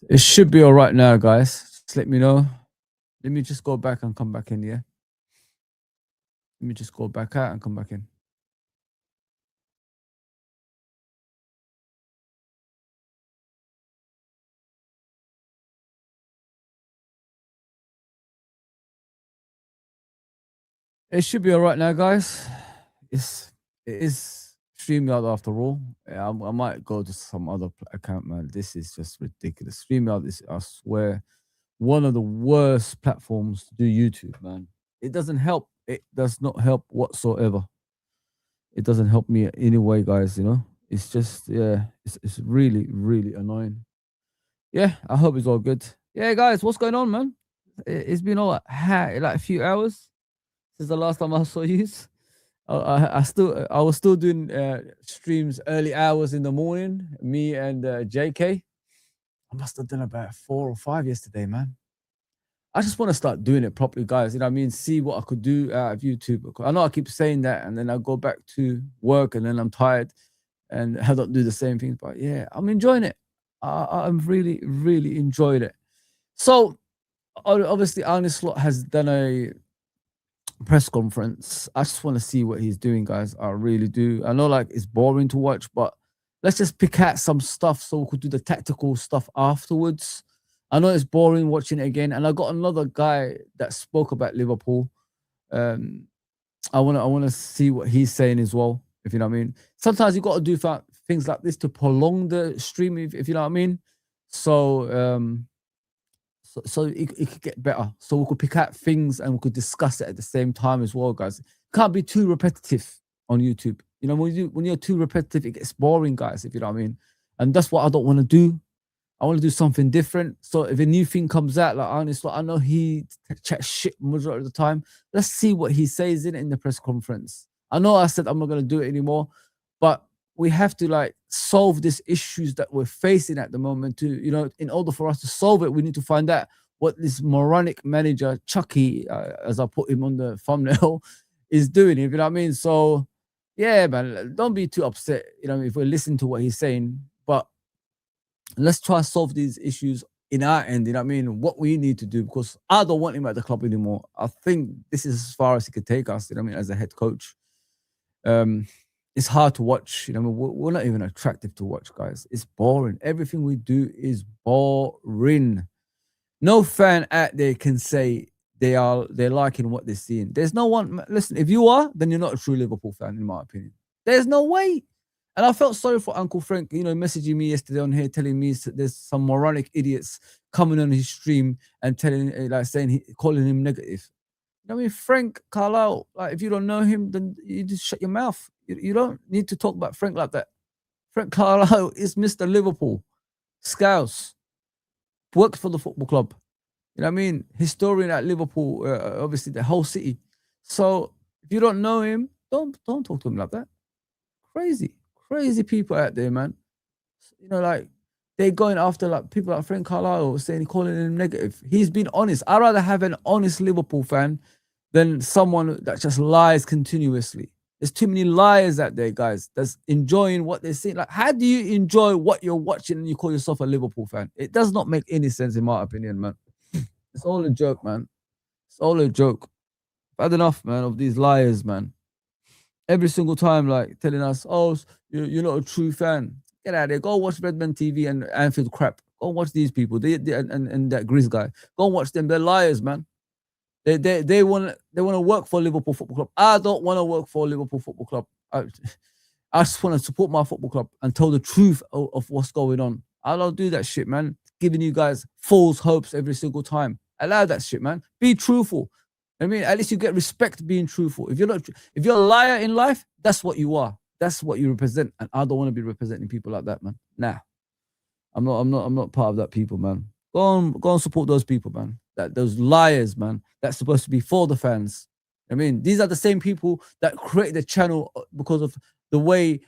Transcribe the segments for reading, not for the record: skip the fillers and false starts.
It should be all right now, guys. Just let me know. Let me just go back and come back in, yeah? Let me just go back out and come back in. It should be all right now, guys. It is StreamYard after all. Yeah, I might go to some other account, man. This is just ridiculous. StreamYard is, I swear, one of the worst platforms to do YouTube, man. It doesn't help. It does not help whatsoever. It doesn't help me anyway, guys. It's just, yeah, it's really, really annoying. Yeah, I hope it's all good. Yeah, guys, what's going on, man? It's been like a few hours since the last time I saw you. I was still doing streams early hours in the morning. Me and JK. I must have done about 4 or 5 yesterday, man. I just want to start doing it properly, guys. You know what I mean? See what I could do out of YouTube. I know I keep saying that, and then I go back to work, and then I'm tired, and I don't do the same things. But yeah, I'm enjoying it. I'm really, really enjoyed it. So obviously, Arne Slot has done a press conference. I just want to see what he's doing, guys. I really do. I know like it's boring to watch, but let's just pick out some stuff so we could do the tactical stuff afterwards. I know it's boring watching it again, and I got another guy that spoke about Liverpool. Um, I wanna see what he's saying as well. If you know what I mean. Sometimes you got to do things like this to prolong the stream. If you know what I mean. So it could get better. So we could pick out things and we could discuss it at the same time as well, guys. Can't be too repetitive on YouTube. You know, when you're too repetitive, it gets boring, guys. If you know what I mean. And that's what I don't want to do. I want to do something different. So if a new thing comes out, like honestly, I know he chats shit majority of the time. Let's see what he says in the press conference. I know I said I'm not going to do it anymore, but we have to like solve these issues that we're facing at the moment too. In order for us to solve it, we need to find out what this moronic manager, Chucky, as I put him on the thumbnail, is doing. If you know what I mean. So yeah, man, don't be too upset. If we listen to what he's saying, but let's try to solve these issues in our end. You know what I mean? What we need to do, because I don't want him at the club anymore. I think this is as far as he could take us. You know what I mean? As a head coach, it's hard to watch. We're not even attractive to watch, guys. It's boring. Everything we do is boring. No fan out there can say they're liking what they're seeing. There's no one. Listen, if you are, then you're not a true Liverpool fan, in my opinion. There's no way. And I felt sorry for Uncle Frank, messaging me yesterday on here, telling me there's some moronic idiots coming on his stream and calling him negative. I mean, Frank Carlisle, like, if you don't know him, then you just shut your mouth. You don't need to talk about Frank like that. Frank Carlisle is Mr. Liverpool. Scouse. Worked for the football club. You know what I mean? Historian at Liverpool, obviously the whole city. So if you don't know him, don't talk to him like that. Crazy people out there, man. Like they're going after like people like Frank Carlisle, calling him negative. He's been honest. I'd rather have an honest Liverpool fan than someone that just lies continuously. There's too many liars out there, guys, that's enjoying what they're seeing. Like, how do you enjoy what you're watching and you call yourself a Liverpool fan? It does not make any sense, in my opinion, man. It's all a joke, man. It's all a joke. I've had enough, man, of these liars, man. Every single time, like, telling us, oh, you're not a true fan. Get out of there. Go watch Redman TV and Anfield crap. Go watch these people. And that Grizz guy. Go watch them. They're liars, man. They want to work for Liverpool Football Club. I don't want to work for Liverpool Football Club. I just want to support my football club and tell the truth of what's going on. I don't do that shit, man. Giving you guys false hopes every single time. Allow that shit, man. Be truthful. I mean, at least you get respect being truthful. If you're a liar in life, that's what you are. That's what you represent. And I don't want to be representing people like that, man. Nah. I'm not part of that people, man. Go and support those people, man. Those liars, man. That's supposed to be for the fans. I mean, these are the same people that created the channel because of the way,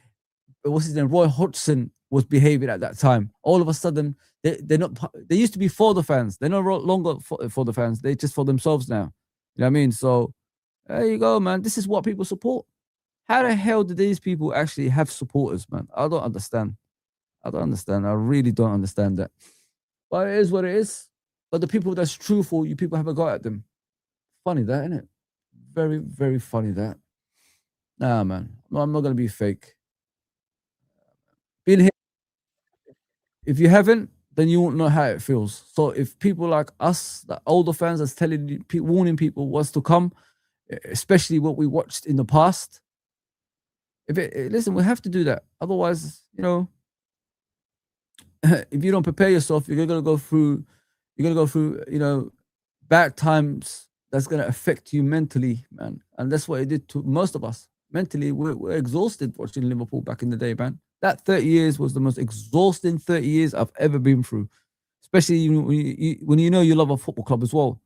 what's his name, Roy Hodgson was behaving at that time. All of a sudden, they're not. They used to be for the fans. They're no longer for the fans. They're just for themselves now. You know what I mean? So there you go, man. This is what people support. How the hell do these people actually have supporters, man? I don't understand. I really don't understand that. But it is what it is. But the people that's truthful, you people haven't got at them. Funny that, isn't it? Very, very funny that. Nah, man. No, I'm not gonna be fake. Being here, if you haven't, then you won't know how it feels. So if people like us, the older fans, that's telling you, warning people what's to come, especially what we watched in the past. Listen, we have to do that. Otherwise, you know, if you don't prepare yourself, you're gonna go through, you know, bad times. That's gonna affect you mentally, man. And that's what it did to most of us. Mentally, we're exhausted watching Liverpool back in the day, man. That 30 years was the most exhausting 30 years I've ever been through. Especially when you know you love a football club as well.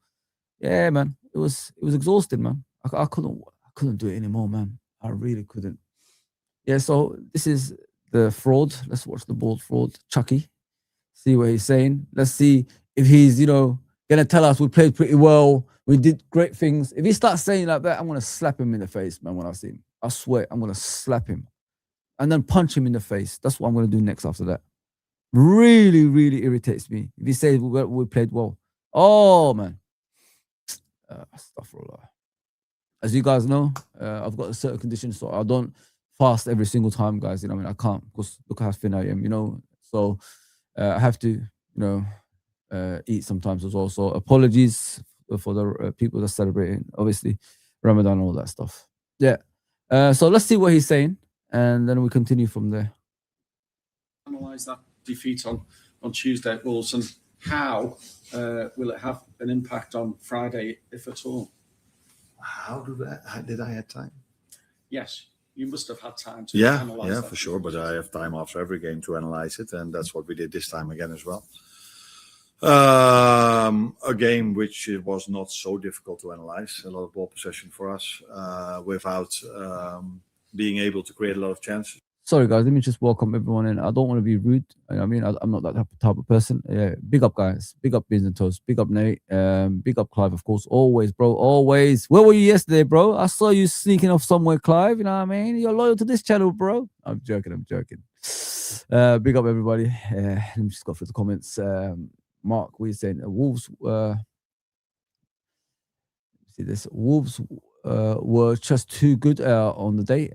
Yeah, man. It was exhausting, man. I couldn't do it anymore, man. I really couldn't. Yeah, so this is the fraud. Let's watch the bald fraud, Chucky. See what he's saying. Let's see if he's, you know, gonna tell us we played pretty well, we did great things. If he starts saying like that, I'm gonna slap him in the face, man. When I see him, I swear, I'm gonna slap him and then punch him in the face. That's what I'm gonna do next after that. Really, really irritates me if he says we played well. Oh man, astaghfirullah. As you guys know, I've got a certain condition, so I don't fast every single time, guys. You know, I mean, I can't because look how thin I am. You know, so I have to, you know, eat sometimes as well. So apologies for the people that are celebrating, obviously, Ramadan and all that stuff. Yeah. So let's see what he's saying, and then we continue from there. Analyse that defeat on Tuesday at Wolves, and how will it have an impact on Friday, if at all? Did I have time? Yes, you must have had time to analyse that. Yeah, for sure. But I have time after every game to analyze it, and that's what we did this time again as well. A game which it was not so difficult to analyze. A lot of ball possession for us, without being able to create a lot of chances. Sorry, guys. Let me just welcome everyone in. I don't want to be rude. I mean, I'm not that type of person. Yeah, big up, guys. Big up, Beans and Toast. Big up, Nate. Big up, Clive, of course. Always, bro. Always. Where were you yesterday, bro? I saw you sneaking off somewhere, Clive. You know what I mean? You're loyal to this channel, bro. I'm joking. Big up, everybody. Let me just go through the comments. Mark, what are you saying? Wolves. See this. Wolves were just too good on the day,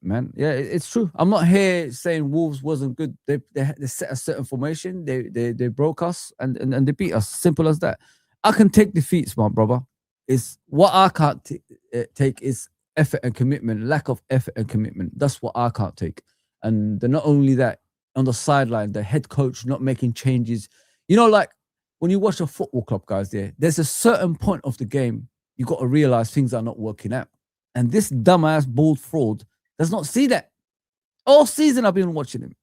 man. Yeah, it's true. I'm not here saying Wolves wasn't good. They set a certain formation. They broke us and they beat us. Simple as that. I can take defeats, my brother. It's what I can't take is effort and commitment. Lack of effort and commitment. That's what I can't take. And not only that, on the sideline, the head coach not making changes. You know, like when you watch a football club, guys, there's a certain point of the game you got to realize things are not working out. And this dumbass bald fraud does not see that. All season I've been watching him.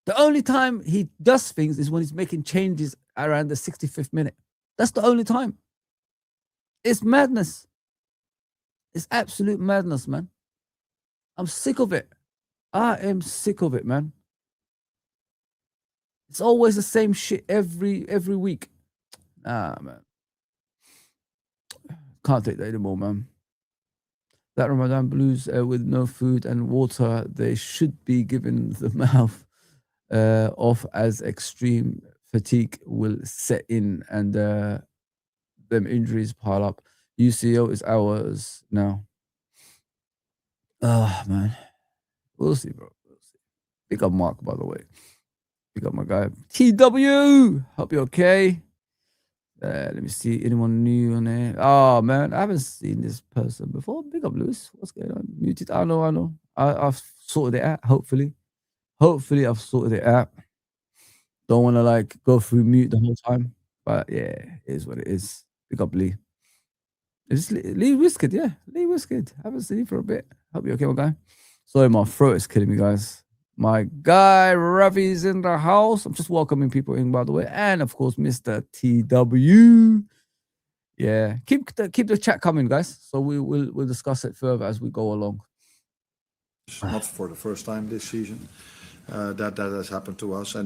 The only time he does things is when he's making changes around the 65th minute. That's the only time. It's madness. It's absolute madness, man. I'm sick of it. I am sick of it, man. It's always the same shit every week. Nah, man. Can't take that anymore, man. That Ramadan blues with no food and water, they should be given the mouth off as extreme fatigue will set in and them injuries pile up. UCL is ours now. Oh, man. We'll see, bro. We'll see. Big up Mark, by the way. Big up my guy. TW! Hope you're okay. Let me see. Anyone new on there? Oh, man. I haven't seen this person before. Big up, Lewis. What's going on? Muted. I know. I've sorted it out, hopefully. Hopefully, I've sorted it out. Don't want to, like, go through mute the whole time. But, yeah, it is what it is. Big up, Lee. It's Lee Wiskid, yeah. Lee Wiskid. Haven't seen him for a bit. Hope you're okay, my guy. Sorry, my throat is killing me, guys. My guy Ravi's in the house. I'm just welcoming people in, by the way, and of course, Mr. TW. Yeah, keep the chat coming, guys. So we'll discuss it further as we go along. Not for the first time this season that has happened to us,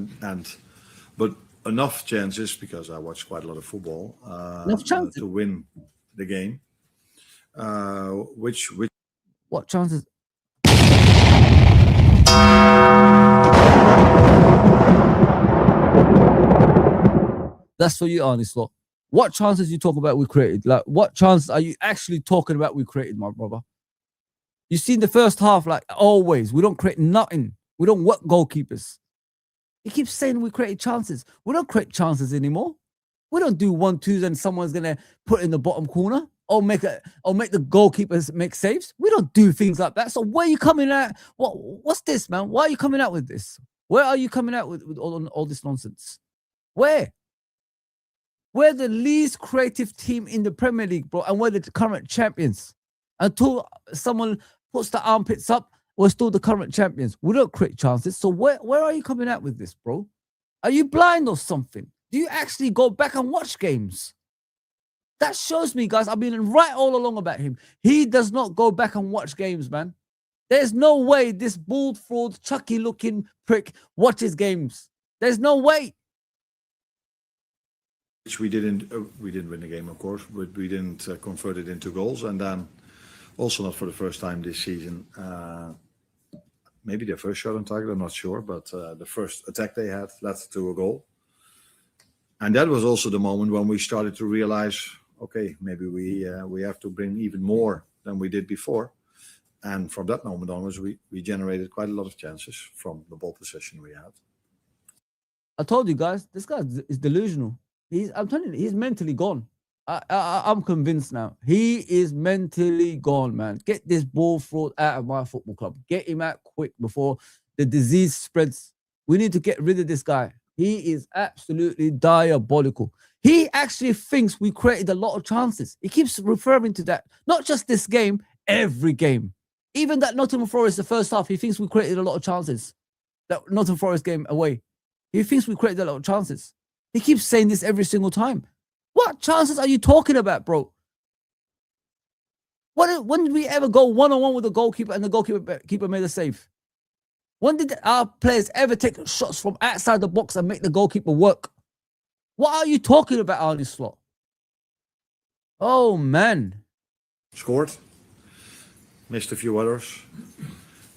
but enough chances because I watch quite a lot of football to win the game. What chances? That's for you, Arnie Slot. What chances you talk about we created? Like, what chances are you actually talking about we created, my brother? You see in the first half, like always, we don't create nothing. We don't work goalkeepers. He keeps saying we created chances. We don't create chances anymore. We don't do 1-2s and someone's gonna put in the bottom corner or make the goalkeepers make saves. We don't do things like that. So where are you coming at? What's this, man? Why are you coming out with this? Where are you coming out with all this nonsense? Where? We're the least creative team in the Premier League, bro, and we're the current champions. Until someone puts the armpits up, we're still the current champions. We don't create chances. So where are you coming out with this, bro? Are you blind or something? Do you actually go back and watch games? That shows me, guys, I've been right all along about him. He does not go back and watch games, man. There's no way this bald, fraud, Chucky-looking prick watches games. There's no way. Which we didn't win the game, of course, but we didn't convert it into goals. And then also not for the first time this season. Maybe their first shot on target, I'm not sure, but the first attack they had led to a goal. And that was also the moment when we started to realize, okay, maybe we have to bring even more than we did before. And from that moment onwards, we generated quite a lot of chances from the ball possession we had. I told you guys, this guy is delusional. I'm telling you, he's mentally gone. I'm convinced now. He is mentally gone, man. Get this ball fraud out of my football club. Get him out quick before the disease spreads. We need to get rid of this guy. He is absolutely diabolical. He actually thinks we created a lot of chances. He keeps referring to that. Not just this game, every game. Even that Nottingham Forest, the first half, he thinks we created a lot of chances. That Nottingham Forest game away. He thinks we created a lot of chances. He keeps saying this every single time. What chances are you talking about, bro? When did we ever go one-on-one with the goalkeeper and the goalkeeper made a save? When did our players ever take shots from outside the box and make the goalkeeper work? What are you talking about, Arnie Slot? Oh, man. Scored. Missed a few others.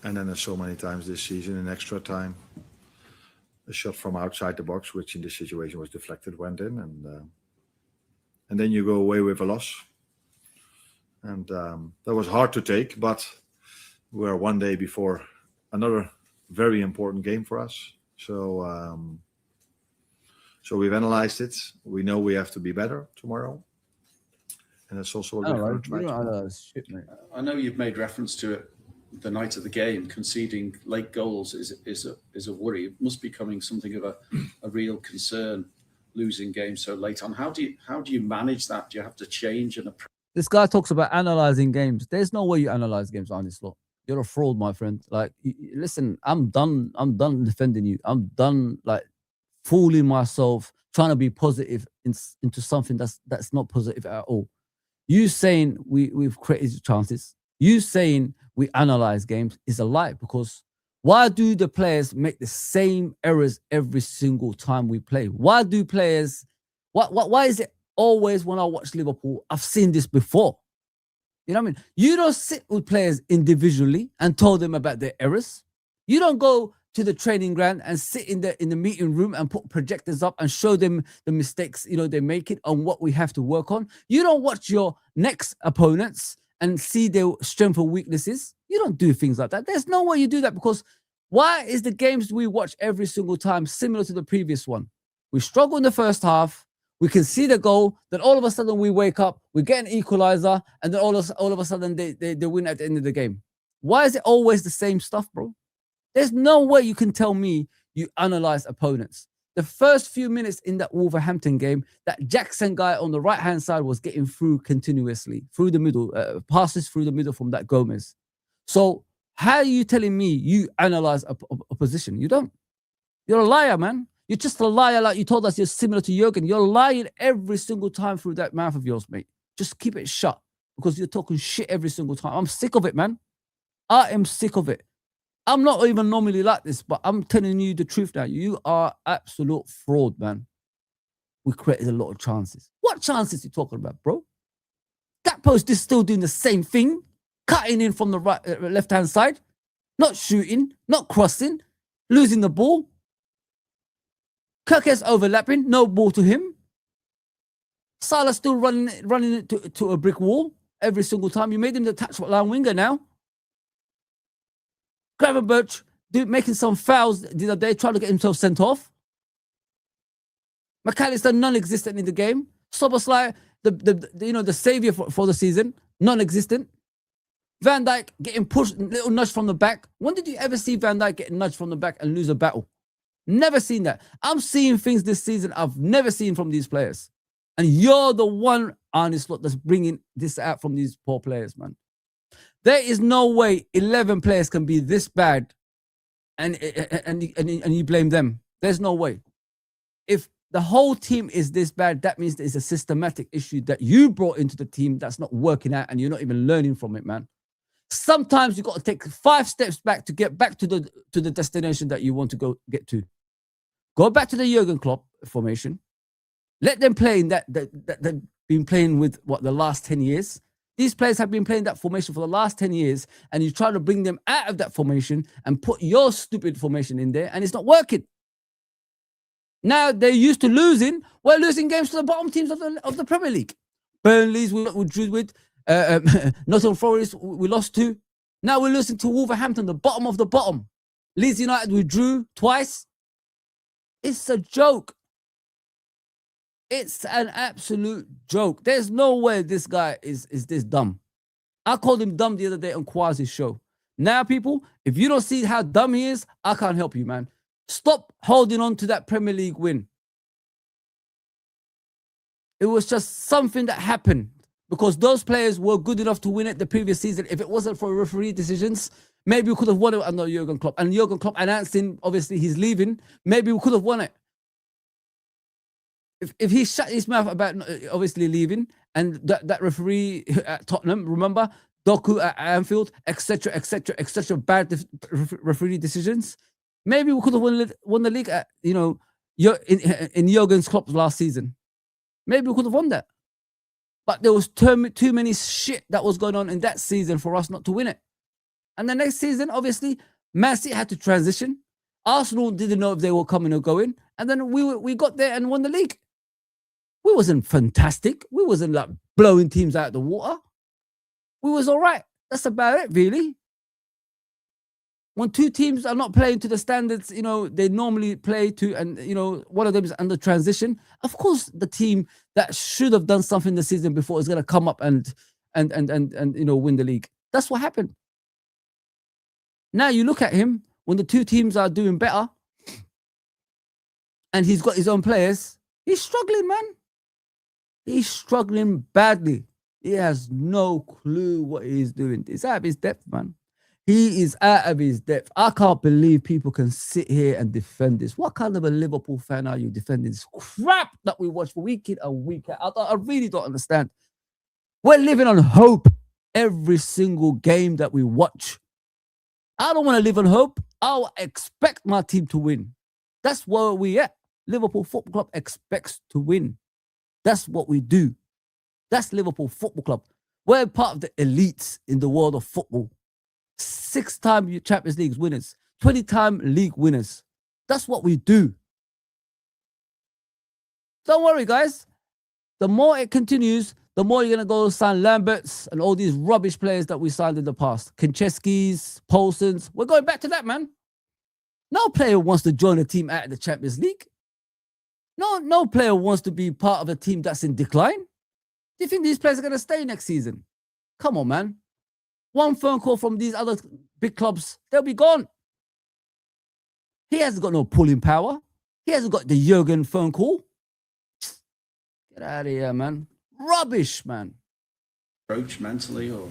And then there's so many times this season in extra time. A shot from outside the box, which in this situation was deflected, went in. And then you go away with a loss. And that was hard to take, but we're one day before another very important game for us. So we've analyzed it. We know we have to be better tomorrow. And that's also what we're going to try to. I know you've made reference to it the night of the game. Conceding late goals is a worry. It must be becoming something of a real concern, losing games so late on. How do you manage that? Do you have to change an approach? This guy talks about analyzing games. There's no way you analyze games, Arnie Slot. You're a fraud, my friend. Like, listen, I'm done defending you. I'm done like fooling myself, trying to be positive into something that's not positive at all. You saying we've created chances, you saying we analyze games is a lie, because why do the players make the same errors every single time we play? Why do players, why is it always when I watch Liverpool, I've seen this before? You know what I mean? You don't sit with players individually and tell them about their errors. You don't go to the training ground and sit in the meeting room and put projectors up and show them the mistakes, they make it on what we have to work on. You don't watch your next opponents and see their strengths or weaknesses. You don't do things like that. There's no way you do that, because why is the games we watch every single time similar to the previous one? We struggle in the first half. We can see the goal. Then all of a sudden we wake up, we get an equalizer, and then all of a sudden they win at the end of the game. Why is it always the same stuff, bro? There's no way you can tell me you analyze opponents. The first few minutes in that Wolverhampton game, that Jackson guy on the right-hand side was getting through continuously, through the middle, passes through the middle from that Gomez. So how are you telling me you analyze a position? You don't. You're a liar, man. You're just a liar, like you told us you're similar to Jurgen. You're lying every single time through that mouth of yours, mate. Just keep it shut, because you're talking shit every single time. I'm sick of it, man. I am sick of it. I'm not even normally like this, but I'm telling you the truth now. You are absolute fraud, man. We created a lot of chances. What chances are you talking about, bro? That post is still doing the same thing, cutting in from the left-hand side, not shooting, not crossing, losing the ball. Kirkes overlapping, no ball to him. Salah still running it to a brick wall every single time. You made him the touchline winger now. Gravenberch making some fouls the other day, trying to get himself sent off. McAllister non-existent in the game. Szoboszlai, the savior for the season, non-existent. Van Dijk getting pushed, little nudge from the back. When did you ever see Van Dijk getting nudged from the back and lose a battle? Never seen that. I'm seeing things this season I've never seen from these players. And you're the one, Arne Slot, that's bringing this out from these poor players, man. There is no way 11 players can be this bad and you blame them. There's no way. If the whole team is this bad, that means there's a systematic issue that you brought into the team that's not working out and you're not even learning from it, man. Sometimes you got to take 5 steps back to get back to the destination that you want to get to. Go back to the Jurgen Klopp formation. Let them play in that they've been playing with the last 10 years. These players have been playing that formation for the last 10 years, and you try to bring them out of that formation and put your stupid formation in there, and it's not working. Now they're used to losing. We're losing games to the bottom teams of the Premier League. Burnley's we drew with. Nottingham Forest we lost to. Now we're losing to Wolverhampton, the bottom of the bottom. Leeds United we drew twice. It's a joke. It's an absolute joke. There's no way this guy is this dumb. I called him dumb the other day on Quasi's show. Now, people, if you don't see how dumb he is, I can't help you, man. Stop holding on to that Premier League win. It was just something that happened because those players were good enough to win it the previous season. If it wasn't for referee decisions, maybe we could have won it under Jurgen Klopp. And Jurgen Klopp announcing, obviously, he's leaving. Maybe we could have won it. If he shut his mouth about obviously leaving and that referee at Tottenham, remember, Doku at Anfield, etc., bad referee decisions, maybe we could have won the league at, in Jurgen Klopp's last season. Maybe we could have won that. But there was too many shit that was going on in that season for us not to win it. And the next season, obviously, Man City had to transition. Arsenal didn't know if they were coming or going. And then we got there and won the league. We wasn't fantastic. We wasn't like blowing teams out of the water. We was all right. That's about it, really. When two teams are not playing to the standards, they normally play to, and, one of them is under transition, of course, the team that should have done something the season before is going to come up and win the league. That's what happened. Now you look at him when the two teams are doing better and he's got his own players, he's struggling, man. He's struggling badly. He has no clue what he's doing. He's out of his depth, man. He is out of his depth. I can't believe people can sit here and defend this. What kind of a Liverpool fan are you defending this crap that we watch week in and week out? I really don't understand. We're living on hope every single game that we watch. I don't want to live on hope. I'll expect my team to win. That's where we at. Liverpool Football Club expects to win. That's what we do. That's Liverpool Football Club. We're part of the elites in the world of football. 6-time Champions League winners. 20-time league winners. That's what we do. Don't worry, guys. The more it continues, the more you're going to go sign Lamberts and all these rubbish players that we signed in the past. Kincheskis, Poulsons. We're going back to that, man. No player wants to join a team out of the Champions League. No player wants to be part of a team that's in decline. Do you think these players are going to stay next season? Come on, man. One phone call from these other big clubs, they'll be gone. He hasn't got no pulling power. He hasn't got the Jurgen phone call. Get out of here, man. Rubbish, man. Approach mentally or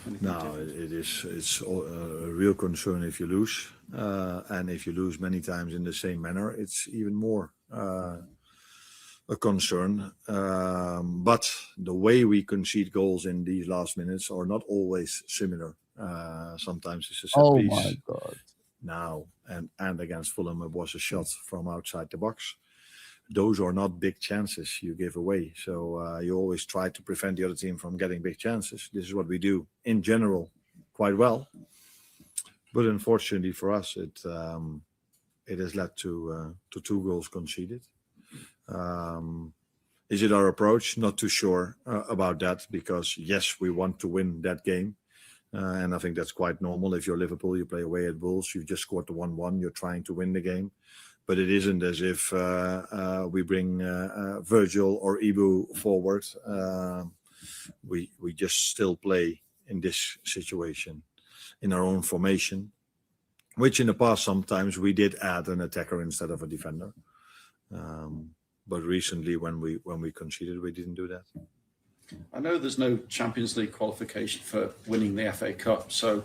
anything? No, it's a real concern if you lose. And if you lose many times in the same manner, it's even more a concern. But the way we concede goals in these last minutes are not always similar. Sometimes it's a set piece. Oh, my God. Now, and against Fulham, it was a shot from outside the box. Those are not big chances you give away. So you always try to prevent the other team from getting big chances. This is what we do in general quite well. But unfortunately for us, it has led to 2 goals conceded. Is it our approach? Not too sure about that, because yes, we want to win that game. And I think that's quite normal. If you're Liverpool, you play away at Wolves, you've just scored the 1-1, you're trying to win the game. But it isn't as if we bring Virgil or Ibu forward. We just still play in this situation in our own formation, which in the past sometimes we did add an attacker instead of a defender. But recently, when we conceded, we didn't do that. I know there's no Champions League qualification for winning the FA Cup. So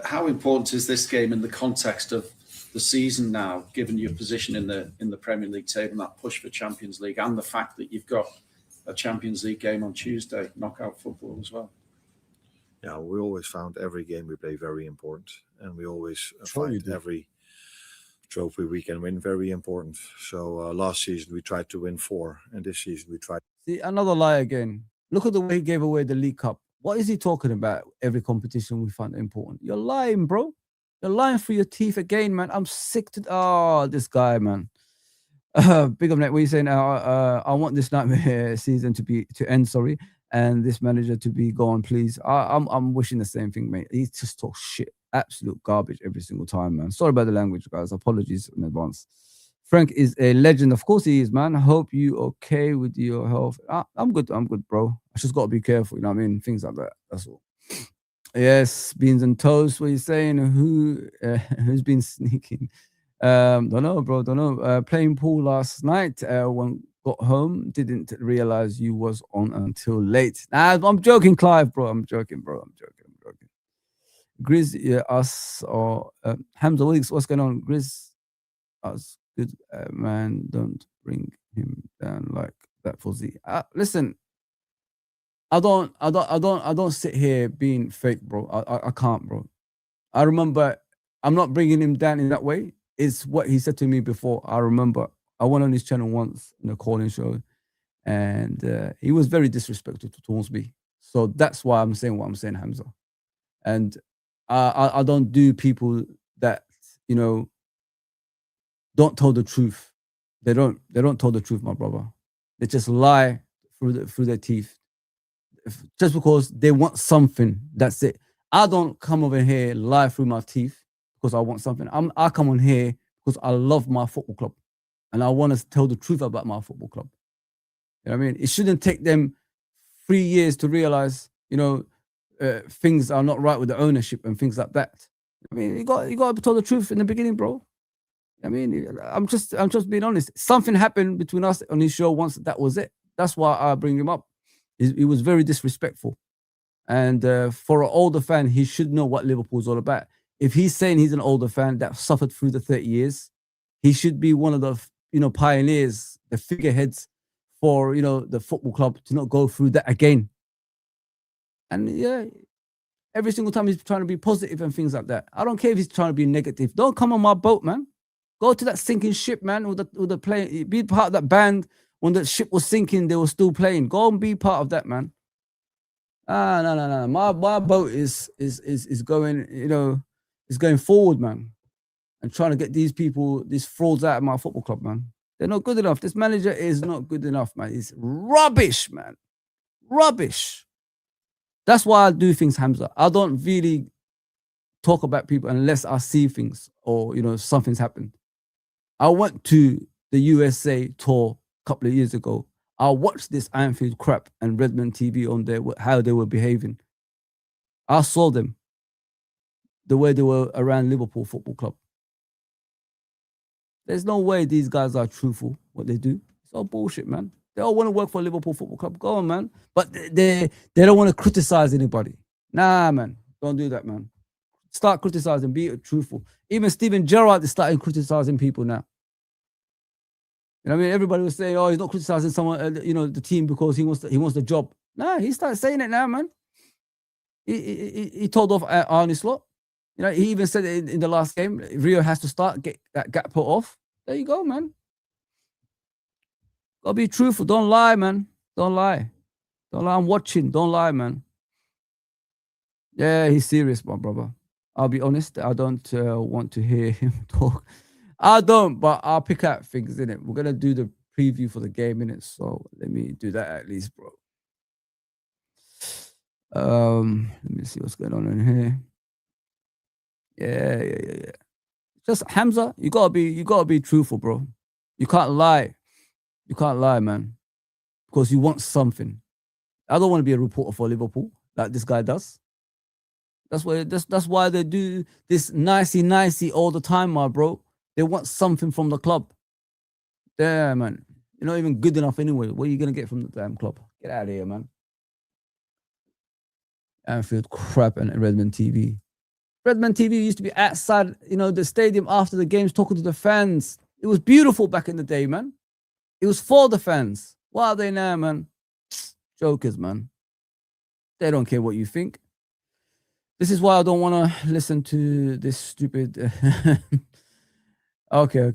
how important is this game in the context of the season now, given your position in the Premier League table and that push for Champions League, and the fact that you've got a Champions League game on Tuesday, knockout football as well? Yeah, we always found every game we play very important, and we always find every trophy we can win very important. So last season we tried to win 4, and this season we tried. See, another lie again. Look at the way he gave away the League Cup. What is he talking about? Every competition we find important. You're lying, bro. You're lying through your teeth again, man. I'm sick to this guy, man. Big up, Net. What are you saying? I want this nightmare season to end. Sorry, and this manager to be gone, please. I'm wishing the same thing, mate. He just talks shit, absolute garbage every single time, man. Sorry about the language, guys. Apologies in advance. Frank is a legend. Of course he is, man. I hope you okay with your health. I'm good. I'm good, bro. I just got to be careful. You know what I mean? Things like that. That's all. Yes, beans and toast. What are you saying? Who's been sneaking? Don't know, bro. Don't know. Playing pool last night. When got home, didn't realize you was on until late. Nah, I'm joking, Clive, bro. I'm joking, bro. I'm joking. Grizz, us or Hamza Weeks. What's going on, Grizz? Us, good man. Don't bring him down like that, Fozi. Listen. I don't sit here being fake, bro. I can't, bro. I remember, I'm not bringing him down in that way. It's what he said to me before. I remember I went on his channel once in a calling show, and he was very disrespectful towards me. So that's why I'm saying what I'm saying, Hamza. And I don't do people that, you know, don't tell the truth. They don't tell the truth, my brother. They just lie through their teeth. Just because they want something, that's it. I don't come over here lie through my teeth because I want something. I come on here because I love my football club and I want to tell the truth about my football club. You know what I mean? It shouldn't take them 3 years to realize, you know, things are not right with the ownership and things like that. I mean, you got to tell the truth in the beginning, bro. I mean, I'm just being honest. Something happened between us on his show once. That was it. That's why I bring him up. He was very disrespectful. And for an older fan, he should know what Liverpool's all about. If he's saying he's an older fan that suffered through the 30 years, he should be one of the, you know, pioneers, the figureheads for, you know, the football club to not go through that again. And yeah, every single time he's trying to be positive and things like that. I don't care if he's trying to be negative. Don't come on my boat, man. Go to that sinking ship, man, with the plane. Be part of that band. When the ship was sinking, they were still playing. Go and be part of that, man. No. My boat is going, you know, is going forward, man. And trying to get these people, these frauds out of my football club, man. They're not good enough. This manager is not good enough, man. It's rubbish, man. Rubbish. That's why I do things, Hamza. I don't really talk about people unless I see things or, you know, something's happened. I went to the USA tour a couple of years ago. I watched this Anfield crap and Redmond TV on there, how they were behaving. I saw them, the way they were around Liverpool Football Club. There's no way these guys are truthful, what they do. It's all bullshit, man. They all want to work for Liverpool Football Club. Go on, man. But they don't want to criticize anybody. Nah, man. Don't do that, man. Start criticizing, be truthful. Even Steven Gerrard is starting criticizing people now. You know what I mean? Everybody was saying, oh, he's not criticizing someone, you know, the team because he wants the job. Nah, he started saying it now, man. He told off Arne Slot. You know, he even said it in the last game, Rio has to start, get that gap put off. There you go, man. Gotta be truthful. Don't lie, man. Don't lie. Don't lie. I'm watching. Don't lie, man. Yeah, he's serious, my brother. I'll be honest. I don't want to hear him talk. I don't, but I'll pick out things, innit? We're going to do the preview for the game, innit? So let me do that at least, bro. Let me see what's going on in here. Yeah. Just Hamza, you gotta be truthful, bro. You can't lie. You can't lie, man. Because you want something. I don't want to be a reporter for Liverpool like this guy does. That's why they do this nicey all the time, my bro. They want something from the club. Yeah, man. You're not even good enough anyway. What are you gonna get from the damn club? Get out of here, man. Anfield crap and Redmond TV. Redmond TV used to be outside, the stadium after the games talking to the fans. It was beautiful back in the day, man. It was for the fans. What are they now, man? Jokers, man. They don't care what you think. This is why I don't want to listen to this stupid... Okay.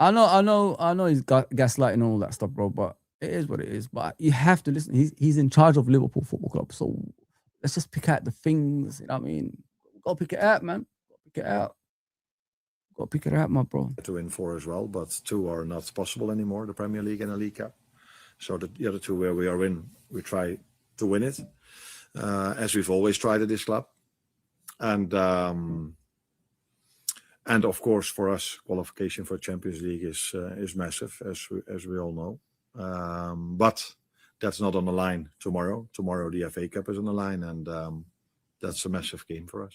I know he's gaslighting and all that stuff, bro, but it is what it is. But you have to listen. He's in charge of Liverpool Football Club, so let's just pick out the things, you know what I mean? Got to pick it out, man. Got to pick it out, my bro. To win 4 as well, but 2 are not possible anymore, the Premier League and the League Cup. So the other 2 where we are in, we try to win it, as we've always tried at this club. And of course, for us, qualification for Champions League is massive, as we all know. But that's not on the line tomorrow. Tomorrow the FA Cup is on the line, and that's a massive game for us.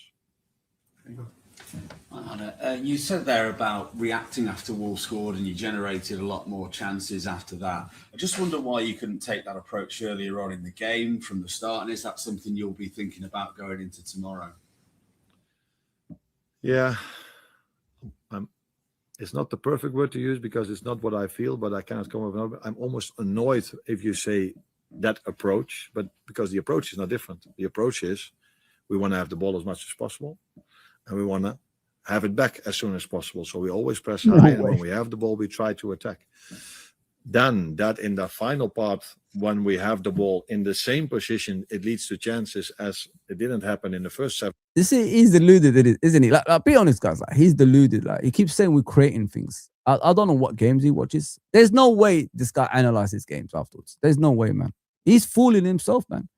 You said there about reacting after Wolves scored, and you generated a lot more chances after that. I just wonder why you couldn't take that approach earlier on in the game from the start, and is that something you'll be thinking about going into tomorrow? Yeah. It's not the perfect word to use because it's not what I feel, but I cannot come up with another. I'm almost annoyed if you say that approach, but because the approach is not different. The approach is we want to have the ball as much as possible, and we want to have it back as soon as possible. So we always press high, and when we have the ball, we try to attack. Then that in the final part, when we have the ball in the same position, it leads to chances as it didn't happen in the first 7. You see, he's deluded, isn't he? Like, be honest, guys. Like, he's deluded. Like, he keeps saying we're creating things. I don't know what games he watches. There's no way this guy analyzes games afterwards. There's no way, man. He's fooling himself, man.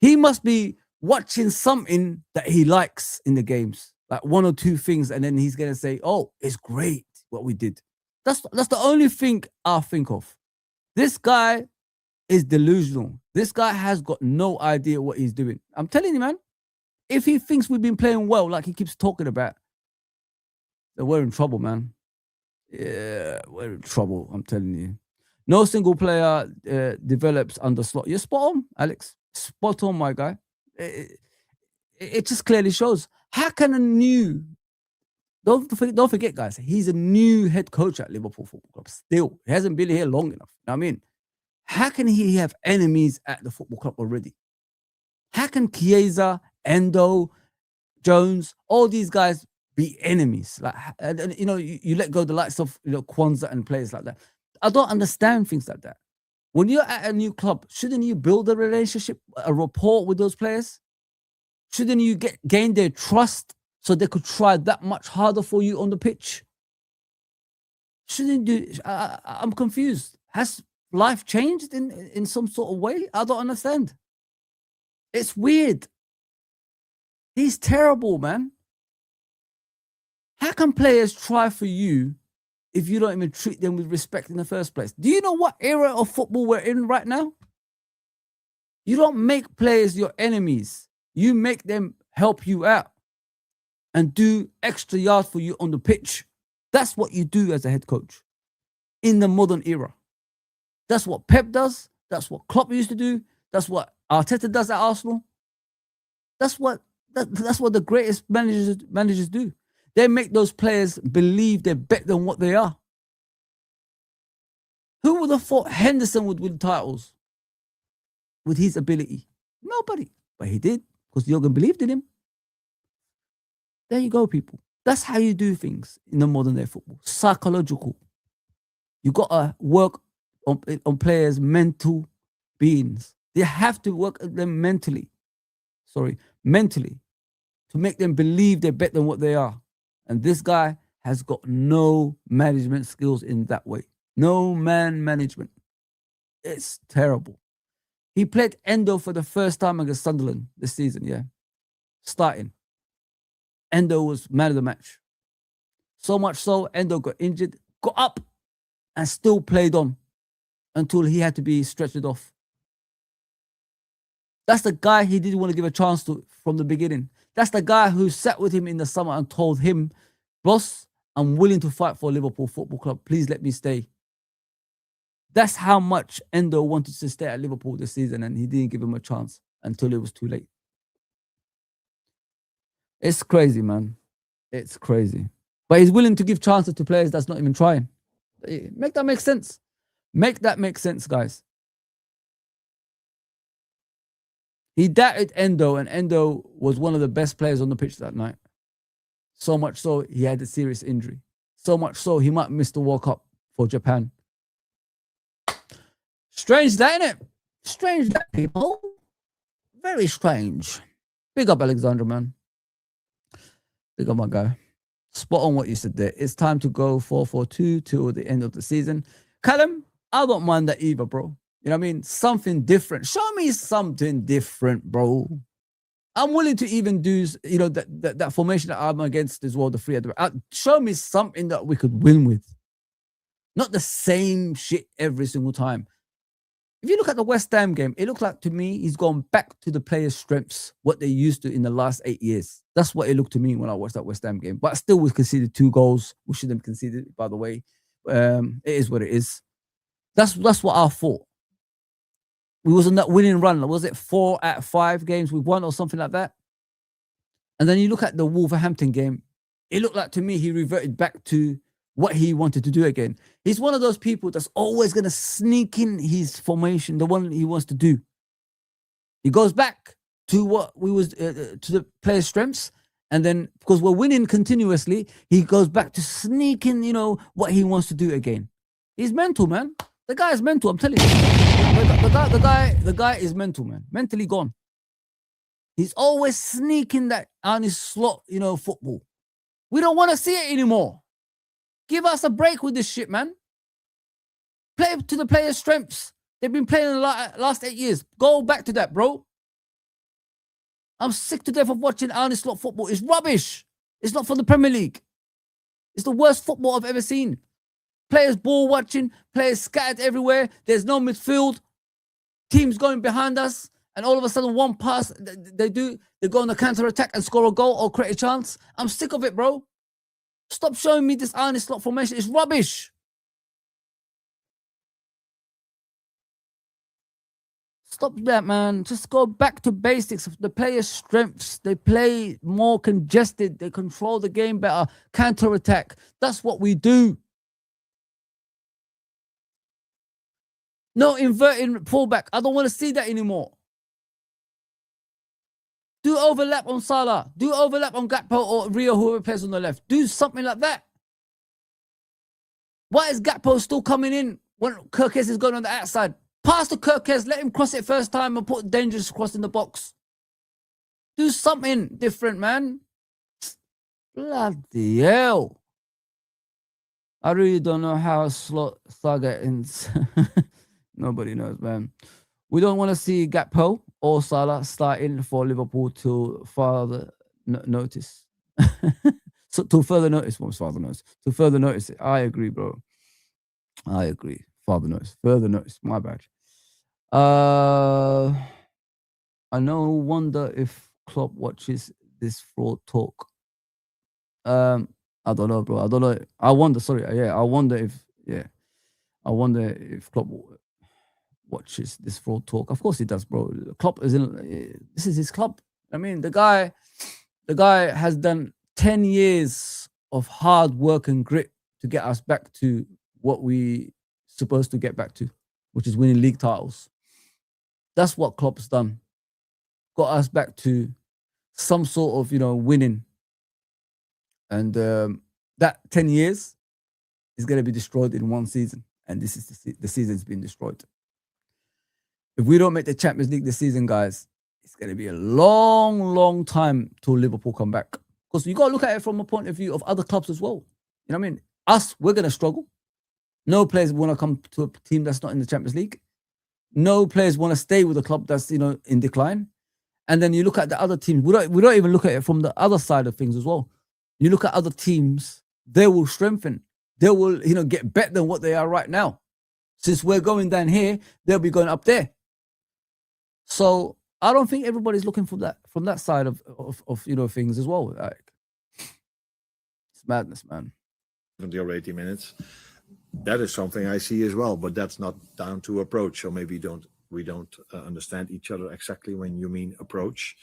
He must be watching something that he likes in the games, like 1 or 2 things, and then he's gonna say, "Oh, it's great what we did." That's the only thing I think of. This guy is delusional. This guy has got no idea what he's doing. I'm telling you, man. If he thinks we've been playing well, like he keeps talking about, then we're in trouble, man. Yeah, we're in trouble. I'm telling you. No single player develops under slot. You're spot on, Alex. Spot on, my guy. It just clearly shows. How can a new... Don't forget, guys, he's a new head coach at Liverpool Football Club. Still, he hasn't been here long enough. You know what I mean? How can he have enemies at the football club already? How can Chiesa, Endo, Jones, all these guys be enemies? Like, you let go the likes of Kwanzaa and players like that. I don't understand things like that. When you're at a new club, shouldn't you build a relationship, a rapport with those players? Shouldn't you gain their trust so they could try that much harder for you on the pitch? Shouldn't you? I'm confused. Has life changed in some sort of way? I don't understand. It's weird. He's terrible, man. How can players try for you if you don't even treat them with respect in the first place? Do you know what era of football we're in right now? You don't make players your enemies. You make them help you out and do extra yards for you on the pitch. That's what you do as a head coach in the modern era. That's what Pep does. That's what Klopp used to do. That's what Arteta does at Arsenal. That's what the greatest managers do. They make those players believe they're better than what they are. Who would have thought Henderson would win titles with his ability? Nobody. But he did, because Jurgen believed in him. There you go, people. That's how you do things in the modern day football. Psychological. You got to work on players' mental beings. They have to work at them mentally, to make them believe they're better than what they are. And this guy has got no management skills in that way. No man management. It's terrible. He played Endo for the first time against Sunderland this season, yeah. Starting. Endo was man of the match. So much so, Endo got injured, got up, and still played on until he had to be stretched off. That's the guy he didn't want to give a chance to from the beginning. That's the guy who sat with him in the summer and told him, boss, I'm willing to fight for Liverpool Football Club. Please let me stay. That's how much Endo wanted to stay at Liverpool this season, and he didn't give him a chance until it was too late. It's crazy, man. It's crazy. But he's willing to give chances to players that's not even trying. Make that make sense. Make that make sense, guys. He doubted Endo, and Endo was one of the best players on the pitch that night. So much so, he had a serious injury. So much so, he might miss the World Cup for Japan. Strange that, innit? Strange that, people. Very strange. Big up, Alexandra, man. Big up, my guy. Spot on what you said there. It's time to go 4-4-2 till the end of the season. Callum, I don't mind that either, bro. You know what I mean? Something different. Show me something different, bro. I'm willing to even do, you know, that formation that I'm against as well, the three at the back. Show me something that we could win with. Not the same shit every single time. If you look at the West Ham game, it looked like to me he's gone back to the players' strengths, what they used to in the last 8 years. That's what it looked to me when I watched that West Ham game. But still, we conceded 2 goals. We shouldn't have conceded, by the way. It is what it is. That's what I thought. We was on that winning run. Was it 4 out of 5 games we won or something like that? And then you look at the Wolverhampton game. It looked like to me he reverted back to what he wanted to do again. He's one of those people that's always going to sneak in his formation, the one he wants to do. He goes back to what we was to the players' strengths, and then because we're winning continuously, he goes back to sneaking, you know, what he wants to do again. He's mental, man. The guy is mental. I'm telling you, the guy is mental, man. Mentally gone. He's always sneaking that on his slot, you know, football. We don't want to see it anymore. Give us a break with this shit, man. Play to the players' strengths. They've been playing the last 8 years. Go back to that, bro. I'm sick to death of watching honest slot football. It's rubbish. It's not from the Premier League. It's the worst football I've ever seen. Players ball watching, players scattered everywhere. There's no midfield. Teams going behind us, and all of a sudden one pass, they go on the counter-attack and score a goal or create a chance. I'm sick of it, bro. Stop showing me this honest slot formation. It's rubbish. Stop that, man. Just go back to basics of the players' strengths. They play more congested. They control the game better. Counter-attack. That's what we do. No inverting pullback. I don't want to see that anymore. Do overlap on Salah. Do overlap on Gakpo or Rio, whoever plays on the left. Do something like that. Why is Gakpo still coming in when Kirkes is going on the outside? Pass to Kirkes. Let him cross it first time and put dangerous cross in the box. Do something different, man. Bloody hell. I really don't know how slot saga ends. Nobody knows, man. We don't want to see Gakpo or Salah starting for Liverpool till further notice. So till further notice, what was further notice? To further notice, I agree, bro. I agree. Further notice. My bad. I wonder if Klopp watches this fraud talk. I don't know, bro. I don't know. I wonder if Klopp watches this fraud talk. Of course he does, bro. Klopp is in. This is his club. I mean, the guy has done 10 years of hard work and grit to get us back to what we supposed to get back to, which is winning league titles. That's what Klopp's done. Got us back to some sort of, winning. And that 10 years is going to be destroyed in one season. And this is the season's been destroyed. If we don't make the Champions League this season, guys, it's going to be a long, long time till Liverpool come back. Because you got to look at it from a point of view of other clubs as well. You know what I mean? Us, we're going to struggle. No players want to come to a team that's not in the Champions League. No players want to stay with a club that's, in decline. And then you look at the other teams. We don't even look at it from the other side of things as well. You look at other teams, they will strengthen. They will, get better than what they are right now. Since we're going down here, they'll be going up there. So I don't think everybody's looking for that from that side of things as well. Like, it's madness, man. 70 or 80 minutes. That is something I see as well, but that's not down to approach. So maybe we don't understand each other exactly when you mean approach,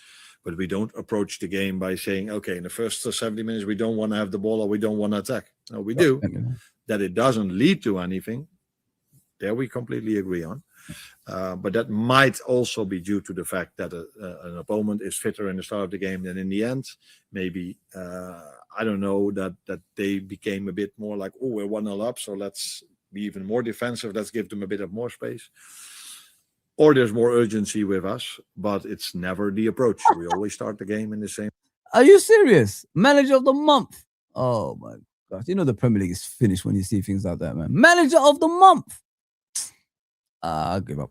but we don't approach the game by saying, okay, in the first 70 minutes, we don't want to have the ball or we don't want to attack. No, we do. That it doesn't lead to anything, there we completely agree on. But that might also be due to the fact that an opponent is fitter in the start of the game than in the end. Maybe, I don't know, that they became a bit more like, oh, we're 1-0 up, so let's be even more defensive. Let's give them a bit of more space. Or there's more urgency with us, but it's never the approach. We always start the game in the same. Are you serious? Manager of the month. Oh, my gosh. The Premier League is finished when you see things like that, man. Manager of the month. I give up.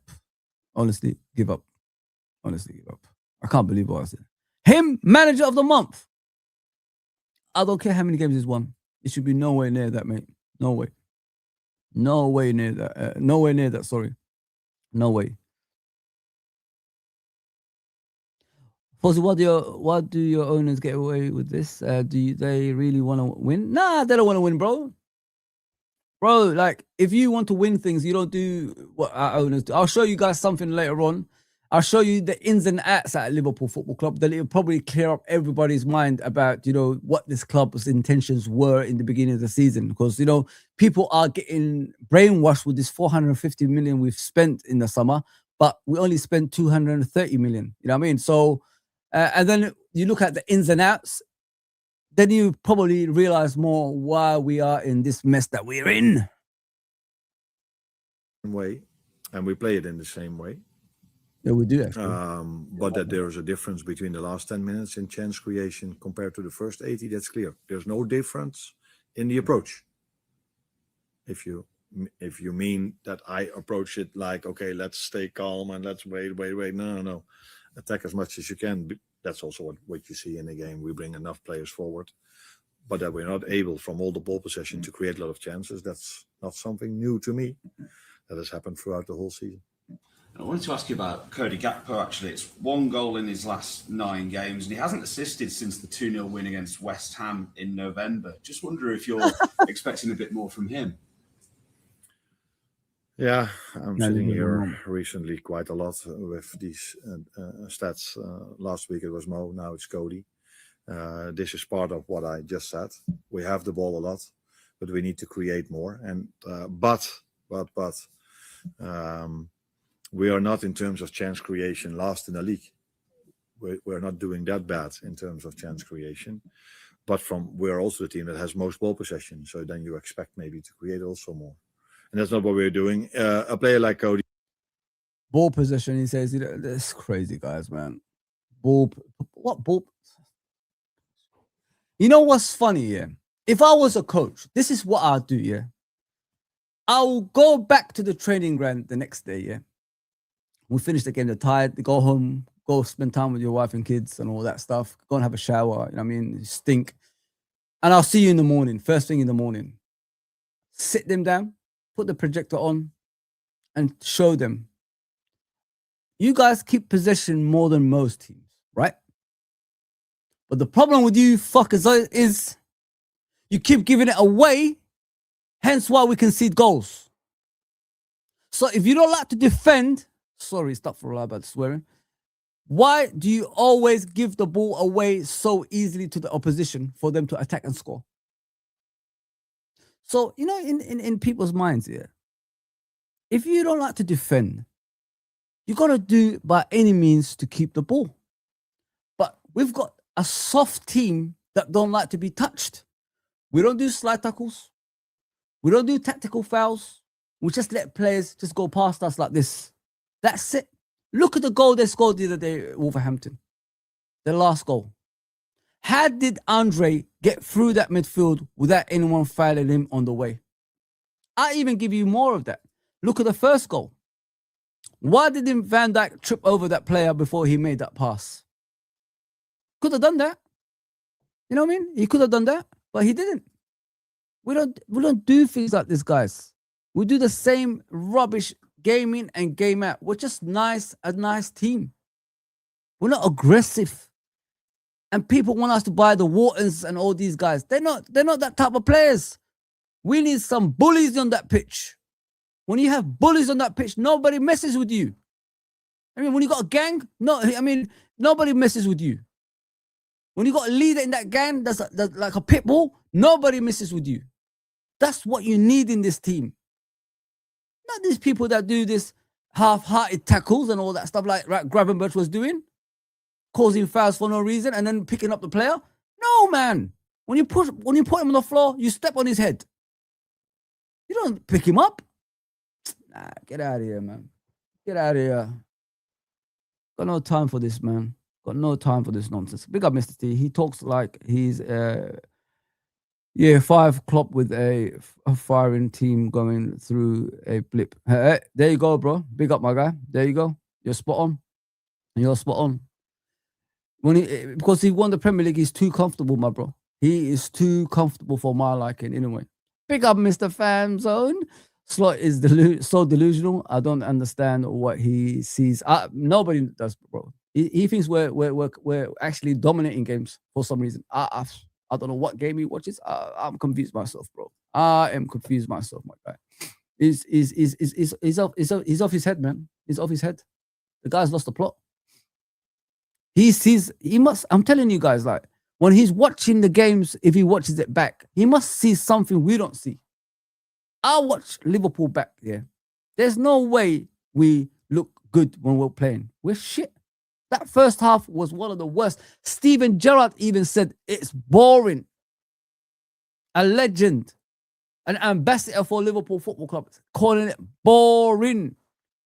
Honestly, give up. I can't believe what I said. Him, manager of the month. I don't care how many games he's won. It should be nowhere near that, mate. No way. Nowhere near that, sorry. No way. Fozi, what do your owners get away with this? Do they really want to win? Nah, they don't want to win, bro. Bro, like, if you want to win things, you don't do what our owners do. I'll show you guys something later on. I'll show you the ins and outs at Liverpool Football Club. That it'll probably clear up everybody's mind about, what this club's intentions were in the beginning of the season. Because, people are getting brainwashed with this 450 million we've spent in the summer, but we only spent 230 million. You know what I mean? So, and then you look at the ins and outs, then you probably realize more why we are in this mess that we're in. Way, and we play it in the same way. Yeah, we do actually. But that there is a difference between the last 10 minutes in chance creation compared to the first 80, that's clear. There's no difference in the approach. If you mean that I approach it like, okay, let's stay calm and let's wait. No. Attack as much as you can. That's also what you see in the game. We bring enough players forward, but that we're not able from all the ball possession to create a lot of chances. That's not something new to me. That has happened throughout the whole season. I wanted to ask you about Cody Gakpo, actually. It's 1 goal in his last 9 games, and he hasn't assisted since the 2-0 win against West Ham in November. Just wonder if you're expecting a bit more from him. Yeah, I'm sitting here recently quite a lot with these stats. Last week it was Mo, now it's Cody. This is part of what I just said. We have the ball a lot, but we need to create more. And but we are not, in terms of chance creation, last in the league. We're not doing that bad in terms of chance creation. But we're also the team that has most ball possession. So then you expect maybe to create also more. And that's not what we're doing. A player like Cody. Ball possession, he says, that's crazy, guys, man. What ball? You know what's funny, yeah? If I was a coach, this is what I'd do, yeah? I'll go back to the training ground the next day, yeah? We finish the game, they're tired, they go home, go spend time with your wife and kids and all that stuff. Go and have a shower, you know what I mean? Stink. And I'll see you in the morning, first thing in the morning. Sit them down, put the projector on, and show them. You guys keep possession more than most teams, right? But the problem with you fuckers is you keep giving it away, hence why we concede goals. So if you don't like to defend, sorry, stop for a while about swearing. Why do you always give the ball away so easily to the opposition for them to attack and score? So, you know, in people's minds here, if you don't like to defend, you got to do by any means to keep the ball. But we've got a soft team that don't like to be touched. We don't do slide tackles. We don't do tactical fouls. We just let players just go past us like this. That's it. Look at the goal they scored the other day at Wolverhampton. Their last goal. How did Andre get through that midfield without anyone fouling him on the way? I even give you more of that. Look at the first goal. Why didn't Van Dijk trip over that player before he made that pass? Could have done that. You know what I mean? He could have done that, but he didn't. We don't do things like this, guys. We do the same rubbish game in and game out. We're just a nice team. We're not aggressive. And people want us to buy the Whartons and all these guys. They're not that type of players. We need some bullies on that pitch. When you have bullies on that pitch, nobody messes with you. I mean, when you got a gang, nobody messes with you. When you got a leader in that gang that's like a pit bull, nobody messes with you. That's what you need in this team. Not these people that do this half-hearted tackles and all that stuff like Gravenberch was doing, causing fouls for no reason and then picking up the player. No, man. When you put him on the floor, you step on his head. You don't pick him up. Nah, get out of here, man. Get out of here. Got no time for this, man. Got no time for this nonsense. Big up Mr. T. He talks like he's 5 Klopp with a firing team going through a blip. Hey, there you go, bro. Big up, my guy. There you go. You're spot on. You're spot on. Because he won the Premier League, he's too comfortable, my bro. He is too comfortable for my liking, anyway. Big up, Mr. Fan Zone. Slot is so delusional. I don't understand what he sees. Nobody does, bro. He thinks we're actually dominating games for some reason. I don't know what game he watches. I'm confused myself, bro. I am confused myself, my guy. He's off his head, man. He's off his head. The guy's lost the plot. I'm telling you guys, like, when he's watching the games, if he watches it back, he must see something we don't see. I watch Liverpool back, yeah. There's no way we look good when we're playing. We're shit. That first half was one of the worst. Steven Gerrard even said it's boring. A legend, an ambassador for Liverpool Football Club, calling it boring.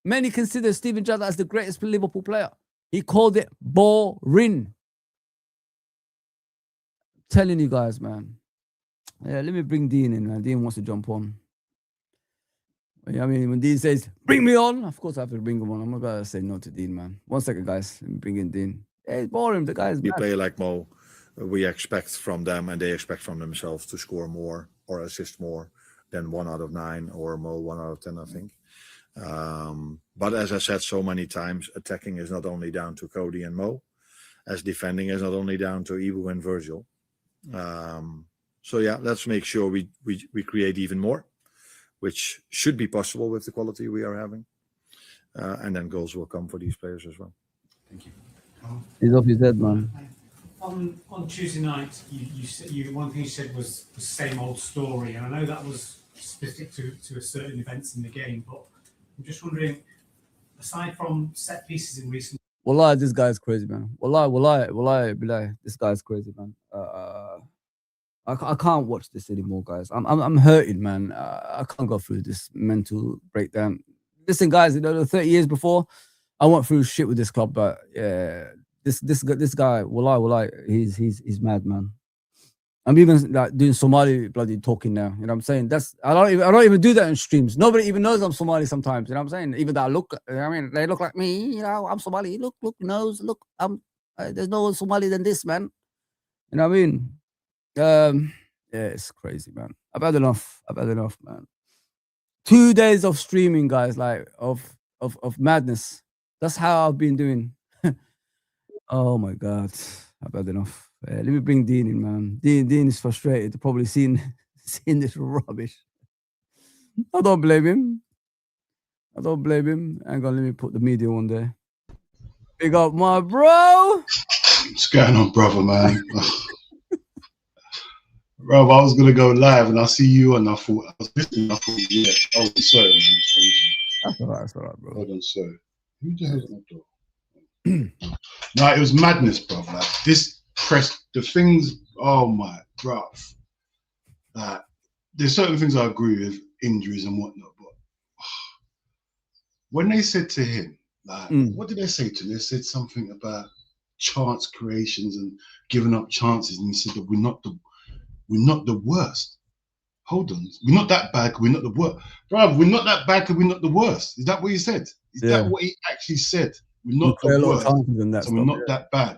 Many consider Steven Gerrard as the greatest Liverpool player. He called it boring. I'm telling you guys, man. Yeah, let me bring Dean in, man. Dean wants to jump on. I mean, when Dean says, bring me on, of course I have to bring him on. I'm not going to say no to Dean, man. 1 second, guys. Let me bring in Dean. Yeah, it's boring. The guy's You play like Mo, we expect from them and they expect from themselves to score more or assist more than 1 out of 9 or Mo 1 out of 10, I think. But as I said so many times, attacking is not only down to Cody and Mo, as defending is not only down to Ibu and Virgil. So yeah, let's make sure we create even more, which should be possible with the quality we are having. And then goals will come for these players as well. Thank you. He's off his head, man. On Tuesday night, you one thing you said was the same old story, and I know that was specific to a certain events in the game, but I'm just wondering, aside from set pieces in recent. Wallah, this guy's crazy, man. Wallah, billah, this guy's crazy, man. I can't watch this anymore, guys. I'm hurting, man. I can't go through this mental breakdown. Listen, guys, you know, the 30 years before, I went through shit with this club, but yeah, this guy, wallah, he's mad, man. I'm even like doing Somali bloody talking now. You know what I'm saying? I don't even do that in streams. Nobody even knows I'm Somali sometimes. You know what I'm saying? Even though I look, I mean, they look like me. You know, I'm Somali. Look, nose. Look, there's no Somali than this, man. You know what I mean? Yeah, it's crazy, man. I've had enough, man. 2 days of streaming, guys, like of madness. That's how I've been doing. Oh my God, I've had enough. Let me bring Dean in, man. Dean is frustrated, probably seeing this rubbish. I don't blame him. Hang on, let me put the media on there. Big up, my bro. What's going on, brother, man? Bro, I was gonna go live and I see you and I was listening. I thought, yeah, hold on, sorry, man. That's all right, bro. Hold on, sorry. Who the hell's my door? No, it was madness, bro. Like this press, the things. Oh my, bro. Like there's certain things I agree with, injuries and whatnot, but when they said to him, like, what did they say to him? They said something about chance creations and giving up chances, and he said that we're not the worst. Hold on, we're not that bad. We're not the worst, bro. We're not that bad. We're not the worst. Is that what he said? Is that what he actually said? We're not the worst, so we're not that bad.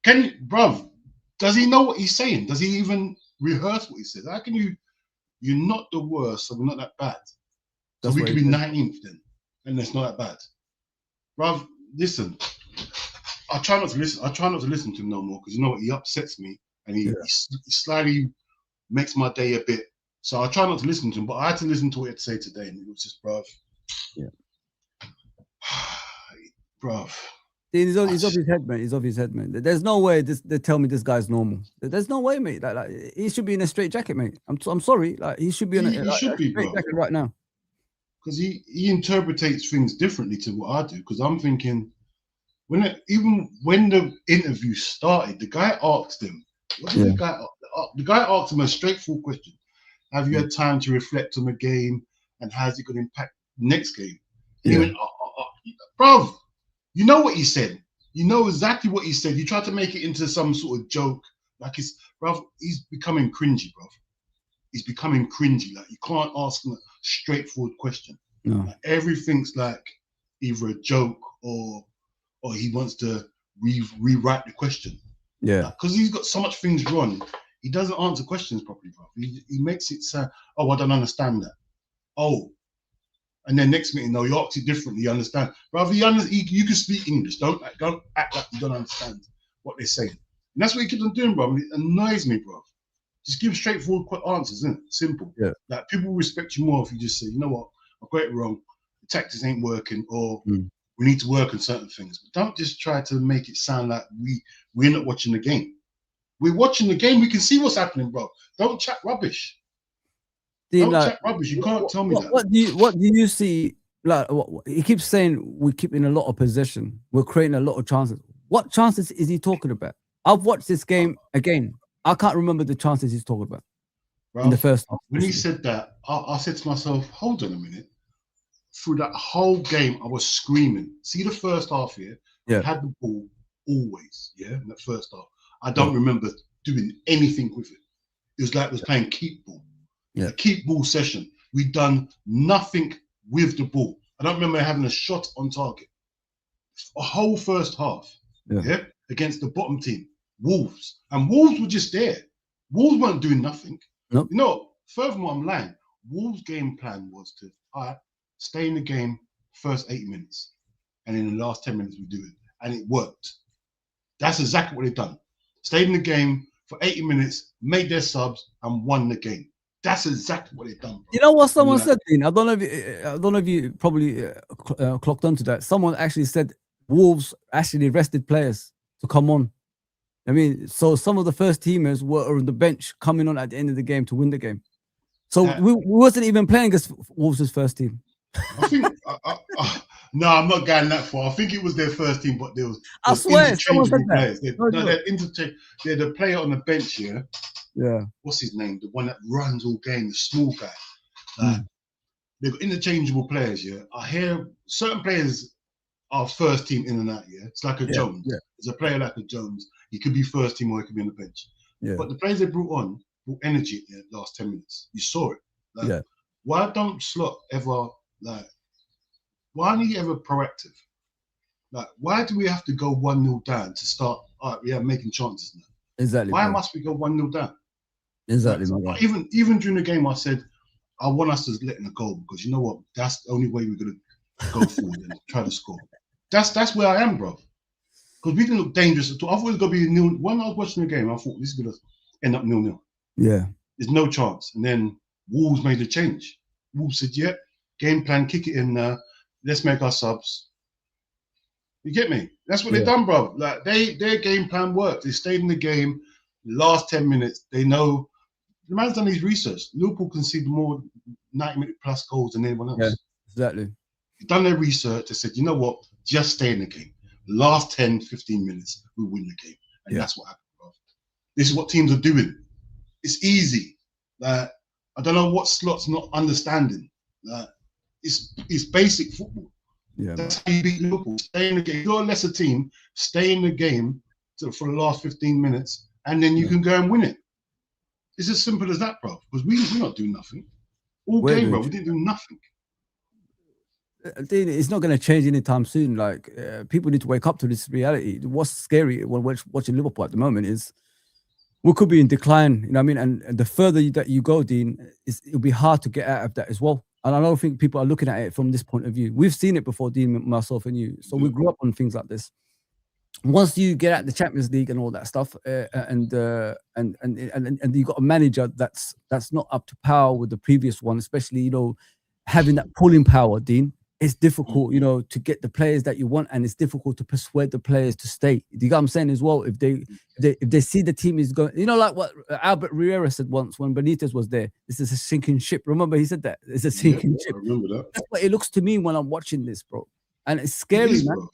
Can you, bro? Does he know what he's saying? Does he even rehearse what he says? How can you? You're not the worst, so we're not that bad. So we could be 19th then, and it's not that bad, bro. Listen, I try not to listen. I try not to listen to him no more because you know what? He upsets me, and he slightly makes my day a bit. So I try not to listen to him, but I had to listen to what he had to say today, and it was just, bruv. Yeah. Bruv. He's off his head, mate. He's off his head, mate. There's no way they tell me this guy's normal. There's no way, mate. Like he should be in a straight jacket, mate. I'm sorry. Like he should be in a straight jacket right now. Because he interprets things differently to what I do. Because I'm thinking, when the interview started, the guy asked him, the guy asked him a straightforward question. Have you had time to reflect on the game, and how's it going to impact the next game? He went, bruv, you know what he said. You know exactly what he said. You tried to make it into some sort of joke. Like bruv, he's becoming cringy, bruv. He's becoming cringy. Like you can't ask him a straightforward question. No. Like, everything's like either a joke or he wants to rewrite the question. Yeah. Because he's got so much things wrong. He doesn't answer questions properly, bro. He makes it sound, I don't understand that. Oh. And then next minute, no, you ask it differently, you understand. Brother, you can speak English. Don't act like you don't understand what they're saying. And that's what he keeps on doing, bro. It annoys me, bro. Just give straightforward answers, isn't it? Simple. Yeah. Like people respect you more if you just say, you know what, I got it wrong. The tactics ain't working, or we need to work on certain things. But don't just try to make it sound like we're not watching the game. We're watching the game. We can see what's happening, bro. Don't chat rubbish. Don't chat rubbish. You can't tell me that. What do you see? Like he keeps saying we're keeping a lot of possession. We're creating a lot of chances. What chances is he talking about? I've watched this game again. I can't remember the chances he's talking about in the first half. When he said that, I said to myself, hold on a minute. Through that whole game, I was screaming. See the first half here? Yeah. I had the ball always, in that first half. I don't remember doing anything with it. It was like I was playing keep ball. Yeah. A keep ball session. We'd done nothing with the ball. I don't remember having a shot on target. A whole first half, against the bottom team, Wolves. And Wolves were just there. Wolves weren't doing nothing. Nope. You know, furthermore, I'm lying. Wolves' game plan was to stay in the game first 80 minutes. And in the last 10 minutes, we do it. And it worked. That's exactly what they've done. Stayed in the game for 80 minutes, made their subs, and won the game. That's exactly what they've done. Bro. You know what someone said, Dean? I don't know if you probably clocked onto that. Someone actually said Wolves actually rested players to come on. I mean, so some of the first teamers were on the bench coming on at the end of the game to win the game. So we wasn't even playing against Wolves' first team. I think no, I'm not going that far. I think it was their first team, but there was I swear, interchangeable players. They had a player on the bench here. Yeah. What's his name? The one that runs all game, the small guy. They've got interchangeable players, I hear certain players are first team in and out, It's like a Jones. Yeah. There's a player like a Jones. He could be first team or he could be on the bench. Yeah. But the players they brought on brought energy in the last 10 minutes. You saw it. Why don't Slot ever why aren't he ever proactive? Like, why do we have to go 1-0 down to start making chances now? Exactly. Why must we go 1-0 down? Exactly. Like, even during the game, I said I want us to let in a goal because you know what? That's the only way we're gonna go forward and try to score. That's where I am, bro. Because we didn't look dangerous at all. I thought it was gonna be 0. When I was watching the game, I thought this is gonna end up 0-0. Yeah. There's no chance. And then Wolves made a change. Wolves said, game plan, kick it in there. Let's make our subs. You get me? That's what they've done, bro. Like their game plan worked. They stayed in the game. Last 10 minutes, they know the man's done his research. Liverpool conceded more 90-minute plus goals than anyone else. Yeah, exactly. They've done their research. They said, you know what? Just stay in the game. Last 10, 15 minutes, we win the game. And that's what happened, bro. This is what teams are doing. It's easy. I don't know what Slot's not understanding. It's basic football. Yeah, that's how you beat Liverpool. Stay in the game. If you're a lesser team, stay in the game for the last 15 minutes, and then you can go and win it. It's as simple as that, bro. Because we're not doing nothing. All We're game, doing bro. We didn't do nothing. It's not going to change anytime soon. Like people need to wake up to this reality. What's scary when we're watching Liverpool at the moment is we could be in decline. You know what I mean? And the further that you go, Dean, it'll be hard to get out of that as well. And I don't think people are looking at it from this point of view. We've seen it before, Dean, myself, and you. So we grew up on things like this. Once you get out the Champions League and all that stuff, and you got a manager that's not up to par with the previous one, especially having that pulling power, Dean. It's difficult, to get the players that you want, and it's difficult to persuade the players to stay. Do you get what I'm saying as well? If they see the team is going, like what Albert Riera said once when Benitez was there, this is a sinking ship. Remember he said that? It's a sinking ship. I remember that. That's what it looks to me when I'm watching this, bro. And it's scary, man. Bro.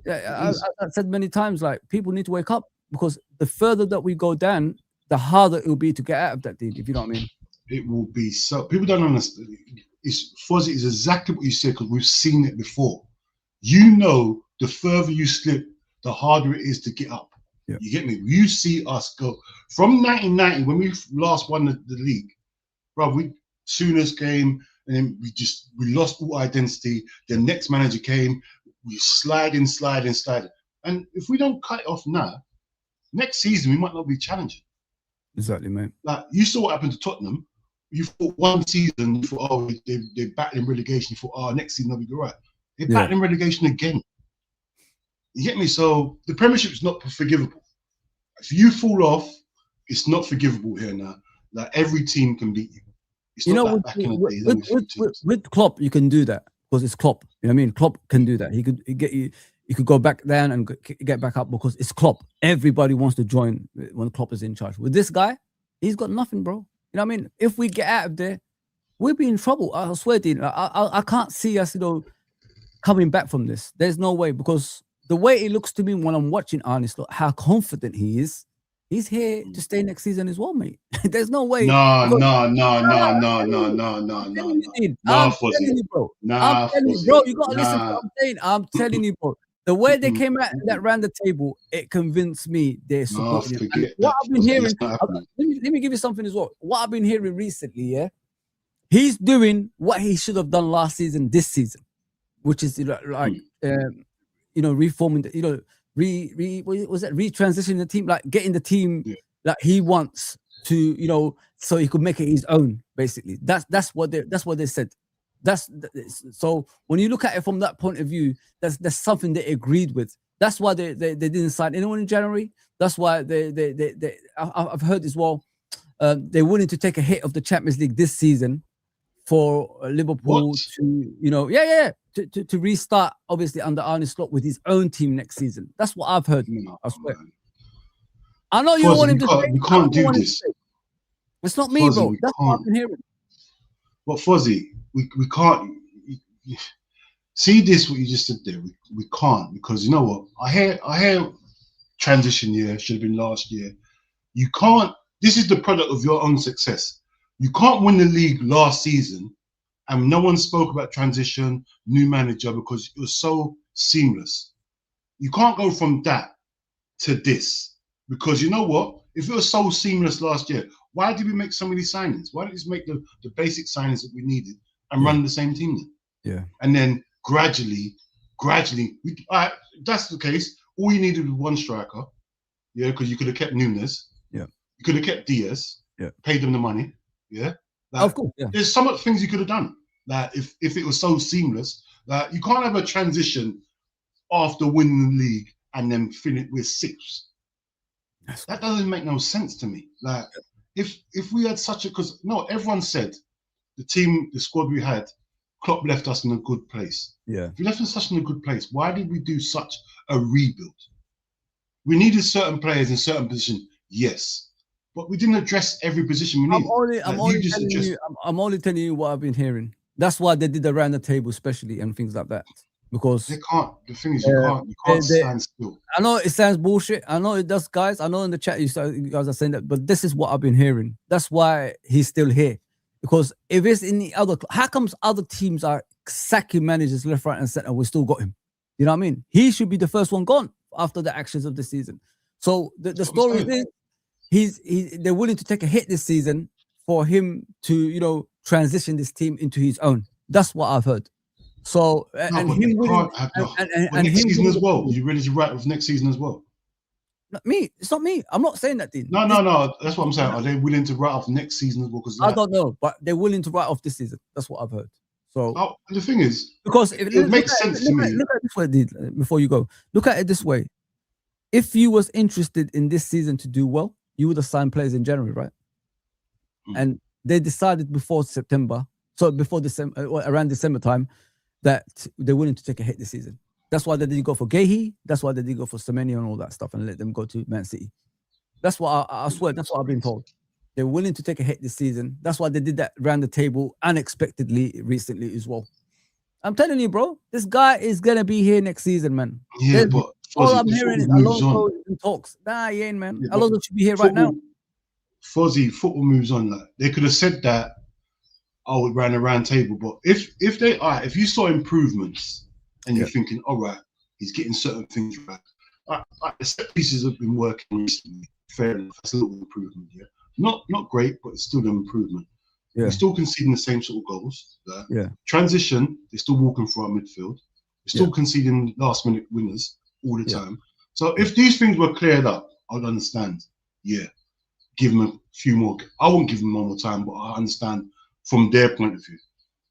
Yeah, I said many times, like, people need to wake up, because the further that we go down, the harder it will be to get out of that, Dean, if you know what I mean. It will be so. People don't understand. Fozi is exactly what you said, because we've seen it before. The further you slip, the harder it is to get up. Yeah. You get me? You see us go from 1990 when we last won the league, bro. Soonest came, and then we lost all identity. The next manager came, we slide. And if we don't cut it off now, next season we might not be challenging. Exactly, mate. Like, you saw what happened to Tottenham. You thought one season, you thought, oh, they're battling relegation. You thought, oh, next season they'll be all right. They're battling relegation again. You get me? So the Premiership is not forgivable. If you fall off, it's not forgivable here now. Like, every team can beat you. It's not like back in the days. With Klopp, you can do that because it's Klopp. You know what I mean? Klopp can do that. He could go back down and get back up because it's Klopp. Everybody wants to join when Klopp is in charge. With this guy, he's got nothing, bro. You know what I mean? If we get out of there, we'll be in trouble. I swear, Dean. I can't see us, coming back from this. There's no way, because the way it looks to me when I'm watching Arne Slot, how confident he is, he's here to stay next season as well, mate. There's no way. No, I'm Fozi. telling you, bro. You gotta listen to what I'm saying. I'm telling you, bro. The way they came out that round the table, it convinced me they're supporting him. What I've been hearing, let me give you something as well. What I've been hearing recently, he's doing what he should have done last season, this season, which is reforming, retransitioning the team, like getting the team that he wants to, so he could make it his own. Basically, that's what they said. So when you look at it from that point of view, that's something they agreed with. That's why they didn't sign anyone in January. That's why I've heard as well. They're willing to take a hit of the Champions League this season for Liverpool to restart, obviously under Arne Slot with his own team next season. That's what I've heard. I swear. Man. I know you don't want him to say. You can't do this. It's not me, bro. That's what I've been hearing. But Fozi, we can't see this. What you just said there, we can't, because you know what? I hear transition year should have been last year. You can't. This is the product of your own success. You can't win the league last season, and no one spoke about transition, new manager, because it was so seamless. You can't go from that to this, because you know what? If it was so seamless last year, why did we make so many signings? Why didn't we just make the basic signings that we needed and run the same team then? Yeah. And then gradually, that's the case. All you needed was one striker, because you could have kept Nunes. Yeah. You could have kept Diaz. Yeah. Paid them the money. Yeah. Of course. Yeah. There's so much things you could have done. Like if it was so seamless, like you can't have a transition after winning the league and then finish with sixth. That doesn't make no sense to me. Like if we had such a, because no, everyone said the squad we had, Klopp left us in a good place. Yeah. If you left us such in a good place, why did we do such a rebuild? We needed certain players in certain positions, yes, but we didn't address every position we needed. I'm only telling you what I've been hearing. That's why they did around the table, especially, and things like that. Because they can't. The thing is, you can't stand still. I know it sounds bullshit. I know it does, guys. I know in the chat you guys are saying that, but this is what I've been hearing. That's why he's still here. Because if it's in the other, how comes other teams are sacking managers left, right, and center? We still got him. You know what I mean? He should be the first one gone after the actions of the season. So the story is they're willing to take a hit this season for him to transition this team into his own. That's what I've heard. So and him willing, and next season as well. You ready to write with next season as well? Not me. It's not me. I'm not saying that, Dean. No. That's what I'm saying. Are they willing to write off next season as well? Because I don't know, but they're willing to write off this season. That's what I've heard. So the thing is, because it makes sense to me. Look at it this way, Dean, before you go. Look at it this way. If you was interested in this season to do well, you would have signed players in January, right? And they decided before September, so before December, around December time, that they're willing to take a hit this season. That's why they didn't go for Gahey. That's why they didn't go for Semenyo and all that stuff and let them go to Man City. That's what I swear. That's what I've been told. They're willing to take a hit this season. That's why they did that around the table unexpectedly recently as well. I'm telling you, bro, this guy is gonna be here next season, man. Yeah, but all I'm hearing is Alonso in talks. Nah, he ain't, man. Yeah, Alonso should be here right now. Fozi, football moves on. Like they could have said that. Oh, it ran a round table, but if you saw improvements and you're thinking, all right, he's getting certain things right. The set pieces have been working recently. Fair enough, that's a little improvement. Yeah, not great, but it's still an improvement. Yeah. We're still conceding the same sort of goals. Yeah. Transition, they're still walking through our midfield. We're still conceding last-minute winners all the time. So if these things were cleared up, I'd understand. Yeah, give them a few more. I won't give them one more time, but I understand from their point of view.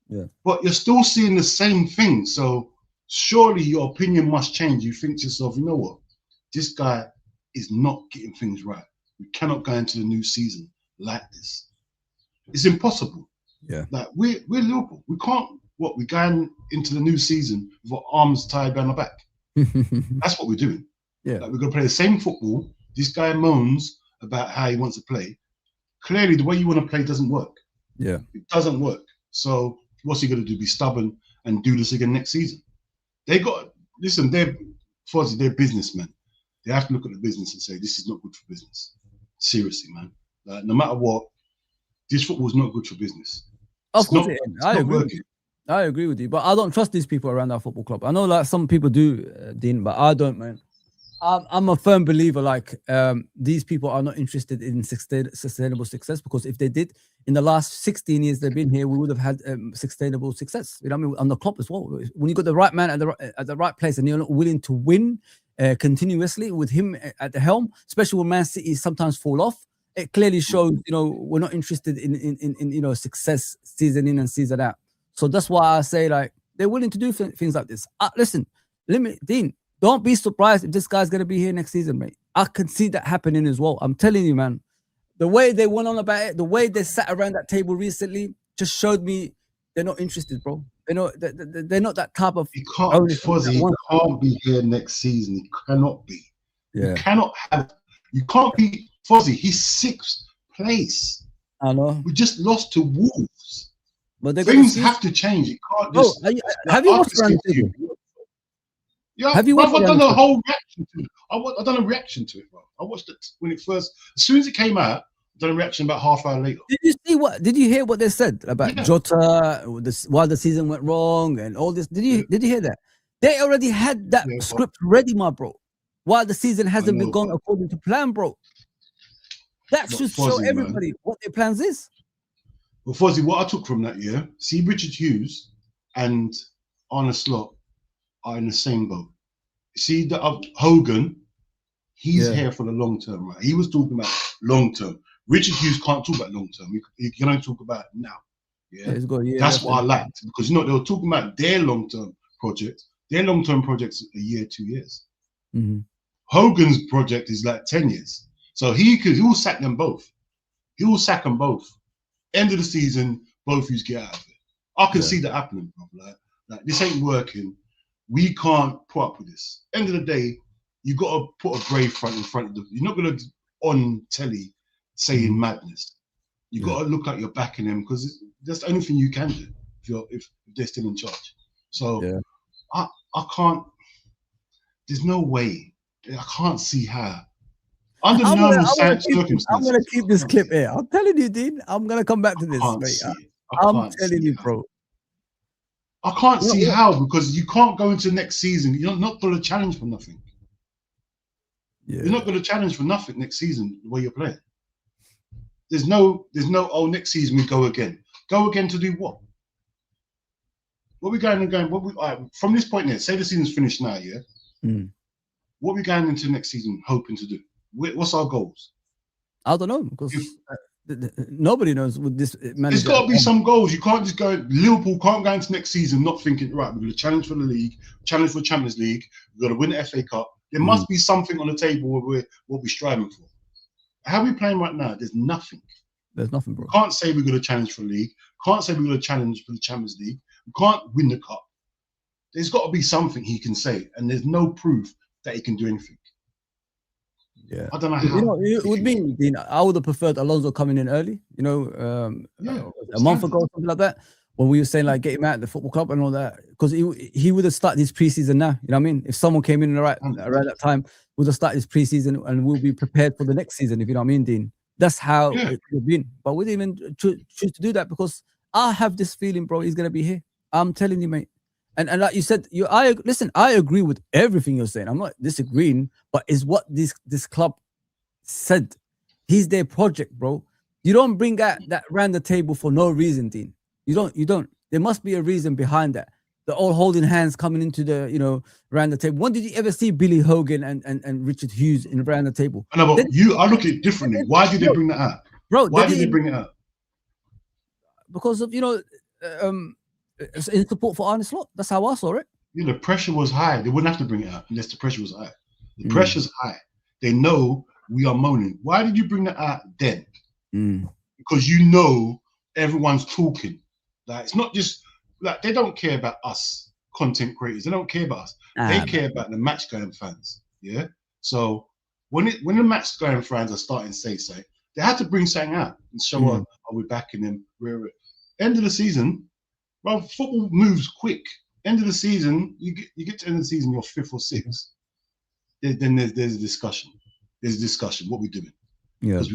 Yeah. But you're still seeing the same thing. So surely your opinion must change. You think to yourself, you know what? This guy is not getting things right. We cannot go into the new season like this. It's impossible. Yeah. Like we're Liverpool. We can't. We're going into the new season with our arms tied behind our back. That's what we're doing. Yeah. Like we're gonna play the same football. This guy moans about how he wants to play. Clearly, the way you want to play doesn't work. Yeah. It doesn't work. So what's he gonna do? Be stubborn and do this again next season? They're Fozi, they're businessmen. They have to look at the business and say, this is not good for business. Seriously, man. Like, no matter what, this football is not good for business. Of course it is. I agree with you, but I don't trust these people around our football club. I know like some people do, Dean, but I don't, man. I'm a firm believer, like these people are not interested in sustainable success, because if they did, in the last 16 years they've been here, we would have had sustainable success. You know what I mean? On the club as well. When you got the right man at the right place and you're not willing to win continuously with him at the helm, especially when Man City sometimes fall off, it clearly shows, we're not interested in success season in and season out. So that's why I say, like, they're willing to do things like this. Listen, Dean, don't be surprised if this guy's going to be here next season, mate. I can see that happening as well. I'm telling you, man. The way they went on about it, the way they sat around that table recently just showed me they're not interested, bro. They're not that type of... He can't, Fozi, he can't be here next season. He cannot be. Yeah. You can't be... Fozi, he's 6th place. I know. We just lost to Wolves. But things have to change. It can't just... have you watched the Yeah, I've done a whole reaction to it. I've done a reaction to it, bro. I watched it when it first, as soon as it came out, I've done a reaction about half hour later. Did you hear what they said about Jota, why the season went wrong and all this? Did you hear that? They already had that script ready, my bro. Why the season hasn't been gone according to plan, bro. That should show everybody what their plans is. Well, Fozi, what I took from that, see Richard Hughes and Arne Slot are in the same boat. See the Hogan, he's here for the long term, right? He was talking about long term. Richard Hughes can't talk about long term. He can only talk about now. Yeah, that's what I liked, because they were talking about their long term project. Their long term project's a year, 2 years. Mm-hmm. Hogan's project is like 10 years. So he will sack them both. He will sack them both. End of the season, both of you get out of it. I can see that happening, bro. Like this ain't working. We can't put up with this. End of the day, you got to put a brave front in front of them. You're not going to on telly saying madness. You got to look like you're backing them, because that's the only thing you can do if they're still in charge. So I can't. There's no way. I can't see how Under I'm normal gonna circumstances, keep I this can't clip see it. here. I'm telling you, Dean. I'm gonna come back to I this, can't mate. see it. I'm telling you, how. bro. I can't You know see what? how, because you can't go into next season. You're not going to challenge for nothing. Yeah. You're not going to challenge for nothing next season the way you're playing. There's no. Oh, next season we go again. Go again to do what? What we going and going? What we from this point there? Say the season's finished now, yeah. Mm. What we going into next season hoping to do? What's our goals? I don't know, because nobody knows with this There's manager. got to be some goals. You can't just go. Liverpool can't go into next season not thinking, right, we're going to challenge for the league, challenge for Champions League, we're going to win the FA Cup. There must be something on the table where we're striving for. How are we playing right now? There's nothing. There's nothing, bro. We can't say we're going to challenge for the league. Can't say we're going to challenge for the Champions League. We can't win the cup. There's got to be something he can say, and there's no proof that he can do anything. Yeah, I don't know how. You know, it would mean, Dean, I would have preferred Alonso coming in early. You know, a month ago, something like that, when we were saying like get him out of the football club and all that, because he would have started his preseason now. You know what I mean? If someone came in around that time, would have started his preseason and we'll be prepared for the next season. If you know what I mean, Dean. That's how it could have been. But we didn't even choose to do that, because I have this feeling, bro, he's gonna be here. I'm telling you, mate. And like you said, listen, I agree with everything you're saying. I'm not disagreeing, but it's what this club said. He's their project, bro. You don't bring that round the table for no reason, Dean. You don't. There must be a reason behind that. They're all holding hands coming into the, round the table. When did you ever see Billy Hogan and Richard Hughes in around the table? I know, but I look at it differently. Why did they bring that out? Bro, why did they bring it out? Because of, in support for Arne Slot. That's how I saw it. The pressure was high. They wouldn't have to bring it out unless the pressure was high. The pressure's high. They know we are moaning. Why did you bring that out then? Because everyone's talking. Like, it's not just like they don't care about us content creators. They don't care about us. They care about the match going fans. Yeah. So when the match going fans are starting to say something, they had to bring something out and show are we backing them? End of the season. Well, football moves quick. End of the season, you get to the end of the season, you're fifth or sixth. Then there's a discussion. There's a discussion. What we doing? Yeah. Because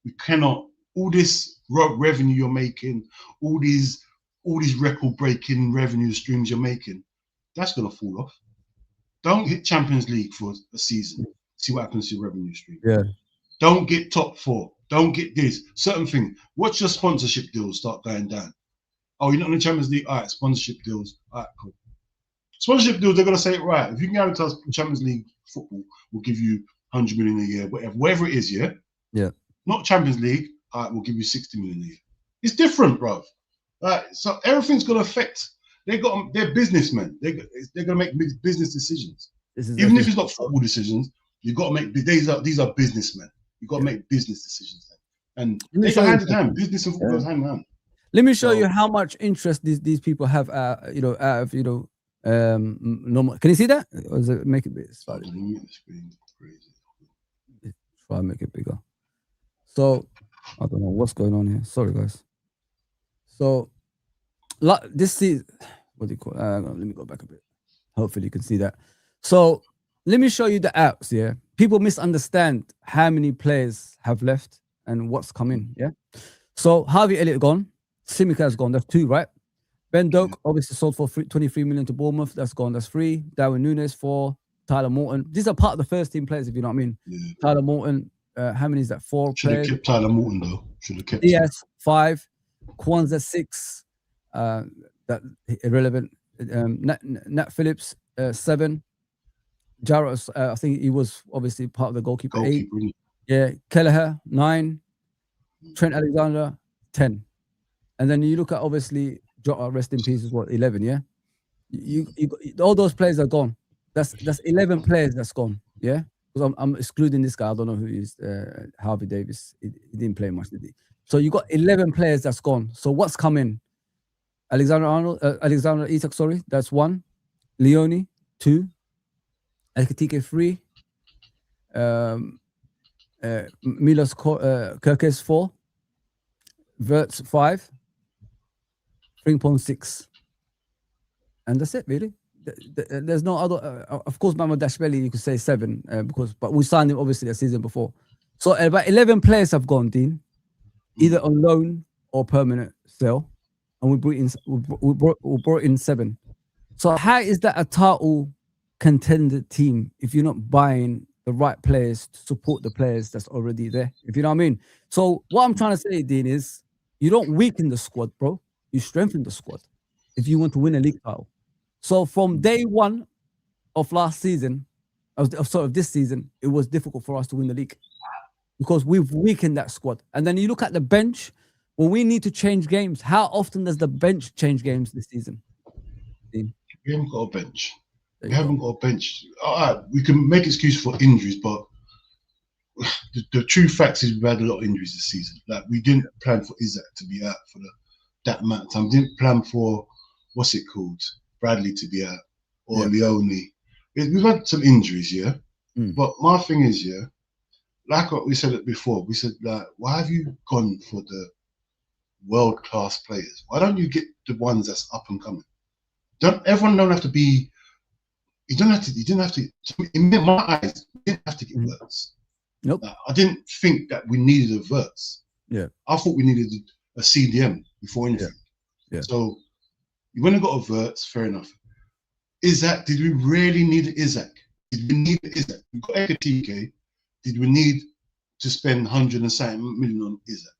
we cannot. All this revenue you're making, all these record-breaking revenue streams you're making, that's gonna fall off. Don't hit Champions League for a season. See what happens to your revenue stream. Yeah. Don't get top four. Don't get this. Certain thing. Watch your sponsorship deals start going down. Oh, you're not in the Champions League? All right, sponsorship deals. All right, cool. Sponsorship deals, they're going to say, right, if you can guarantee us Champions League football, we'll give you 100 million a year, whatever it is, yeah? Yeah. Not Champions League, all right, we'll give you 60 million a year. It's different, bro. So everything's going to affect. They're businessmen. They're going to make business decisions. Even if it's not football decisions, you've got to make, these are businessmen. You've got to make business decisions. And they go hand in hand. Business and football goes hand in hand. Let me show you how much interest these people have, out of normal. Can you see that? Or does it make it big? Try to make it bigger. So I don't know what's going on here. Sorry, guys. So this is what do you call? Let me go back a bit. Hopefully you can see that. So let me show you the outs. Yeah, people misunderstand how many players have left and what's coming. Yeah. So Harvey Elliott gone. Simica's gone. That's 2, right? Ben Doak obviously sold for 23 million to Bournemouth. That's gone. That's 3. Darwin Núñez 4. Tyler Morton. These are part of the first team players, if you know what I mean. Yeah. Tyler Morton. How many is that? 4 Should players. have kept Tyler Morton though. Should have kept. Diaz 5. Kwanzaa 6. That irrelevant. Nat Phillips 7. Jarrett, I think he was obviously part of the goalkeeper. 8. Yeah. Kelleher 9. Trent Alexander 10. And then you look at obviously Jota, rest in peace, is what, 11, yeah? You all those players are gone. That's 11 players that's gone, yeah? Because I'm excluding this guy. I don't know who he is, Harvey Davis. He didn't play much, did he? So you got 11 players that's gone. So what's coming? Alexander Isak, sorry, that's 1. Leone 2. Ekitike 3. Milos Kerkez 4. Wirtz 5. Frimpong 6. And that's it, really. there's no other. Of course, Mama Dashbelly, you could say 7 but we signed him obviously the season before. So about 11 players have gone, Dean, either on loan or permanent sale, and we brought in 7. So how is that a title contender team if you're not buying the right players to support the players that's already there? If you know what I mean. So what I'm trying to say, Dean, is you don't weaken the squad, bro. You strengthen the squad if you want to win a league title. So from day one of last season, of this season, it was difficult for us to win the league because we've weakened that squad. And then you look at the bench, when we need to change games, how often does the bench change games this season? We haven't got a bench. We haven't got a bench. We can make excuses for injuries, but the true fact is we've had a lot of injuries this season. Like, we didn't plan for Isaac to be out for that amount of time. We didn't plan for, what's it called, Bradley to be out, or Leone. We've had some injuries, yeah. But my thing is, yeah, like what we said it before, we said, like, why have you gone for the world-class players? Why don't you get the ones that's up and coming? Everyone don't have to be. You didn't have to. In my eyes, you didn't have to get Wirtz. Nope. I didn't think that we needed a Wirtz. Yeah. I thought we needed a CDM before anything. Yeah. So you went and got a Wirtz, fair enough. Isaac, did we really need Isaac? Did we need Isaac? We got Ekatike. Did we need to spend 107 million on Isaac?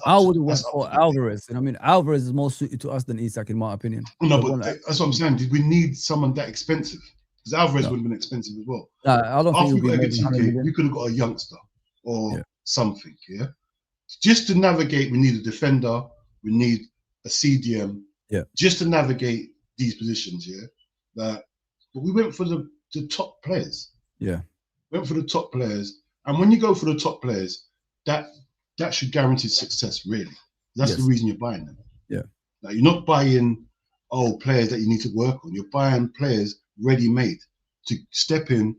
I would have went for Alvarez, and I mean Alvarez is more suited to us than Isaac, in my opinion. No, but that's what I'm saying. Did we need someone that expensive? Because Alvarez would have been expensive as well. I don't think we could have got a youngster or something. Yeah, just to navigate, we need a defender. We need a CDM. Yeah, just to navigate these positions. Yeah, but we went for the top players. Yeah, went for the top players, and when you go for the top players, that should guarantee success. Really, that's the reason you're buying them. Yeah, like, you're not buying players that you need to work on. You're buying players ready-made to step in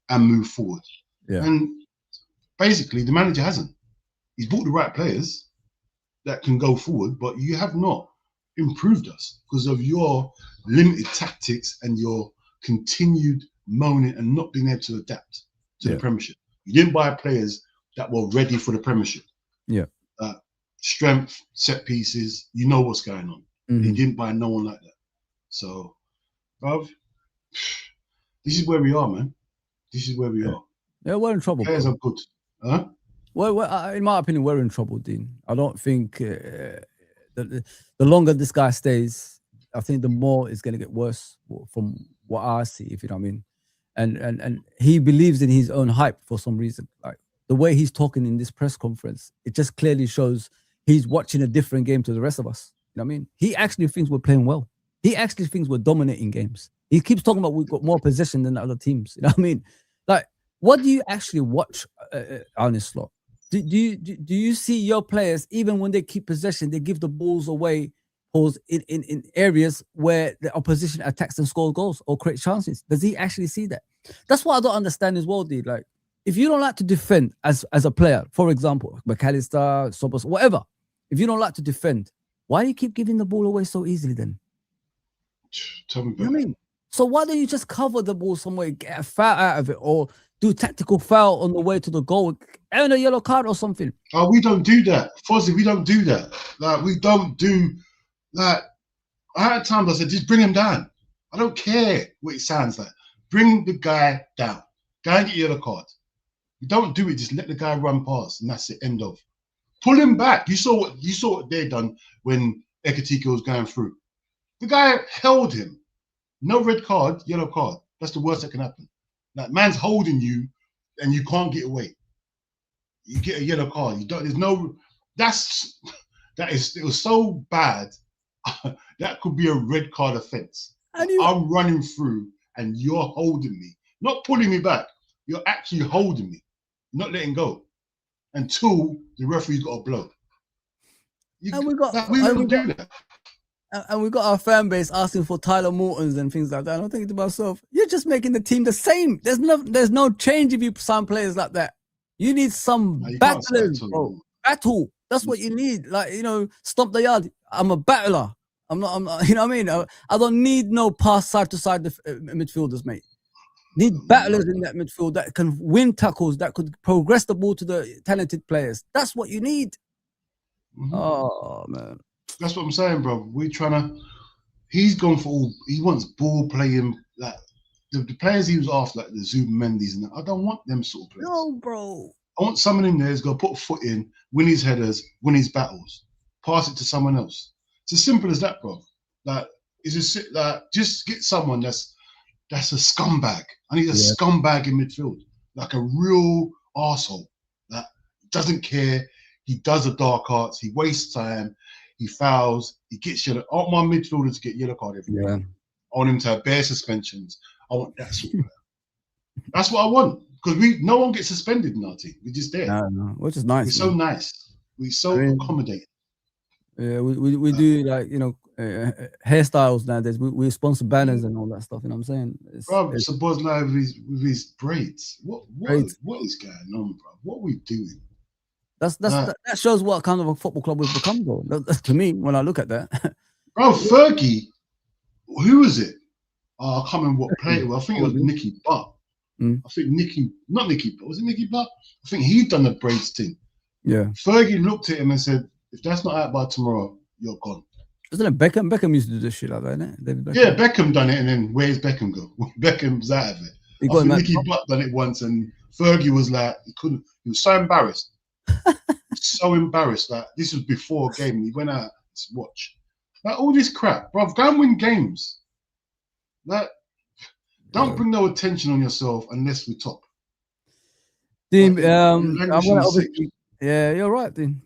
and move forward. Yeah. And basically, the manager hasn't. He's bought the right players that can go forward, but you have not improved us because of your limited tactics and your continued moaning and not being able to adapt to the Premiership. You didn't buy players that were ready for the Premiership. Yeah. Strength, set pieces, you know what's going on. You didn't buy no one like that. So, bruv, this is where we are, man. This is where we are. Yeah, we're in trouble. Players are good. Huh? Well, in my opinion, we're in trouble, Dean. I don't think the longer this guy stays, I think the more it's going to get worse from what I see, if you know what I mean. And he believes in his own hype for some reason. Like the way he's talking in this press conference, it just clearly shows he's watching a different game to the rest of us. You know what I mean? He actually thinks we're playing well. He actually thinks we're dominating games. He keeps talking about we've got more possession than the other teams. You know what I mean? Like, what do you actually watch on this slot? Do you see your players, even when they keep possession, they give the balls away in areas where the opposition attacks and scores goals or create chances? Does he actually see that? That's what I don't understand as well, dude. Like, if you don't like to defend as a player, for example, McAllister, Sobos, whatever, if you don't like to defend, why do you keep giving the ball away so easily then? Tell me about you know what I mean? So why don't you just cover the ball somewhere, get a foul out of it, or do tactical foul on the way to the goal, earn a yellow card or something? Oh, we don't do that. Fozi, we don't do that. Like, we don't do that. I had times I said, just bring him down. I don't care what it sounds like. Bring the guy down. Go and get a yellow card. You don't do it, just let the guy run past, and that's the end of. Pull him back. You saw what they done when Ekatike was going through. The guy held him. No red card, yellow card. That's the worst that can happen. Like, man's holding you and you can't get away. You get a yellow card. You don't. There's no. It was so bad. That could be a red card offence. I'm running through and you're holding me, not pulling me back. You're actually holding me, not letting go until the referee's got a blow. We don't do that. And we got our fan base asking for Tyler Mortons and things like that. And I'm thinking to myself, you're just making the team the same. There's no change if you sign players like that. You need some battlers, bro. Battle. That's what you need. Like, stomp the yard. I'm a battler. I'm not. You know what I mean? I don't need no pass side to side midfielders, mate. Need battlers in that midfield that can win tackles, that could progress the ball to the talented players. That's what you need. Oh man, that's what I'm saying, bro. We're trying to. He's gone for all. He wants ball playing, like the players he was after, like the Zoom Mendy's and that. I don't want them sort of players. no, bro. I want someone in there who's going to put a foot in, win his headers, win his battles, pass it to someone else. It's as simple as that, bro. Like, just get someone that's a scumbag. I need a scumbag in midfield, like a real arsehole that doesn't care. He does the dark arts. He wastes time. He fouls. He gets yellow. I want my midfielder to get yellow card every week. I want him to have bare suspensions. I want that sort of player. That's what I want, because no one gets suspended in our team. We're just there. No, which is nice. We're so nice. We're so accommodating. Yeah, we do, like, you know, hairstyles nowadays. We sponsor banners and all that stuff. You know what I'm saying? Bro, it's a Buzz Live with his braids. What is going on, bro? What are we doing? That shows what kind of a football club we've become, though. That's to me, when I look at that. Bro, Fergie, who was it? I can't remember what player it was. I think it was Nicky Butt. I think not Nicky Butt. Was it Nicky Butt? I think he'd done the braids thing. Yeah. Fergie looked at him and said, if that's not out by tomorrow, you're gone. Isn't it Beckham? Beckham used to do this shit like that, innit? David Beckham. Yeah, Beckham done it, and then where's Beckham go? Beckham's out of it. I think Nicky Butt done it once, and Fergie was like, he was so embarrassed. So embarrassed that this was before a game, and he went out to watch. Like, all this crap, bro. Go and win games. Like, don't bring no attention on yourself unless we top. Dean, you're right, Dean.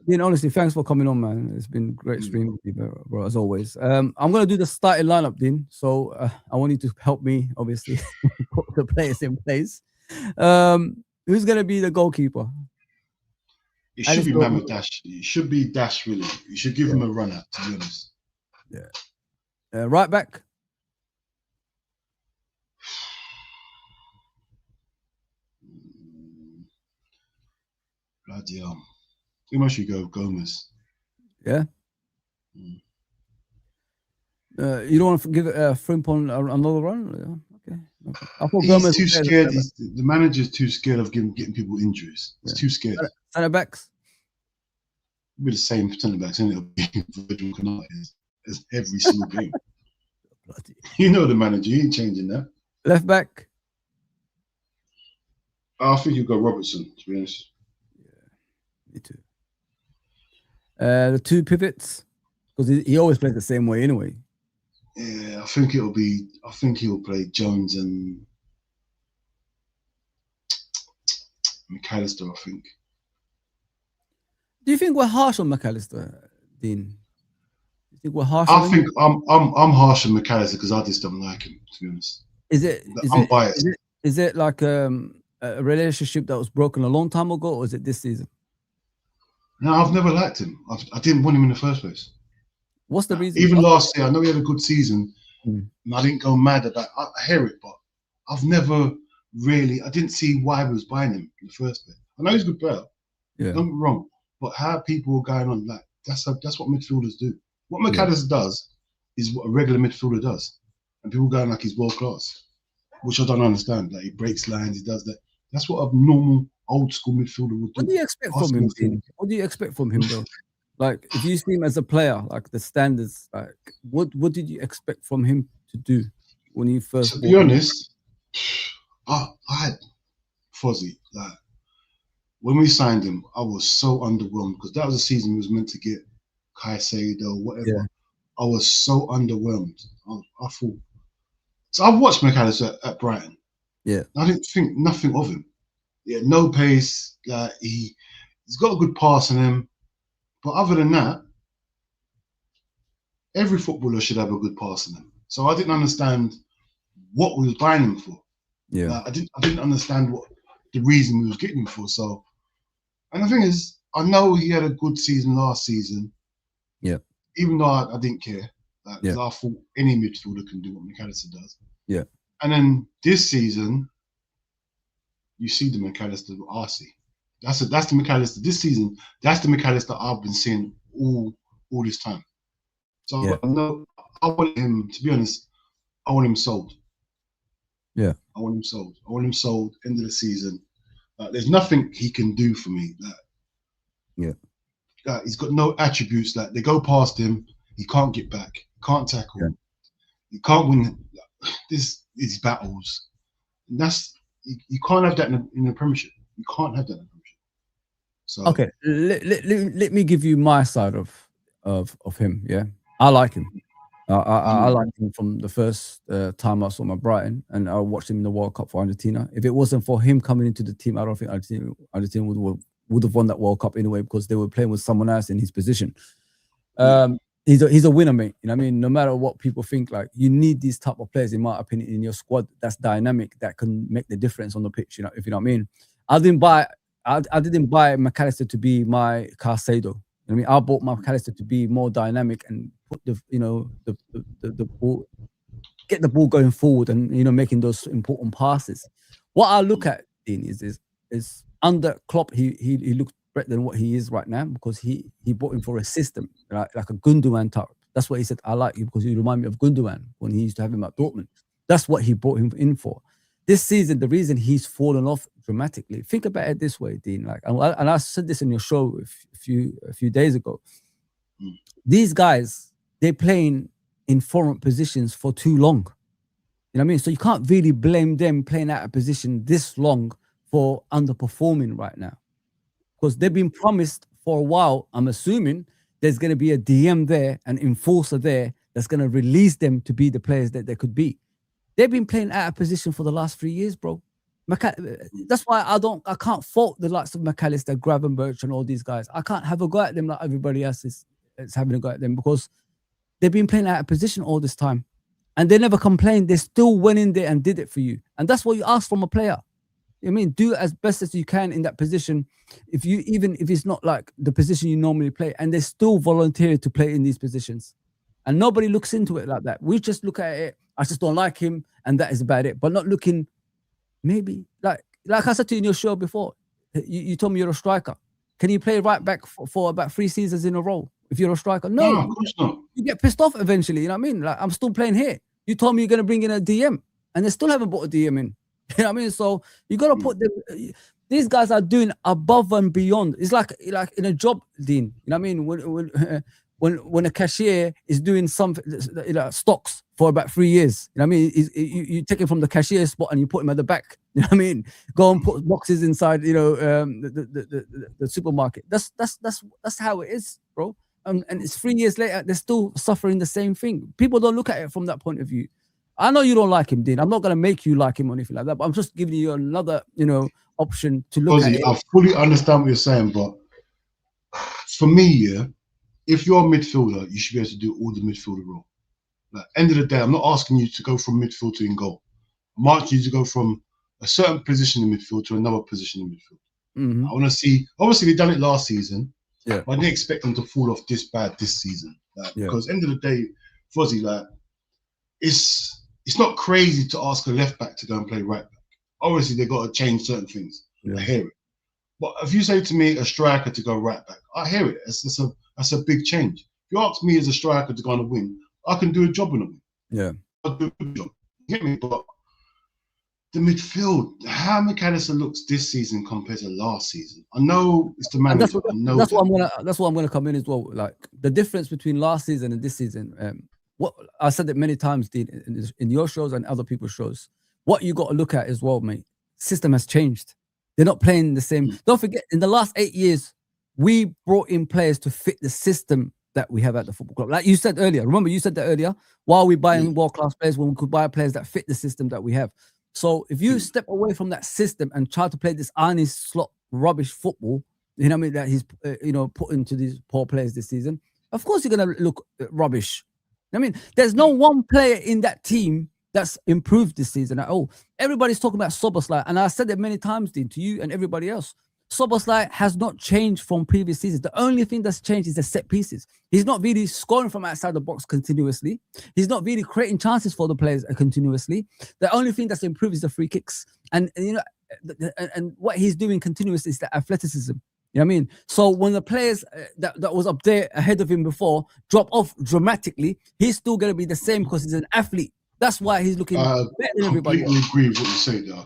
Dean, honestly, thanks for coming on, man. It's been great streaming with you, bro, as always. I'm gonna do the starting lineup, Dean. So I want you to help me, obviously, put the players in place. Who's gonna be the goalkeeper? It should be Mama Dash. It should be Dash, really. You should give him a run out, to be honest. Yeah. Right back. Bloody hell. Who must you go? Gomez. Yeah. You don't want to give Frimpong another run? Yeah. Okay. I thought He's too scared. The manager's too scared of getting people injuries. He's too scared. Centre backs. We're the same centre backs, isn't it? As every single game. You know the manager. He ain't changing that. Left back. I think you've got Robertson, to be honest. Me too. The two pivots, because he always plays the same way anyway. Yeah, I think he'll play Jones and McAllister, I think. Do you think we're harsh on McAllister, Dean? Do you think we're harsh? I think I'm harsh on McAllister because I just don't like him, to be honest. I'm biased. Is it like a relationship that was broken a long time ago, or is it this season? No, I've never liked him. I didn't want him in the first place. What's the reason? Even last year, I know he had a good season, and I didn't go mad about. I hear it, but I've never really. I didn't see why we was buying him in the first place. I know he's a good player. Yeah, don't get me wrong, but how people are going on, like that's what midfielders do. What McAllister does is what a regular midfielder does, and people going like he's world class, which I don't understand. Like he breaks lines, he does that. That's what a normal old school midfielder would do. What do you expect from him, Dean? What do you expect from him, though? Like, if you see him as a player, like the standards, like what did you expect from him to do when he first? To be honest, I had Fozi. Like when we signed him, I was so underwhelmed because that was a season we was meant to get Caicedo, whatever. Yeah. I was so underwhelmed. I thought. So I watched McAllister at Brighton. Yeah, I didn't think nothing of him. Yeah, no pace. Like he's got a good pass in him. But other than that, every footballer should have a good pass in them. So I didn't understand what we was buying him for. Yeah, I didn't understand what the reason we was getting him for. So, and the thing is, I know he had a good season last season. Yeah. Even though I didn't care, because I thought any midfielder can do what McAllister does. Yeah. And then this season, you see the McAllister I see. That's the McAllister this season. That's the McAllister I've been seeing all this time. So Yeah. no, I want him, to be honest, I want him sold. Yeah. I want him sold. I want him sold end of the season. There's nothing he can do for me. He's got no attributes. Like, they go past him, he can't get back, can't tackle, Yeah. he can't win these battles. And that's you can't have that in the Premiership. You can't have that in the Premiership. So Okay, let me give you my side of him. Yeah, I like him. I like him from the first time I saw him at Brighton, and I watched him in the World Cup for Argentina. If it wasn't for him coming into the team, I don't think Argentina would have won that World Cup anyway, because they were playing with someone else in his position. He's a winner, mate. You know what I mean? No matter what people think, like, you need these type of players, in my opinion, in your squad that's dynamic, that can make the difference on the pitch. You know, if you know what I mean. I didn't buy McAllister to be my Caicedo. I mean, I bought McAllister to be more dynamic and put the ball, get the ball going forward, and making those important passes. What I look at, Dean, is under Klopp, he looks better than what he is right now, because he bought him for a system, like a Gundogan type. That's what he said. I like you because you remind me of Gundogan when he used to have him at Dortmund. That's what he brought him in for. This season, the reason he's fallen off dramatically, think about it this way, Dean. Like, and I said this in your show a few days ago. These guys, they're playing in foreign positions for too long. You know what I mean? So you can't really blame them playing out of position this long for underperforming right now, because they've been promised for a while. I'm assuming there's going to be a DM there, an enforcer there, that's going to release them to be the players that they could be. They've been playing out of position for the last 3 years, bro. That's why I can't fault the likes of McAllister, Gravenberch, and all these guys. I can't have a go at them like everybody else is having a go at them, because they've been playing out of position all this time, and they never complained. They still went in there and did it for you, and that's what you ask from a player. I mean, do as best as you can in that position. Even if it's not like the position you normally play, and they still volunteer to play in these positions, and nobody looks into it like that. We just look at it. I just don't like him, and that is about it. But not looking, maybe like I said to you in your show before, you told me you're a striker. Can you play right back for about 3 seasons in a row if you're a striker? No, of course not. You get pissed off eventually. You know what I mean? Like, I'm still playing here. You told me you're going to bring in a DM, and they still haven't brought a DM in. You know what I mean? So you got to put them. These guys are doing above and beyond. It's like in a job, Dean. You know what I mean? When a cashier is doing some stocks for about 3 years, you know what I mean? You take him from the cashier spot and you put him at the back. You know what I mean? Go and put boxes inside, the supermarket. That's how it is, bro. And it's 3 years later, they're still suffering the same thing. People don't look at it from that point of view. I know you don't like him, Dean. I'm not going to make you like him or anything like that, but I'm just giving you another, option to look at it. I fully understand what you're saying, but for me, if you're a midfielder, you should be able to do all the midfielder role. Like, end of the day, I'm not asking you to go from midfield to in goal. I'm asking you to go from a certain position in midfield to another position in midfield. I want to see. Obviously, they done it last season. Yeah. But I didn't expect them to fall off this bad this season. Because end of the day, Fozi, it's not crazy to ask a left back to go and play right back. Obviously, they got to change certain things. I hear it. But if you say to me a striker to go right back, I hear it. That's a big change. If you ask me as a striker to go on a wing, I can do a job on a wing. Yeah. I'll do a good job. You get me? But the midfield, how McAllister looks this season compared to last season. I know it's the manager. That's what I'm gonna come in as well. Like, the difference between last season and this season. What I said it many times, Dean, in your shows and other people's shows. What you got to look at as well, mate. System has changed. They're not playing the same. Don't forget, in the last 8 years, we brought in players to fit the system that we have at the football club. Like you said earlier, remember you said that earlier. Why are we buying world-class players when we could buy players that fit the system that we have? So if you step away from that system and try to play this Arnie slot rubbish football, you know what I mean, that he's put into these poor players this season, of course you're gonna look rubbish. I mean, there's no one player in that team that's improved this season at all. Everybody's talking about Szoboszlai, and I said it many times, Dean, to you and everybody else. Szoboszlai has not changed from previous seasons. The only thing that's changed is the set pieces. He's not really scoring from outside the box continuously. He's not really creating chances for the players continuously. The only thing that's improved is the free kicks. And what he's doing continuously is the athleticism. You know what I mean? So when the players that was up there ahead of him before drop off dramatically, he's still going to be the same because he's an athlete. That's why he's looking better than everybody completely else. agree with what you say there.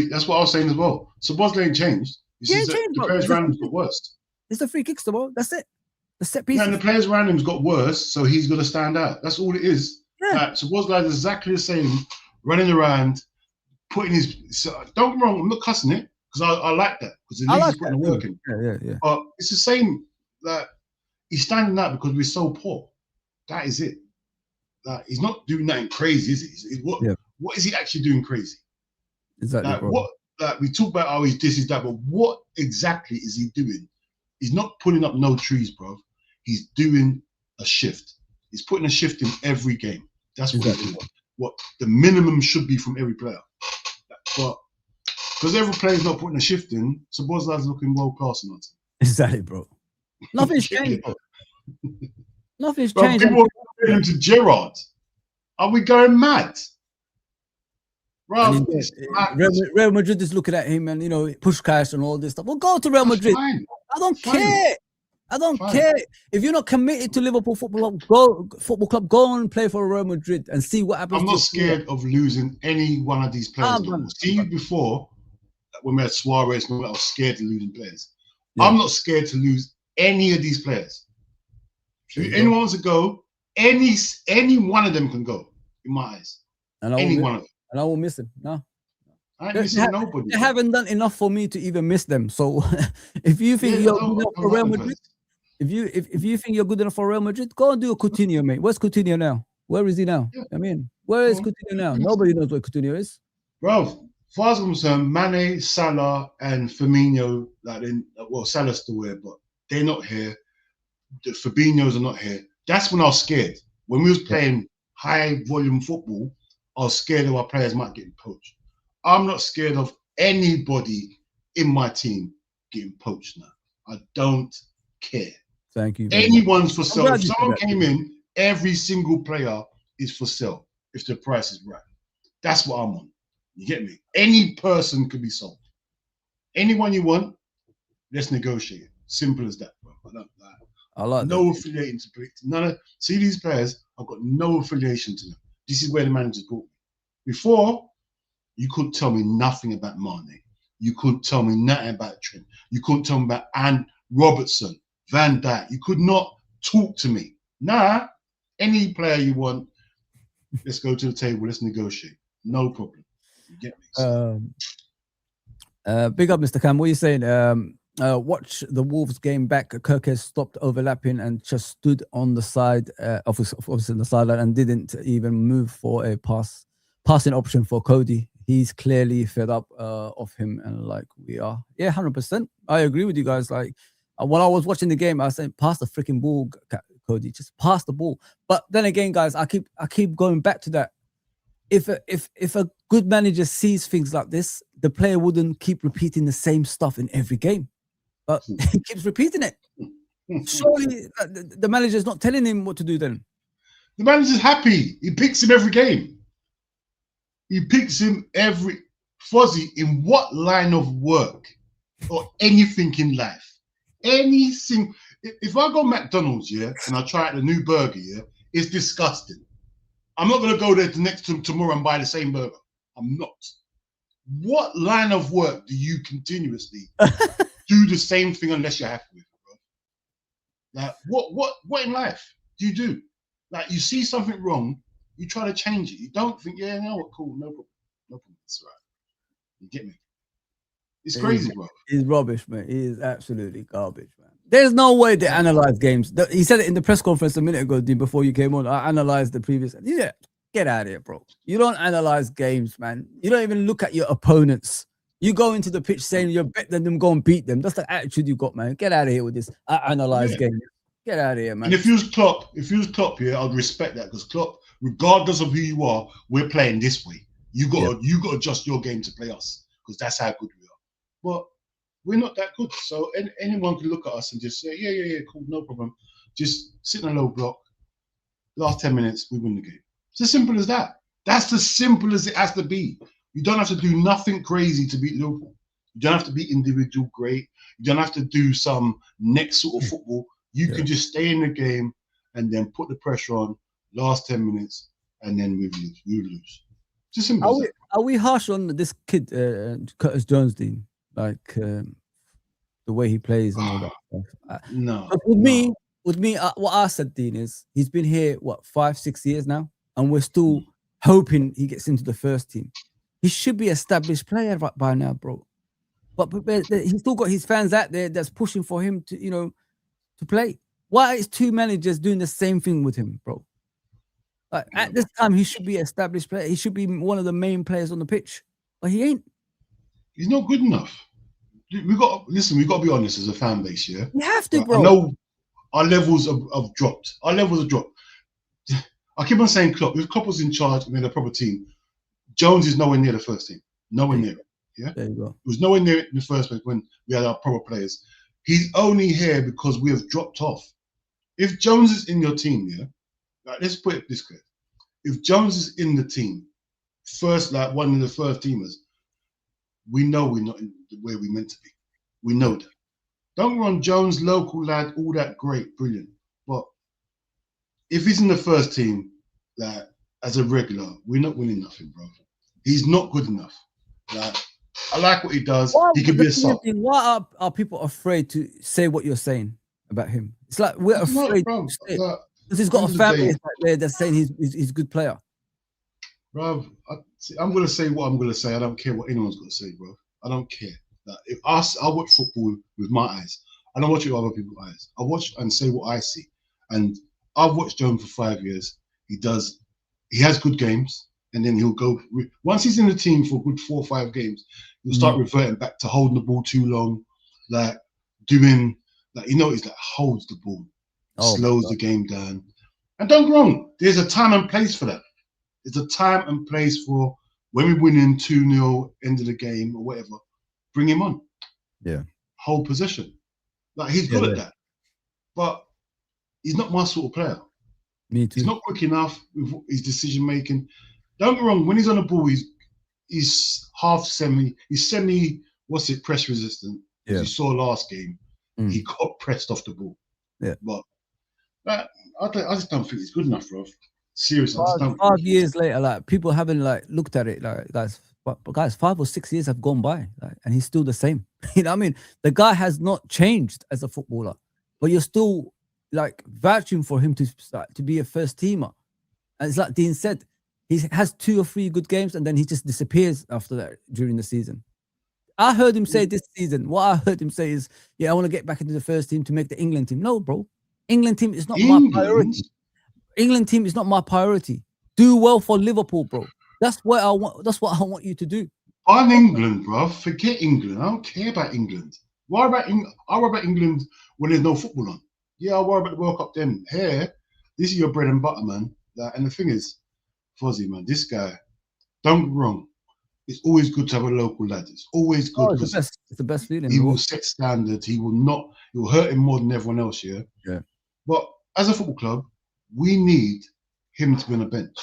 That's what I was saying as well. So Bosley ain't changed. The players around him got worse. It's the free kicks, though. That's it. The set pieces. Yeah, and the players around him's got worse, so he's got to stand out. That's all it is. Yeah. So Bosley is exactly the same, running around, putting his. So, don't get me wrong, I'm not cussing it because I like that because at least he's putting the work in. Yeah. But it's the same that he's standing out because we're so poor. That is it. He's not doing nothing crazy, is he? What is he actually doing crazy? Exactly. We talk about how he's this, is that, but what exactly is he doing? He's not putting up no trees, bro. He's doing a shift. He's putting a shift in every game. That's what he's doing. What the minimum should be from every player. But because every player is not putting a shift in, so Bosley's looking world class and that. Exactly, bro. Nothing's changed, bro. Nothing's Bro, changed. people are comparing him to Gerrard. Are we going mad? Bro, Real Madrid is looking at him and, you know, push cash and all this stuff. Well, go to Real Madrid. Fine. I don't care. I don't care. If you're not committed to Liverpool Football Club, go and play for Real Madrid and see what happens. I'm not scared of losing any one of these players. Before, when we had Suarez, I was scared of losing players. Yeah. I'm not scared to lose any of these players. If anyone wants to go, any one of them can go, in my eyes. Any one of them. And I won't miss them. No. I ain't missing nobody. They haven't done enough for me to even miss them. So if you think you're good enough for Real Madrid, if you think you're good enough for Real Madrid, go and do a Coutinho, mate. Where's Coutinho now? Where is he now? Yeah. I mean, where is Coutinho now? Nobody knows what Coutinho is. Bro, as far as I'm concerned, Mane, Salah, and Firmino, Salah's still here, but they're not here. The Fabinho's are not here. That's when I was scared. When we was playing high volume football, I was scared of our players might get poached. I'm not scared of anybody in my team getting poached now. I don't care. Thank you. Anyone's for sale. If someone came in, every single player is for sale if the price is right. That's what I'm on. You get me? Any person could be sold. Anyone you want, let's negotiate it. Simple as that, bro. I like no affiliation to pick. See these players, I've got no affiliation to them. This is where the managers brought me. Before, you couldn't tell me nothing about Mane. You couldn't tell me nothing about Trent. You couldn't tell me about Anne Robertson, Van Dijk. You could not talk to me. Now, any player you want, let's go to the table. Let's negotiate. No problem. You get me? Big up, Mr. Cam. What are you saying? Watch the Wolves game back. Kirk has stopped overlapping and just stood on the side, obviously on the sideline, and didn't even move for a passing option for Cody. He's clearly fed up of him, and like we are. Yeah, 100%. I agree with you guys. Like when I was watching the game, I was saying, pass the freaking ball, Cody. Just pass the ball. But then again, guys, I keep going back to that. If a good manager sees things like this, the player wouldn't keep repeating the same stuff in every game. But he keeps repeating it. Surely the manager's not telling him what to do then. The manager's happy. He picks him every game. He picks him every... Fozi, in what line of work or anything in life? Anything... If I go McDonald's, yeah, and I try out the new burger, yeah, it's disgusting. I'm not going to go there tomorrow and buy the same burger. I'm not. What line of work do you continuously... do the same thing unless you're happy with it, bro? Like, what in life do you do? Like, you see something wrong, you try to change it. You don't think, yeah, no, cool, no problem, it's all right. You get me? It's crazy, bro. He's rubbish, man. He is absolutely garbage, man. There's no way they analyze games. He said it in the press conference a minute ago, before you came on. I analyzed the previous. Yeah, get out of here, bro. You don't analyze games, man. You don't even look at your opponents. You go into the pitch saying you're better than them, go and beat them. That's the attitude you got, man. Get out of here with this. Analyze games. Get out of here, man. And if you was Klopp, yeah, I'd respect that because Klopp, regardless of who you are, we're playing this way. You got to adjust your game to play us because that's how good we are. But we're not that good, so anyone can look at us and just say, yeah, cool, no problem. Just sit in a low block. Last 10 minutes, we win the game. It's as simple as that. That's as simple as it has to be. You don't have to do nothing crazy to beat Liverpool. You don't have to be individual great. You don't have to do some next sort of football. You can just stay in the game and then put the pressure on last 10 minutes and then we lose. Just simple as that. Are we harsh on this kid, Curtis Jones, Dean? Like the way he plays and all that stuff? No. But with me, what I said, Dean, is he's been here, 5-6 years now, and we're still hoping he gets into the first team. He should be an established player right by now, bro. But he's still got his fans out there that's pushing for him to, to play. Why is two managers doing the same thing with him, bro? Like at this time, he should be an established player. He should be one of the main players on the pitch, but he ain't. He's not good enough. We got to be honest as a fan base, yeah. You have to, bro. I know our levels have dropped. Our levels have dropped. I keep on saying Klopp. If Klopp was in charge and we had a proper team, Jones is nowhere near the first team. Nowhere near it. Yeah. There you go. It was nowhere near it in the first place when we had our proper players. He's only here because we have dropped off. If Jones is in your team, yeah, like, let's put it this way. If Jones is in the team, first, like one of the first teamers, we know we're not in where we're meant to be. We know that. Don't run Jones, local lad, all that great, brilliant. But if he's in the first team, like as a regular, we're not winning nothing, bro. He's not good enough. Like, I like what he does. He can be a sub. Why are people afraid to say what you're saying about him? It's like we're afraid to say it. Because he's got a family there that's saying he's a good player. Bro, I'm going to say what I'm going to say. I don't care what anyone's going to say, bro. I don't care. Like, if I watch football with my eyes. I don't watch it with other people's eyes. I watch and say what I see. And I've watched Jones for 5 years. He has good games. And then he'll go, once he's in the team for a good 4 or 5 games, he'll start reverting back to holding the ball too long, like doing, like, he's like holds the ball, slows the game down. And don't get wrong, there's a time and place for that. There's a time and place for when we're winning 2-0, end of the game or whatever, bring him on. Yeah. Hold possession. Like, he's good at that. But he's not my sort of player. Me too. He's not quick enough with his decision making. Don't get wrong, when he's on the ball, he's semi, press resistant. As you saw last game, he got pressed off the ball. Yeah. But I just don't think he's good enough, bro. Seriously, I just don't. 5 years later, like, people haven't looked at it, like, guys, 5 or 6 years have gone by, and he's still the same. You know what I mean? The guy has not changed as a footballer, but you're still vouching for him to be a first teamer. And it's like Dean said, he has 2 or 3 good games and then he just disappears after that during the season. I heard him say this season, what I heard him say is, I want to get back into the first team to make the England team. No, bro. England team is not my priority. England team is not my priority. Do well for Liverpool, bro. That's what I want you to do. On England, bro. Forget England. I don't care about England. Why about England? I worry about England when there's no football on. Yeah, I worry about the World Cup then. Here, this is your bread and butter, man. And the thing is, Fozi, man, this guy, don't get wrong. It's always good to have a local lad. It's always good. It's the best feeling. He will set standards. He will hurt him more than everyone else, yeah? Yeah. But as a football club, we need him to be on a bench.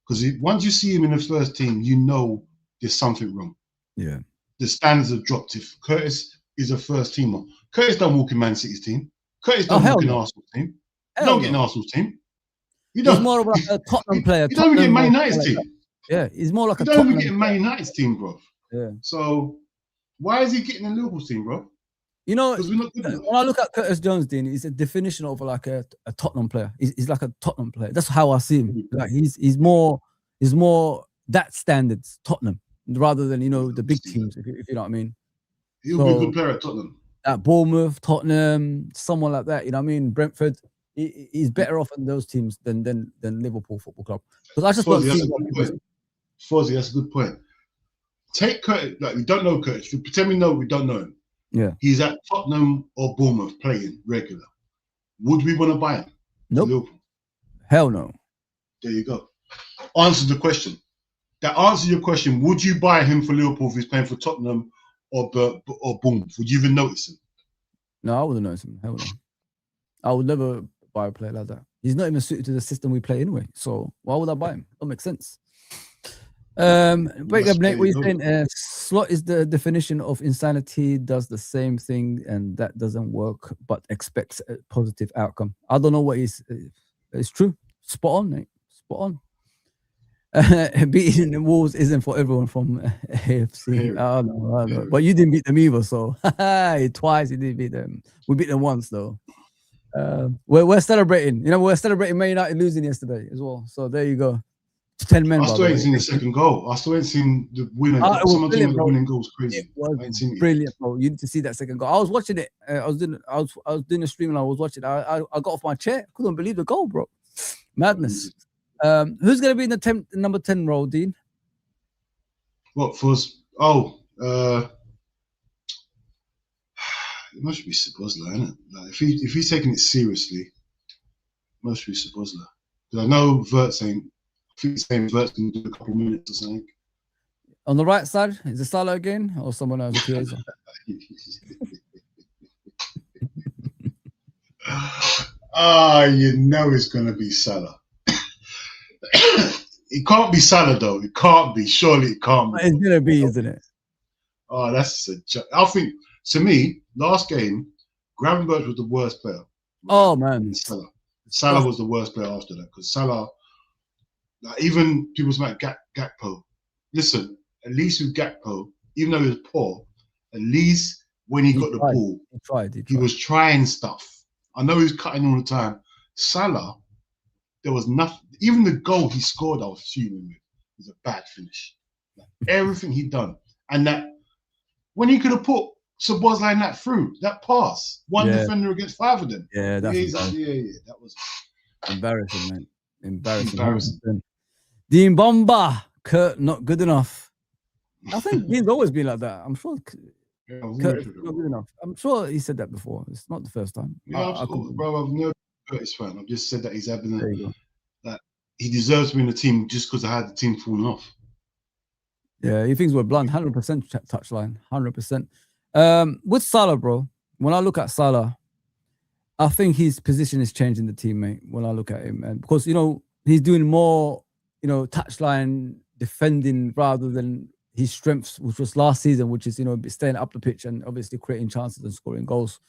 Because once you see him in the first team, you know there's something wrong. Yeah. The standards have dropped. If Curtis is a first teamer, Curtis don't walk in Man City's team. Curtis don't walk in Arsenal's team. He don't get in Arsenal's team. He's more of a Tottenham player. He don't even get in Man United's team. Yeah, he's more like a Tottenham. He don't even get in Man United's team, bro. Yeah. So why is he getting in Liverpool's team, bro? You know, when I look at Curtis Jones, Dean, he's a definition of like a Tottenham player. He's like a Tottenham player. That's how I see him. Like he's more that standards Tottenham rather than the big teams. If you know what I mean. He'll be a good player at Tottenham. At Bournemouth, Tottenham, someone like that. You know what I mean? Brentford. He's better off in those teams than Liverpool Football Club. Because I just don't see. Fozi, that's a good point. Take Curtis, we don't know Curtis. Pretend we know we don't know him. Yeah. He's at Tottenham or Bournemouth playing regular. Would we want to buy him? Nope. Liverpool? Hell no. There you go. Answer the question. That answers your question. Would you buy him for Liverpool if he's playing for Tottenham or Bournemouth? Would you even notice him? No, I wouldn't notice him. Hell no. I would never buy a player like that. He's not even suited to the system we play anyway. So why would I buy him? Don't make sense. Wake up, Nate. What are you saying? Slot is the definition of insanity, does the same thing, and that doesn't work, but expects a positive outcome. I don't know what is. It's true. Spot on, mate. Spot on. Beating the Wolves isn't for everyone from AFC. I know. But you didn't beat them either, so twice you didn't beat them. We beat them once, though. We're celebrating. You know, we're celebrating Man United losing yesterday as well. So there you go. 10 men. I still ain't seen the second goal. I still ain't seen the winner. Someone told me the winning goal was crazy. It was brilliant, bro. You need to see that second goal. I was watching it. I was doing a stream and I was watching it. I got off my chair. Couldn't believe the goal, bro. Madness. Who's gonna be in the number 10 role, Dean? What for? Oh, it must be Sabozla, isn't it? Like if he's taking it seriously, it must be Sabozla. Because I know Verts ain't. I think he's saying Verts can do a couple minutes or something. On the right side, is it Salah again or someone else? You know it's gonna be Salah. It can't be Salah though. It can't be. Surely it can't be. It's gonna be, isn't it? Oh, that's a joke. I think to me, last game, Gravenberch was the worst player. Oh man, Salah was the worst player after that because Salah, like, even people like Gakpo. Listen, at least with Gakpo, even though he was poor, at least when he got the ball, he was trying stuff. I know he was cutting all the time. Salah, there was nothing. Even the goal he scored, I was fuming with, was a bad finish. Like, everything he done, and that when he could have put Sabozla in that through that pass, one defender against 5 of them. Yeah, that's that was embarrassing, man. Embarrassing. Dean Bomba, Kurt, not good enough. I think Dean's always been like that. I'm sure. Kurt is not good enough. I'm sure he said that before. It's not the first time. Yeah, bro, I've never Curtis fan. I've just said that he's having that he deserves to be in the team just because I had the team falling off. Yeah, he thinks we're blind. 100% touchline. 100%. With Salah, bro, when I look at Salah, I think his position is changing the team, mate. When I look at him, and because he's doing more, touchline defending rather than his strengths, which was last season, which is staying up the pitch and obviously creating chances and scoring goals.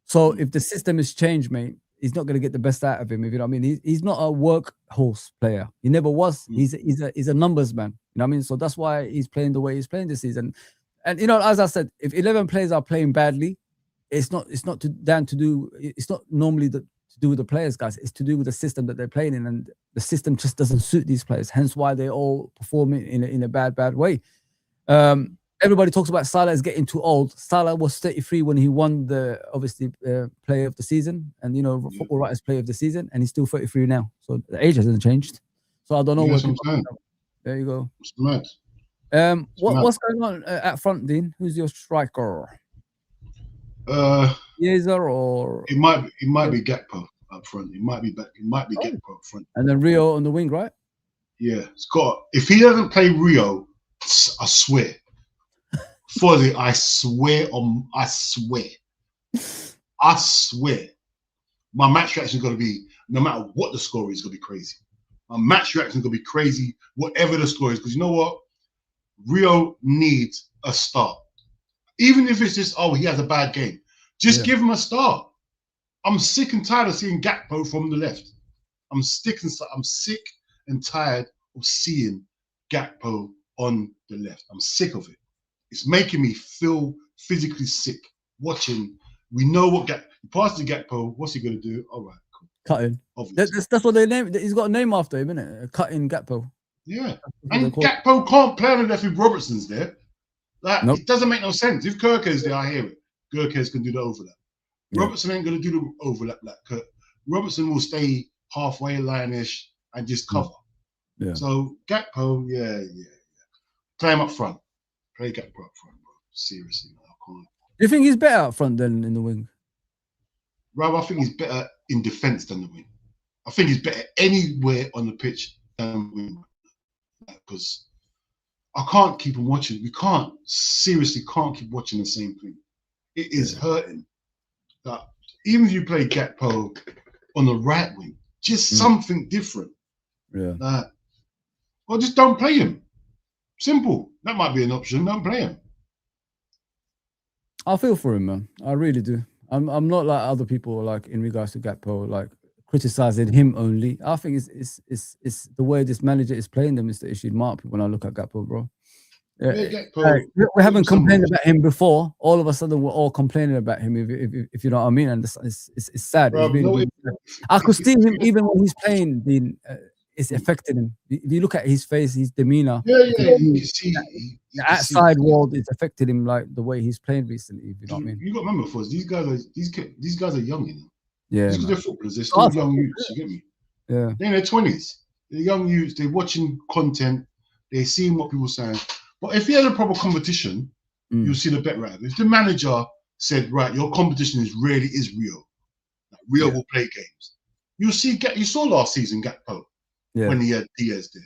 So if the system is changed, mate, he's not going to get the best out of him. If you know what I mean, he's not a workhorse player. He never was. He's a numbers man. You know what I mean? So that's why he's playing the way he's playing this season. And as I said, if 11 players are playing badly, it's not normally to do with the players, guys. It's to do with the system that they're playing in, and the system just doesn't suit these players. Hence why they all perform in a bad way. Everybody talks about Salah is getting too old. Salah was 33 when he won the player of the season, and Football Writers Player of the Season, and he's still 33 now. So the age hasn't changed. So I don't know what. There you go. It's mad. What's going on at front, Dean? Who's your striker? Yezer or it might be Gakpo up front. It might be Gakpo up front. And then Rio on the wing, right? Yeah, it's got. If he doesn't play Rio, I swear. Fozi, I swear. My match reaction is going to be, no matter what the score is, going to be crazy. My match reaction is going to be crazy, whatever the score is. Because you know what? Rio needs a start. Even if it's just, he has a bad game. Just give him a start. I'm sick and tired of seeing Gakpo from the left. I'm sick and tired of seeing Gakpo on the left. I'm sick of it. It's making me feel physically sick watching. We know what he passes to Gakpo. What's he going to do? All right, cool. Cutting. That's what they name. He's got a name after him, isn't it? Cutting Gakpo. Yeah, and Gakpo can't play on the left if Robertson's there. It doesn't make no sense. If Kirker's there, I hear it. Kirker's can do the overlap. Yeah. Robertson ain't going to do the overlap like Kirk. Robertson will stay halfway line-ish and just cover. Yeah. So Gakpo, yeah. Play him up front. Play Gakpo up front, bro. Seriously, man, I can't. Do you think he's better up front than in the wing? Rob, I think he's better in defence than the wing. I think he's better anywhere on the pitch than the wing. Because I can't keep on watching. We seriously can't keep watching the same thing. It is hurting. Even if you play Gakpo on the right wing, just something different. Yeah. Or just don't play him. Simple. That might be an option. Don't play him. I feel for him, man. I really do. I'm not like other people, like in regards to Gakpo, like criticizing him only. I think it's the way this manager is playing them is the issue. Mark, when I look at Gakpo, bro. Gakpo, we haven't complained about him before. All of a sudden, we're all complaining about him. If you know what I mean, and it's sad. Bro, I could see him even when he's playing. It's affecting him. If you look at his face, his demeanor. Yeah, you can see. The outside world is affected him, like the way he's playing recently. If you know what I mean. You got to remember, Foz, these guys are young, you know. Yeah, these are footballers. They're still young youths. You get me? Yeah. They're in their 20s. They're young youths. They're watching content. They're seeing what people are saying. But if you had a proper competition, you'll see the bet right. If the manager said, right, your competition is real, like Real will play games. You'll see. You saw last season Gakpo when he had Diaz there.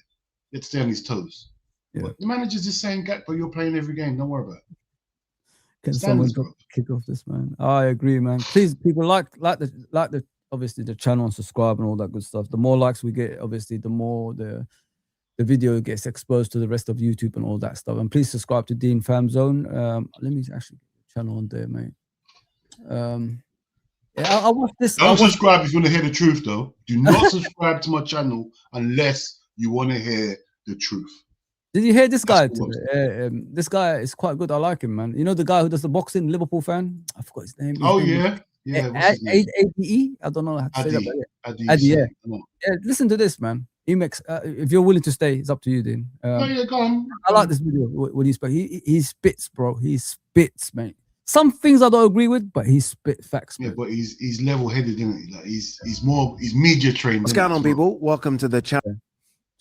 He had to stay on his toes. Yeah. But the manager's just saying, Gakpo, you're playing every game. Don't worry about it. Can someone kick off this, man? I agree, man. Please, people like the obviously the channel and subscribe and all that good stuff. The more likes we get, obviously, the more the video gets exposed to the rest of YouTube and all that stuff. And please subscribe to Dean Fam Zone. Let me actually get the channel on there, mate. I watch this. Don't subscribe if you want to hear the truth, though. Do not subscribe to my channel unless you want to hear the truth. Did you hear this guy? This guy is quite good. I like him, man. You know the guy who does the boxing, Liverpool fan? I forgot his name. ADE? I don't know how to say that. Adi, yeah. Listen to this, man. He makes. If you're willing to stay, it's up to you, then. Go on. I like this video when he spoke. He spits, bro. He spits, mate. Some things I don't agree with, but he spit facts. Yeah, but he's level-headed, isn't he? Like he's media trained. What's going on, people? Welcome to the channel.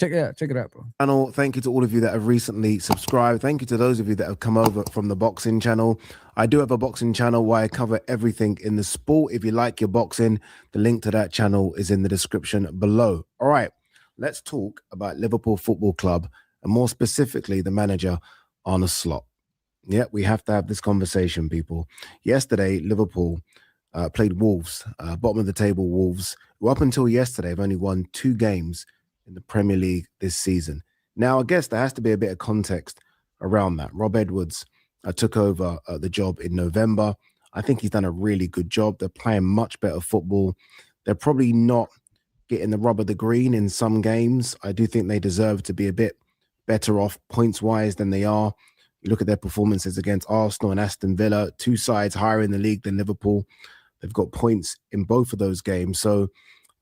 Check it out, bro. Channel. Thank you to all of you that have recently subscribed. Thank you to those of you that have come over from the boxing channel. I do have a boxing channel where I cover everything in the sport. If you like your boxing, the link to that channel is in the description below. All right, let's talk about Liverpool Football Club and more specifically the manager, Arne Slot. Yeah, we have to have this conversation, people. Yesterday, Liverpool played Wolves, bottom of the table Wolves, who up until yesterday have only won 2 games in the Premier League this season. Now, I guess there has to be a bit of context around that. Rob Edwards took over the job in November. I think he's done a really good job. They're playing much better football. They're probably not getting the rub of the green in some games. I do think they deserve to be a bit better off points-wise than they are. You look at their performances against Arsenal and Aston Villa, 2 sides higher in the league than Liverpool. They've got points in both of those games. So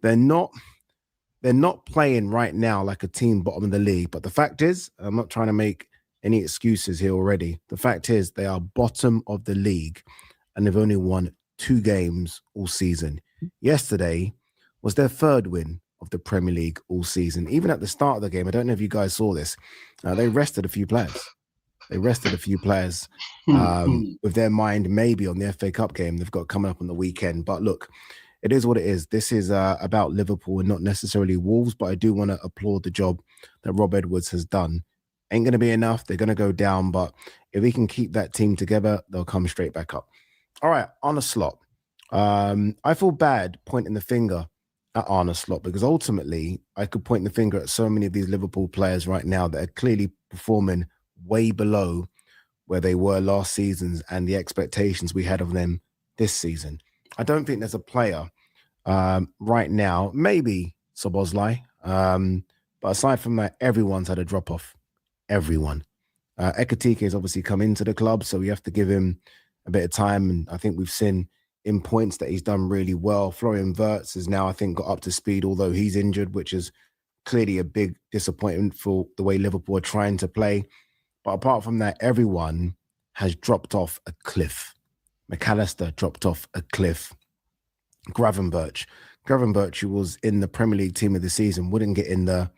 they're not playing right now like a team bottom of the league. But the fact is, I'm not trying to make any excuses here already. The fact is they are bottom of the league and they've only won 2 games all season. Yesterday was their 3rd win of the Premier League all season. Even at the start of the game, I don't know if you guys saw this, they rested a few players. With their mind maybe on the FA Cup game they've got coming up on the weekend. But look, it is what it is. This is about Liverpool and not necessarily Wolves, but I do want to applaud the job that Rob Edwards has done. Ain't going to be enough. They're going to go down, but if we can keep that team together, they'll come straight back up. All right, Arne Slot. I feel bad pointing the finger at Arne Slot because ultimately I could point the finger at so many of these Liverpool players right now that are clearly performing way below where they were last season and the expectations we had of them this season. I don't think there's a player right now, maybe Szoboszlai, but aside from that, everyone's had a drop-off. Everyone. Ekitike has obviously come into the club, so we have to give him a bit of time, and I think we've seen in points that he's done really well. Florian Wirtz has now, I think, got up to speed, although he's injured, which is clearly a big disappointment for the way Liverpool are trying to play. But apart from that, everyone has dropped off a cliff. McAllister dropped off a cliff. Gravenberch, who was in the Premier League team of the season, wouldn't get in the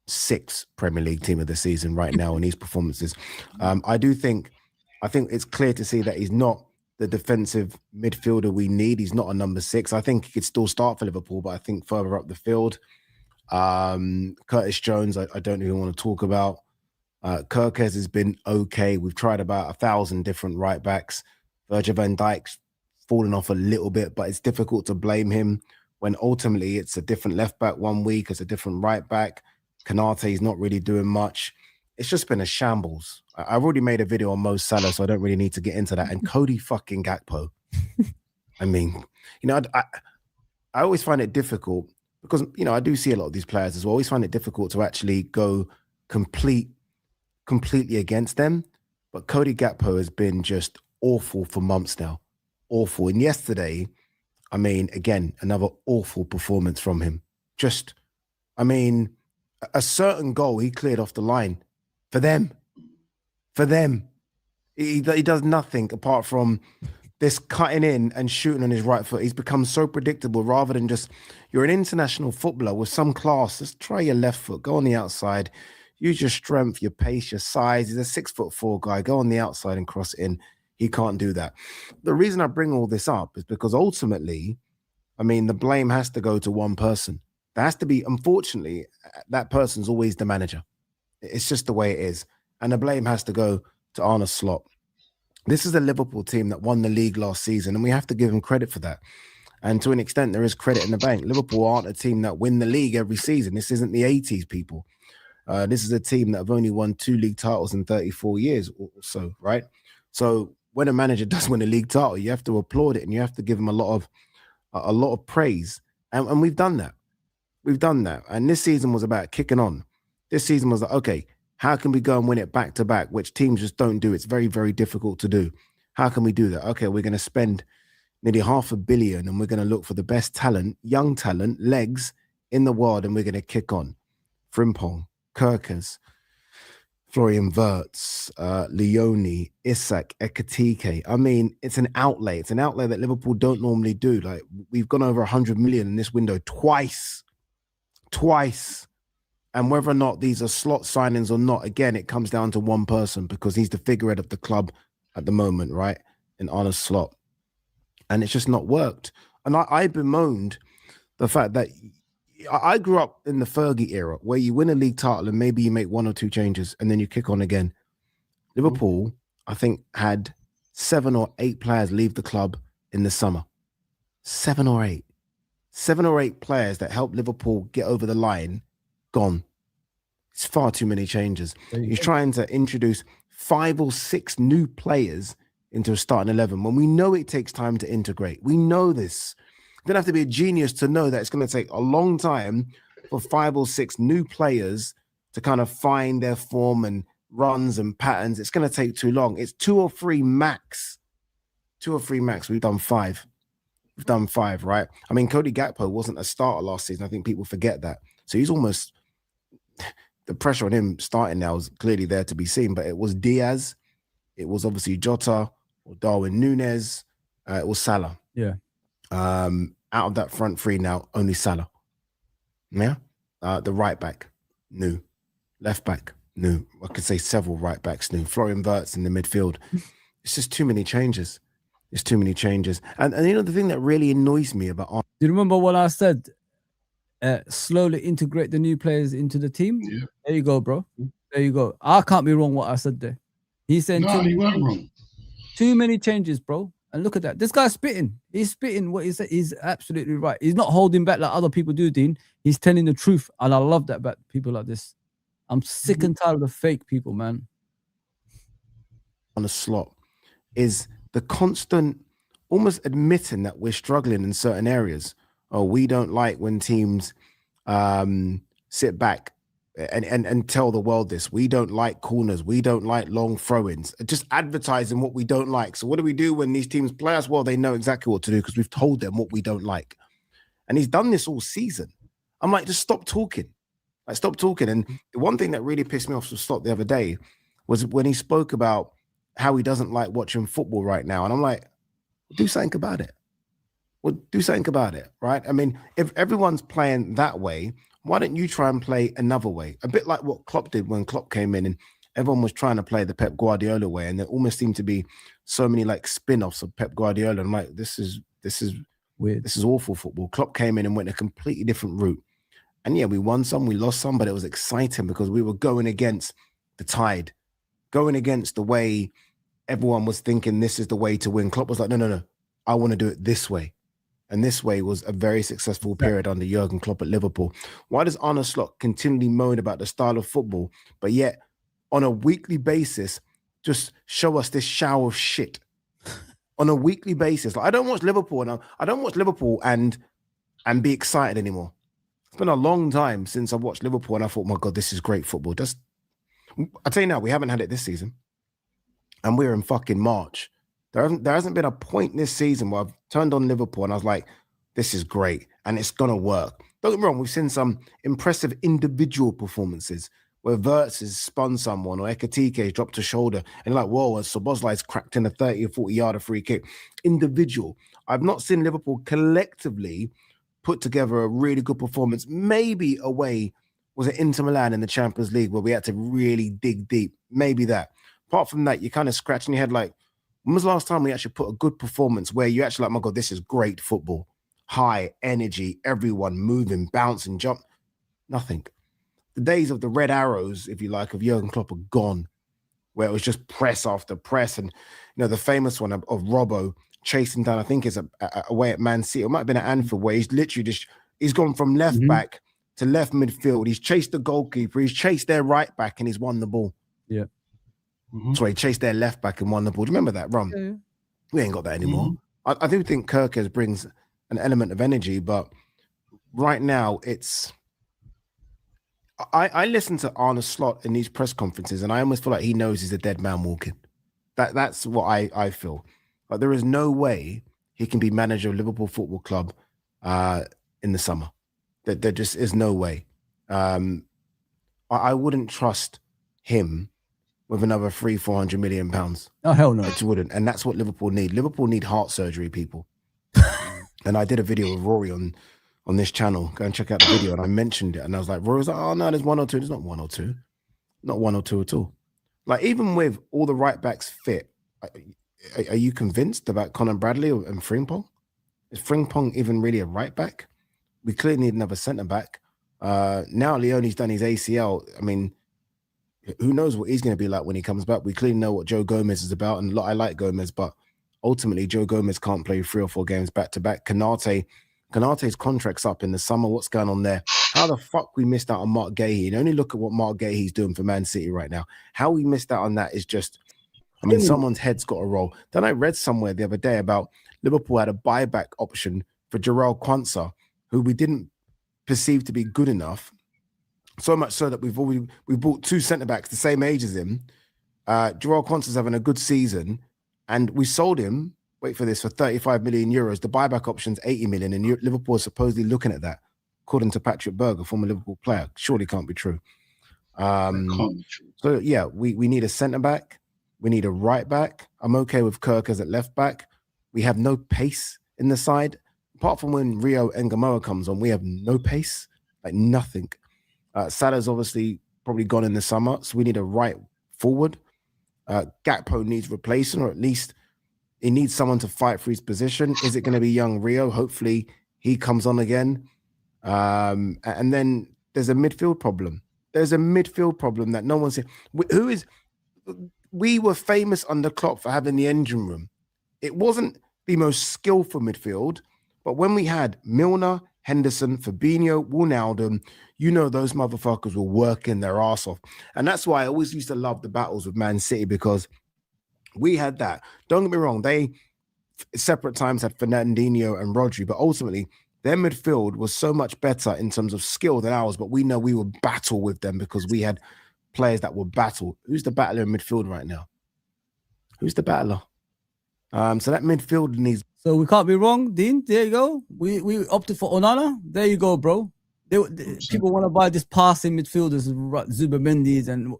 6th Premier League team of the season right now in these performances. I think it's clear to see that he's not the defensive midfielder we need. He's not a number 6. I think he could still start for Liverpool, but I think further up the field, Curtis Jones, I don't even want to talk about. Kirkes has been okay. We've tried about 1,000 different right backs. Virgil van Dijk's fallen off a little bit, but it's difficult to blame him when ultimately it's a different left back one week, it's a different right back. Konate's not really doing much. it's just been a shambles. I've already made a video on Mo Salah, so I don't really need to get into that. And Cody fucking Gakpo. I mean, you know, I always find it difficult because, you know, I do see a lot of these players as well. I always find it difficult to actually go completely against them. But Cody Gakpo has been just awful for months now. Awful. And yesterday, I mean, again, another awful performance from him. Just, I mean, a certain goal he cleared off the line for them. For them. He does nothing apart from this cutting in and shooting on his right foot. He's become so predictable rather than just, you're an international footballer with some class. Just try your left foot, go on the outside, use your strength, your pace, your size. He's a 6'4" guy. Go on the outside and cross it in. He can't do that. The reason I bring all this up is because ultimately, I mean, the blame has to go to one person. There has to be, unfortunately, that person's always the manager. It's just the way it is. And the blame has to go to Arne Slot. This is a Liverpool team that won the league last season, and we have to give them credit for that. And to an extent, there is credit in the bank. Liverpool aren't a team that win the league every season. This isn't the 80s, people. This is a team that have only won 2 league titles in 34 years or so, right? So when a manager does win a league title, you have to applaud it and you have to give him a lot of praise. And we've done that. We've done that. And this season was about kicking on. This season was like, okay, how can we go and win it back to back, which teams just don't do? It's very, very difficult to do. How can we do that? Okay, we're going to spend nearly $500 million and we're going to look for the best talent, young talent, legs in the world, and we're going to kick on. Frimpong, Kirkers, Florian Wirtz, Leone, Isak, Ekatike. I mean, it's an outlay. It's an outlay that Liverpool don't normally do. Like, we've gone over 100 million in this window twice. And whether or not these are slot signings or not, again, it comes down to one person because he's the figurehead of the club at the moment, right? In Arne Slot. And it's just not worked. And I bemoaned the fact that I grew up in the Fergie era where you win a league title and maybe you make 1 or 2 changes and then you kick on again. Liverpool, I think, had 7 or 8 players leave the club in the summer. 7 or 8. 7 or 8 players that helped Liverpool get over the line, gone. It's far too many changes. He's trying to introduce 5 or 6 new players into a starting 11 when we know it takes time to integrate. We know this. You don't have to be a genius to know that it's going to take a long time for 5 or 6 new players to kind of find their form and runs and patterns. It's going to take too long. It's 2 or 3 max. 2 or 3 max. We've done 5. We've done 5, right? I mean, Cody Gakpo wasn't a starter last season. I think people forget that. So he's almost, the pressure on him starting now is clearly there to be seen, but it was Diaz, it was obviously Jota or Darwin Núñez, it was Salah. Yeah. Out of that front 3 now, only Salah. Yeah. The right back, new. Left back, new. I could say several right backs new. Florian Wirtz in the midfield. It's just too many changes. It's too many changes. And you know, the thing that really annoys me about... Do you remember what I said? Slowly integrate the new players into the team. Yeah. There you go, bro. There you go. I can't be wrong what I said there. He's saying No, you weren't wrong. Too many changes, bro. And look at that. This guy's spitting. He's spitting what he said. He's absolutely right. He's not holding back like other people do, Dean. He's telling the truth. And I love that about people like this. I'm sick and tired of the fake people, man. On a slot is the constant almost admitting that we're struggling in certain areas. Oh, we don't like when teams sit back and tell the world this. We don't like corners. We don't like long throw-ins. Just advertising what we don't like. So what do we do when these teams play us? Well, they know exactly what to do because we've told them what we don't like. And he's done this all season. I'm like, just stop talking. Like, stop talking. And the one thing that really pissed me off from Slot the other day was when he spoke about how he doesn't like watching football right now. And I'm like, do something about it. Well, do something about it, right? I mean, if everyone's playing that way, why don't you try and play another way? A bit like what Klopp did when Klopp came in and everyone was trying to play the Pep Guardiola way. And there almost seemed to be so many like spin-offs of Pep Guardiola. I'm like, this is weird. This is awful football. Klopp came in and went a completely different route. And yeah, we won some, we lost some, but it was exciting because we were going against the tide, going against the way everyone was thinking this is the way to win. Klopp was like, no, I want to do it this way. And this way was a very successful period under Jurgen Klopp at Liverpool. Why does Arne Slot continually moan about the style of football, but yet on a weekly basis just show us this shower of shit on a weekly basis. Like, I don't watch Liverpool and be excited anymore. It's been a long time since I watched Liverpool and I thought, my God, this is great football. I tell you now, we haven't had it this season, and we're in fucking March. There hasn't been a point this season where I've turned on Liverpool and I was like, this is great and it's gonna work. Don't get me wrong, we've seen some impressive individual performances where Wirtz has spun someone or Ekatike has dropped a shoulder and you're like, whoa, and Szoboszlai's cracked in a 30 or 40 yarder free kick. Individual. I've not seen Liverpool collectively put together a really good performance. Maybe away was it Inter Milan in the Champions League where we had to really dig deep. Maybe that. Apart from that, you're kind of scratching your head like, when was the last time we actually put a good performance where you actually like, my God, this is great football. High energy, everyone moving, bouncing, jump. Nothing. The days of the red arrows, if you like, of Jurgen Klopp are gone, where it was just press after press. And, the famous one of Robbo chasing down, I think it's away at Man City. It might have been at Anfield where he's literally he's gone from left back to left midfield. He's chased the goalkeeper. He's chased their right back and he's won the ball. Yeah. So he chased their left back and won the ball. Do you remember that, Ron? Yeah. We ain't got that anymore. I do think Kirkers brings an element of energy, but right now it's... I listen to Arne Slot in these press conferences and I almost feel like he knows he's a dead man walking. That's what I feel. Like there is no way he can be manager of Liverpool Football Club in the summer. There just is no way. I wouldn't trust him with another 300-400 million pounds. Oh, hell no. I just wouldn't. And that's what Liverpool need. Liverpool need heart surgery, people. And I did a video with Rory on this channel. Go and check out the video. And I mentioned it. And I was like, Rory was like, oh, no, there's one or two. There's not one or two. Not one or two at all. Like, even with all the right backs fit, are you convinced about Conor Bradley and Frimpong? Is Frimpong even really a right back? We clearly need another centre back. Now Leone's done his ACL. I mean, who knows what he's going to be like when he comes back? We clearly know what Joe Gomez is about. And I like Gomez, but ultimately Joe Gomez can't play 3 or 4 games back to back. Kanate's contract's up in the summer. What's going on there? How the fuck we missed out on Mark Gahey? And only look at what Mark Gahey's doing for Man City right now. How we missed out on that is just, I mean, someone's head's got to roll. Then I read somewhere the other day about Liverpool had a buyback option for Jarell Quansah, who we didn't perceive to be good enough. So much so that we bought 2 centre-backs the same age as him. Jarell Quansah's having a good season, and we sold him, wait for this, for 35 million euros. The buyback option's 80 million, and Liverpool is supposedly looking at that, according to Patrick Berger, former Liverpool player. Surely can't be true. So, yeah, we need a centre-back. We need a right-back. I'm okay with Kirk as at left-back. We have no pace in the side. Apart from when Rio Ngamoa comes on, we have no pace, like nothing. Salah's obviously probably gone in the summer, so we need a right forward. Gakpo needs replacing, or at least he needs someone to fight for his position. Is it going to be young Rio? Hopefully he comes on again. And then there's a midfield problem. There's a midfield problem that no one's... We were famous under Klopp for having the engine room. It wasn't the most skillful midfield, but when we had Milner, Henderson, Fabinho, Wijnaldum, those motherfuckers were working their ass off. And that's why I always used to love the battles with Man City, because we had that. Don't get me wrong, they separate times had Fernandinho and Rodri, but ultimately their midfield was so much better in terms of skill than ours, but we know we would battle with them because we had players that would battle. Who's the battler in midfield right now? Who's the battler? So that midfield needs... So we can't be wrong, Dean. There you go. We opted for Onana. There you go, bro. People want to buy this passing midfielders, Zubimendi's, and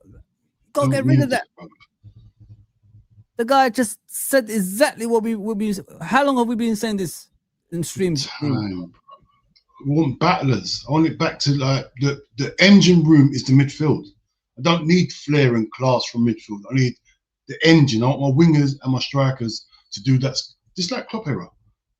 go get rid of that. The guy just said exactly what we will be. How long have we been saying this in streams? Time. We want battlers. I want it back to like the engine room is the midfield. I don't need flair and class from midfield. I need the engine. I want my wingers and my strikers to do that. Just like Klopp era,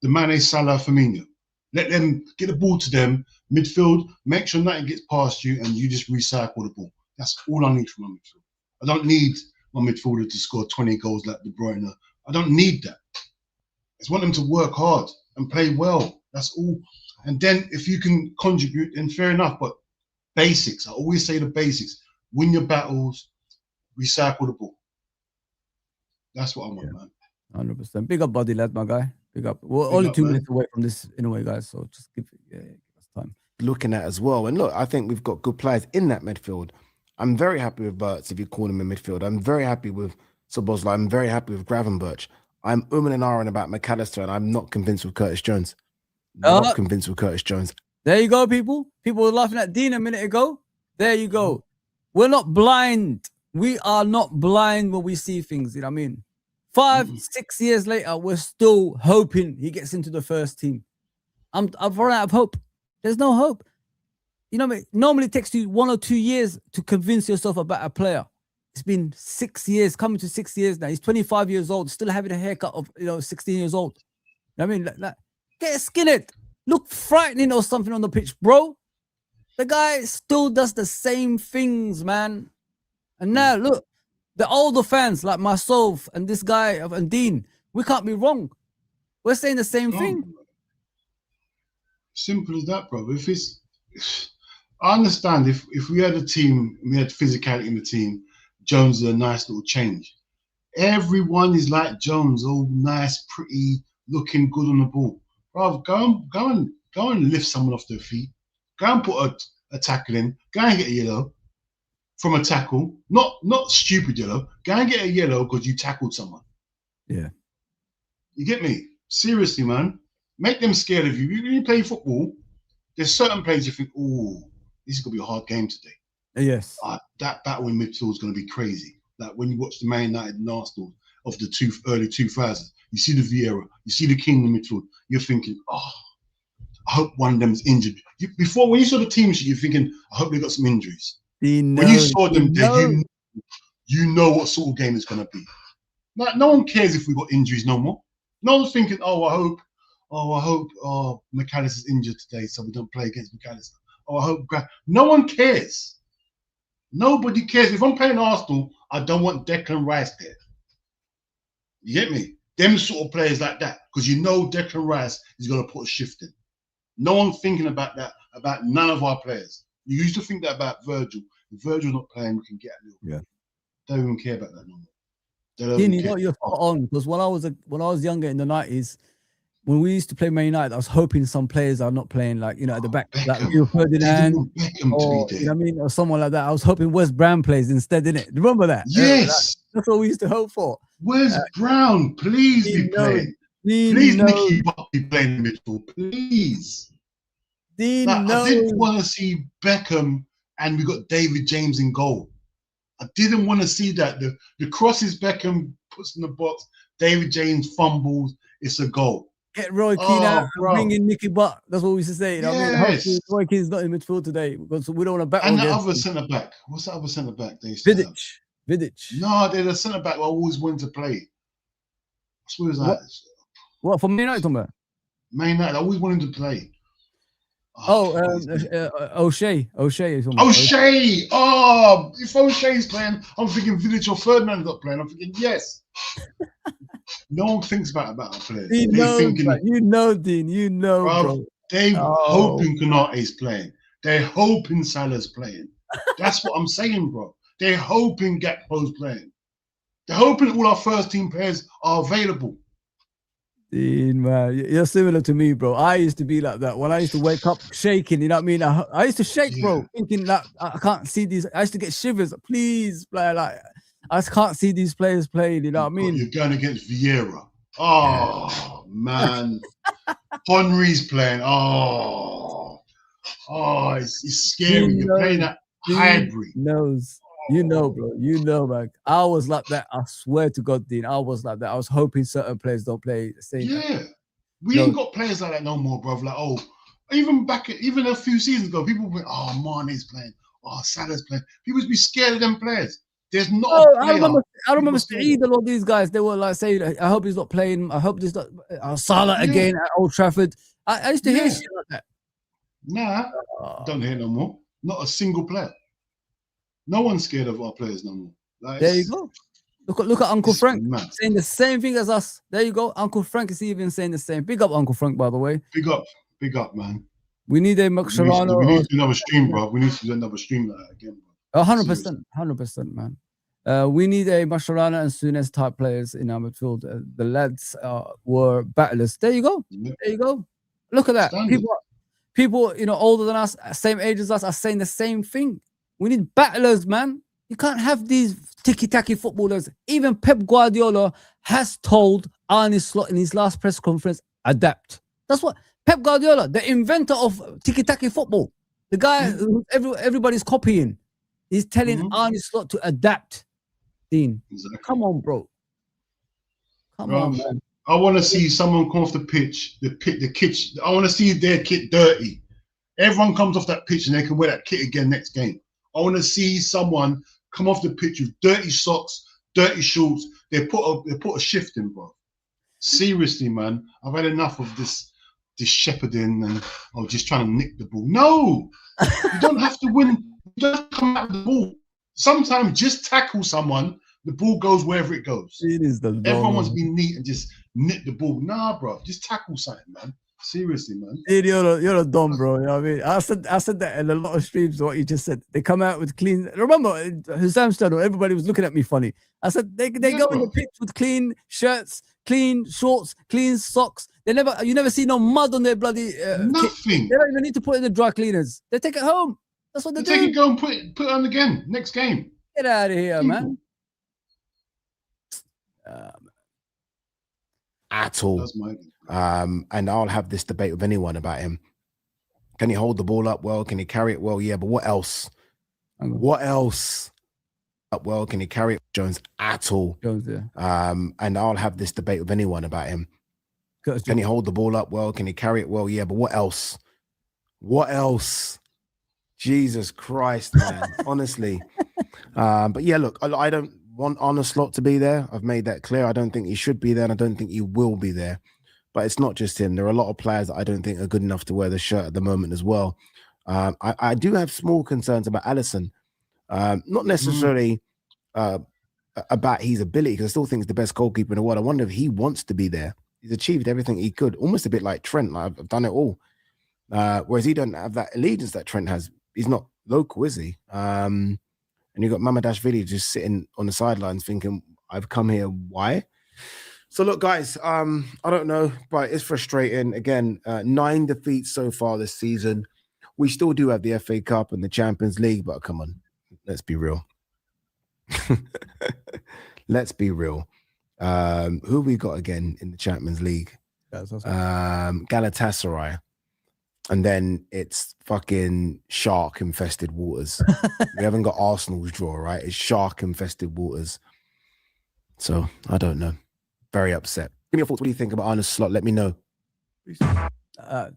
the Mane, Salah, Firmino. Let them get the ball to them. Midfield, make sure nothing gets past you and you just recycle the ball. That's all I need from my midfield. I don't need my midfielder to score 20 goals like De Bruyne. I don't need that. I just want them to work hard and play well. That's all. And then if you can contribute, then fair enough. But basics, I always say the basics. Win your battles, recycle the ball. That's what I want, man. 100%. Big up, body lad, my guy. Big up. We're Big only up, 2 man. minutes away from this in a way, guys. So just give us time. Looking at as well. And look, I think we've got good players in that midfield. I'm very happy with Burts, if you call him a midfield. I'm very happy with Sobozla. I'm very happy with Gravenberch. I'm and ahhing about McAllister, and I'm not convinced with Curtis Jones. Not convinced with Curtis Jones. There you go, people. People were laughing at Dean a minute ago. There you go. We're not blind. We are not blind when we see things. You know what I mean? 5, 6 years later, we're still hoping he gets into the first team. I'm running out of hope. There's no hope. You know what I mean? Normally it takes you 1 or 2 years to convince yourself about a player. It's been 6 years, coming to 6 years now. He's 25 years old, still having a haircut of 16 years old. You know what I mean? Like, get a skinhead. Look frightening or something on the pitch, bro. The guy still does the same things, man. And now look, the older fans like myself and this guy and Dean, we can't be wrong. We're saying the same thing. Simple as that, bro. I understand if we had a team, we had physicality in the team, Jones is a nice little change. Everyone is like Jones, all nice, pretty, looking good on the ball. Bro, go and lift someone off their feet. Go and put a tackle in. Go and get a yellow from a tackle. Not stupid yellow. Go and get a yellow because you tackled someone. Yeah. You get me? Seriously, man. Make them scared of you. When you play football, there's certain players you think, oh, this is going to be a hard game today. Yes. That battle in midfield is going to be crazy. Like when you watch the Man United and Arsenal of the early 2000s, you see the Vieira, you see the King in the midfield, you're thinking, oh, I hope one of them is injured. Before, when you saw the team sheet, you're thinking, I hope they got some injuries. When you saw them there, you know what sort of game it's going to be. No one cares if we got injuries no more. No one's thinking, I hope McAllister's injured today, so we don't play against McAllister. Oh, I hope. No one cares. Nobody cares. If I'm playing Arsenal, I don't want Declan Rice there. You get me? Them sort of players like that, because you know Declan Rice is going to put a shift in. No one's thinking about that, about none of our players. You used to think that about Virgil. If Virgil's not playing, we can get a little. Yeah. Don't even care about that no more. You're spot on, because when I was younger in the 90s, when we used to play Man United, I was hoping some players are not playing, like, at the back, like Rio Ferdinand, or, you know what I mean, or someone like that. I was hoping West Brown plays instead, didn't it? Remember that? Yes. That's what we used to hope for. Where's Brown? Please be playing. Please, Nicky be playing midfield. Please. I didn't want to see Beckham and we got David James in goal. I didn't want to see that. The crosses Beckham puts in the box, David James fumbles, it's a goal. Get Roy Keane out and bring in Nicky Butt. That's what we used to say. You know what I mean? Hopefully Roy Keane's not in midfield today because we don't want to battle. And the other centre back. What's the other centre back they used to have? Vidic. No, they're the centre back I always wanted to play. Where was that? What for Man United? Man United. I always wanted to play. O'Shea. O'Shea. Oh, if O'Shea's playing, I'm thinking Vidic or Ferdinand not playing. I'm thinking yes. No one thinks about our players. Dean, Dean. You know, bro. They're hoping Konate's playing. They're hoping Salah's playing. That's what I'm saying, bro. They're hoping Gakpo's playing. They're hoping all our first team players are available. Dean, man, you're similar to me, bro. I used to be like that. When I used to wake up shaking, you know what I mean? I used to shake, bro, thinking that I can't see these. I used to get shivers. Please, play like. I just can't see these players playing, you know what I mean? You're going against Vieira. Oh, man. Henry's playing. It's scary. You're playing that Highbury. You know, bro. You know, man. I was like that. I swear to God, Dean. I was like that. I was hoping certain players don't play the same. Yeah. We ain't got players like that no more, bro. Like, even a few seasons ago, people were Mane's playing. Salah's playing. People would be scared of them players. There's not. I remember Saeed and all these guys. They were like saying, "I hope he's not playing. I hope he's not Salah again at Old Trafford." I used to hear shit like that. Nah, don't hear no more. Not a single player. No one's scared of our players no more. Like, there you go. Look at Uncle Frank saying the same thing as us. There you go. Uncle Frank is even saying the same. Big up, Uncle Frank, by the way. Big up, man. We need a Maksharano. We need to do another stream, bro. We need to do another stream like that again, bro. 100%, 100%, man. We need a Mascherano and Souness type players in our midfield. The lads were battlers. There you go. Yep. There you go. Look at that. Standard. People, older than us, same age as us, are saying the same thing. We need battlers, man. You can't have these ticky-tacky footballers. Even Pep Guardiola has told Arne Slot in his last press conference, adapt. That's what Pep Guardiola, the inventor of ticky-tacky football, the guy who everybody's copying, he's telling Arne Slot to adapt. Dean, Exactly. come on, bro. Come on, man. I want to see someone come off the pitch, the kit. I want to see their kit dirty. Everyone comes off that pitch and they can wear that kit again next game. I want to see someone come off the pitch with dirty socks, dirty shorts. They put a shift in, bro. Seriously, man, I've had enough of this shepherding and just trying to nick the ball. No, you don't have to win. You don't have to come out with the ball. Sometimes just tackle someone, the ball goes wherever it goes. It is the Everyone wants to be neat and just nip the ball. Nah, bro, just tackle something, man. Seriously, man. Dude, you're a dumb, bro. You know what I mean? I said that in a lot of streams. What you just said, they come out with clean. Remember, Hussam Stano, everybody was looking at me funny. I said they go in the pitch with clean shirts, clean shorts, clean socks. You never see no mud on their bloody. Nothing. They don't even need to put it in the dry cleaners. They take it home. That's what they do. Take it, go and put it on again next game. Get out of here, man. At all. That's my And I'll have this debate with anyone about him. Can he hold the ball up well? Can he carry it well? Yeah, but what else? What else? Up well? Can he carry it, Jones? At all? Jones, yeah. And I'll have this debate with anyone about him. Can he hold the ball up well? Can he carry it well? Yeah, but what else? What else? Jesus Christ, man. Honestly. But yeah, look, I don't want Arne Slot to be there. I've made that clear. I don't think he should be there, and I don't think he will be there. But it's not just him. There are a lot of players that I don't think are good enough to wear the shirt at the moment as well. I do have small concerns about Alisson. Not necessarily about his ability, because I still think he's the best goalkeeper in the world. I wonder if he wants to be there. He's achieved everything he could, almost a bit like Trent. Like, I've done it all. Whereas he doesn't have that allegiance that Trent has. He's not local, is he? And you've got Mamadashvili just sitting on the sidelines thinking, I've come here, why? So look, guys, I don't know, but it's frustrating. Again, 9 defeats so far this season. We still do have the FA Cup and the Champions League, but come on, let's be real. Let's be real. Who we got again in the Champions League? Galatasaray. And then it's fucking shark-infested waters. We haven't got Arsenal's draw, right? It's shark-infested waters. So, I don't know. Very upset. Give me your thoughts. What do you think about Arne Slot? Let me know.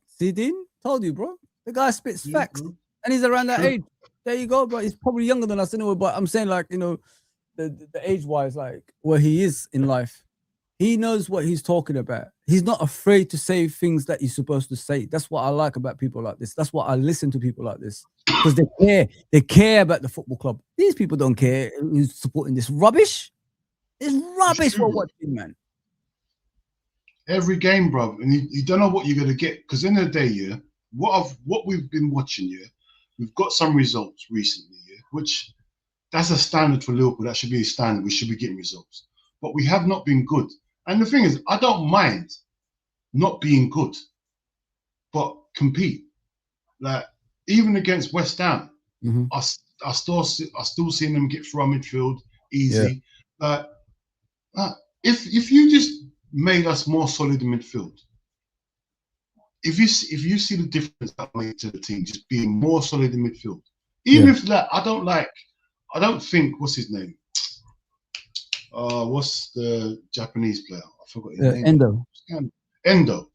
See, Dean? Told you, bro. The guy spits facts. And he's around that age. There you go, but he's probably younger than us anyway. But I'm saying, like, the age-wise, like, where he is in life. He knows what he's talking about. He's not afraid to say things that he's supposed to say. That's what I like about people like this. That's what I listen to people like this. Because they care. They care about the football club. These people don't care who's supporting this rubbish. It's rubbish for watching, man. Every game, bro. And you don't know what you're going to get. Because in the day, yeah, what we've been watching, yeah, we've got some results recently, yeah, which that's a standard for Liverpool. That should be a standard. We should be getting results. But we have not been good. And the thing is, I don't mind not being good, but compete. Like, even against West Ham, I still seeing them get through our midfield easy. Yeah. If you just made us more solid in midfield, if you see the difference that made to the team, just being more solid in midfield, even if that I don't think, what's his name? What's the Japanese player? I forgot his name. Endo. Endo.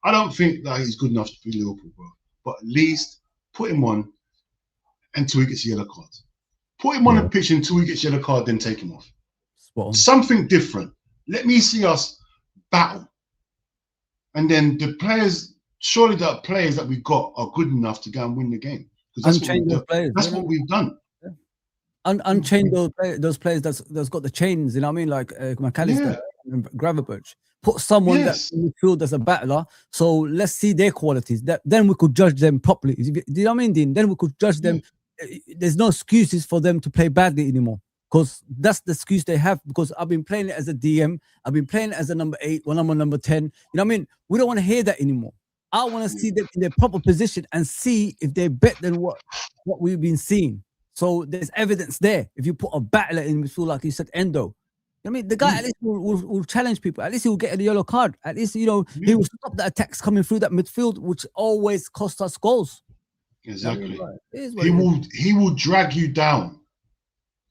I don't think that he's good enough to be Liverpool, bro. But at least put him on until he gets a yellow card. Put him on the pitch until he gets a yellow card, then take him off. Something different. Let me see us battle. And then the players, surely the players that we got are good enough to go and win the game. Because that's what we've done. Unchain those players that's got the chains, you know what I mean? Like McAllister and Gravenberch. Put someone that's in the field as a battler. So let's see their qualities. Then we could judge them properly. Do you know what I mean, Dean? Then we could judge them. There's no excuses for them to play badly anymore. because that's the excuse they have. Because I've been playing it as a DM, I've been playing it as a number 8 when I'm on number 10. You know what I mean? We don't want to hear that anymore. I want to see them in their proper position and see if they're better than what we've been seeing. So there's evidence there. If you put a battler in midfield, like you said, Endo, I mean, the guy at least will challenge people. At least he will get a yellow card. At least, you know, he will stop the attacks coming through that midfield, which always costs us goals. Exactly. Right. He will drag you down.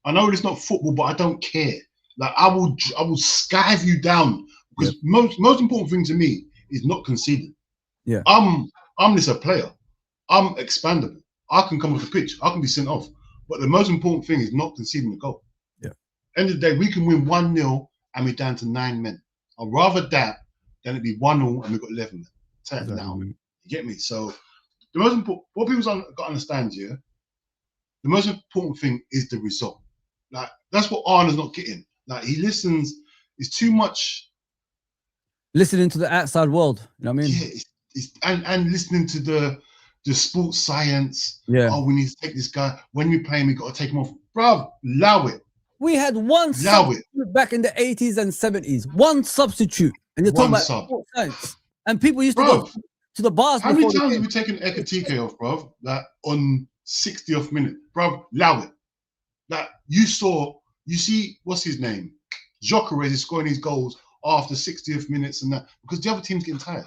I know it's not football, but I don't care. Like I will skive you down, because most important thing to me is not conceding. Yeah. I'm just a player. I'm expandable. I can come off the pitch. I can be sent off. But the most important thing is not conceding the goal. Yeah. End of the day, we can win 1-0 and we're down to 9 men. I'd rather that than it be 1-0 and we've got 11 men. Turn it down. You get me? So the most important, what people's got to understand here, the most important thing is the result. Like that's what Arna's not getting. Like he listens, it's too much listening to the outside world. You know what I mean? Yeah, and listening to the sports science. Yeah. Oh, we need to take this guy. When we play him, we got to take him off. Bruv, allow it. We had one substitute back in the 80s and 70s. One substitute. And you're talking about sports science. And people used to go to the bars. How many times have we taken Ekatike off, bruv? Like on 60th minute. Bruv, allow it. Like you see, what's his name? Jokeres is scoring his goals after 60th minutes and that, because the other team's getting tired.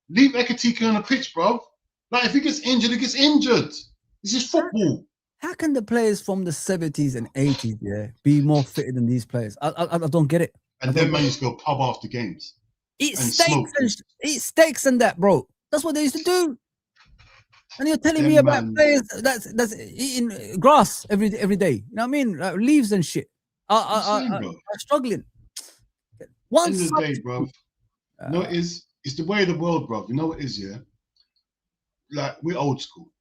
Leave Ekatike on the pitch, bro. Like if he gets injured, he gets injured. This is football. How can the players from the 70s and 80s, be more fitted than these players? I don't get it. And then man used to go pub after games. Eat steaks and that, bro. That's what they used to do. And you're telling me about players that's eating grass every day. You know what I mean? Like leaves and shit. Are struggling. End of the day, bro. No, it's the way of the world, bro. You know what it is, yeah? Like we're old school.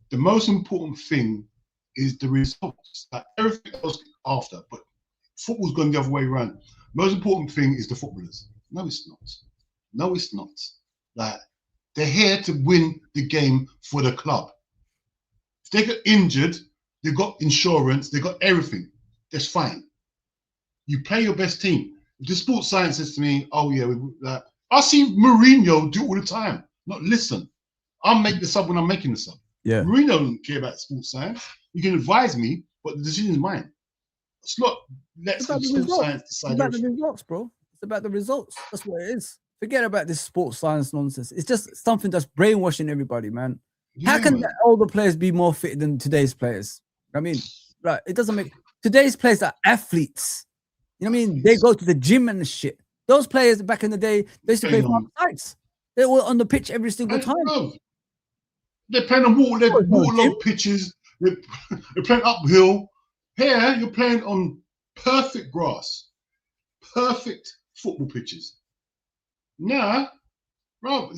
The most important thing is the results. Like everything else after, but football's gone the other way around. Most important thing is the footballers. No, it's not. No, it's not. Like they're here to win the game for the club. If they get injured, they've got insurance, they've got everything. That's fine. You play your best team. If the sports science says to me, oh yeah, I see Mourinho do it all the time. Not listen. I'll make the sub when I'm making the sub. Yeah. Mourinho doesn't care about sports science. You can advise me, but the decision is mine. It's not let's have sports science decide. It's about the results, bro. It's about the results. That's what it is. Forget about this sports science nonsense. It's just something that's brainwashing everybody, man. Yeah, how can the older players be more fit than today's players? I mean, right? It doesn't make today's players are athletes. You know what I mean? They go to the gym and the shit. Those players back in the day, they used to play for sites. They were on the pitch every single time. They're playing on waterlogged pitches. They're playing uphill. Here, you're playing on perfect grass, perfect football pitches. Nah, bro,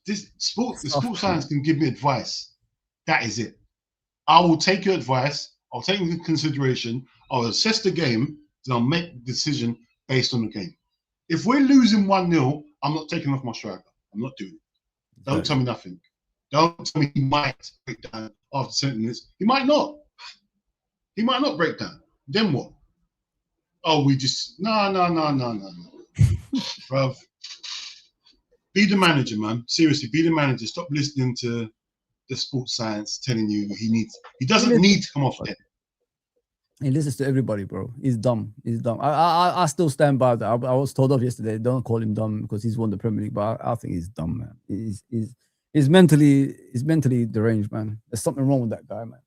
the sports science can give me advice. That is it. I will take your advice. I'll take it into consideration. I'll assess the game. Then I'll make the decision based on the game. If we're losing 1-0, I'm not taking off my striker. I'm not doing it. Don't tell me nothing. Don't tell me he might break down after 7 minutes. He might not. He might not break down. Then what? Oh, we just no. Bruv. Be the manager, man. Seriously, be the manager. Stop listening to the sports science telling you he doesn't need to come off there. He listens to everybody, bro. He's dumb. He's dumb. I still stand by that. I was told off yesterday. Don't call him dumb because he's won the Premier League, but I think he's dumb, man. He's mentally deranged, man. There's something wrong with that guy, man.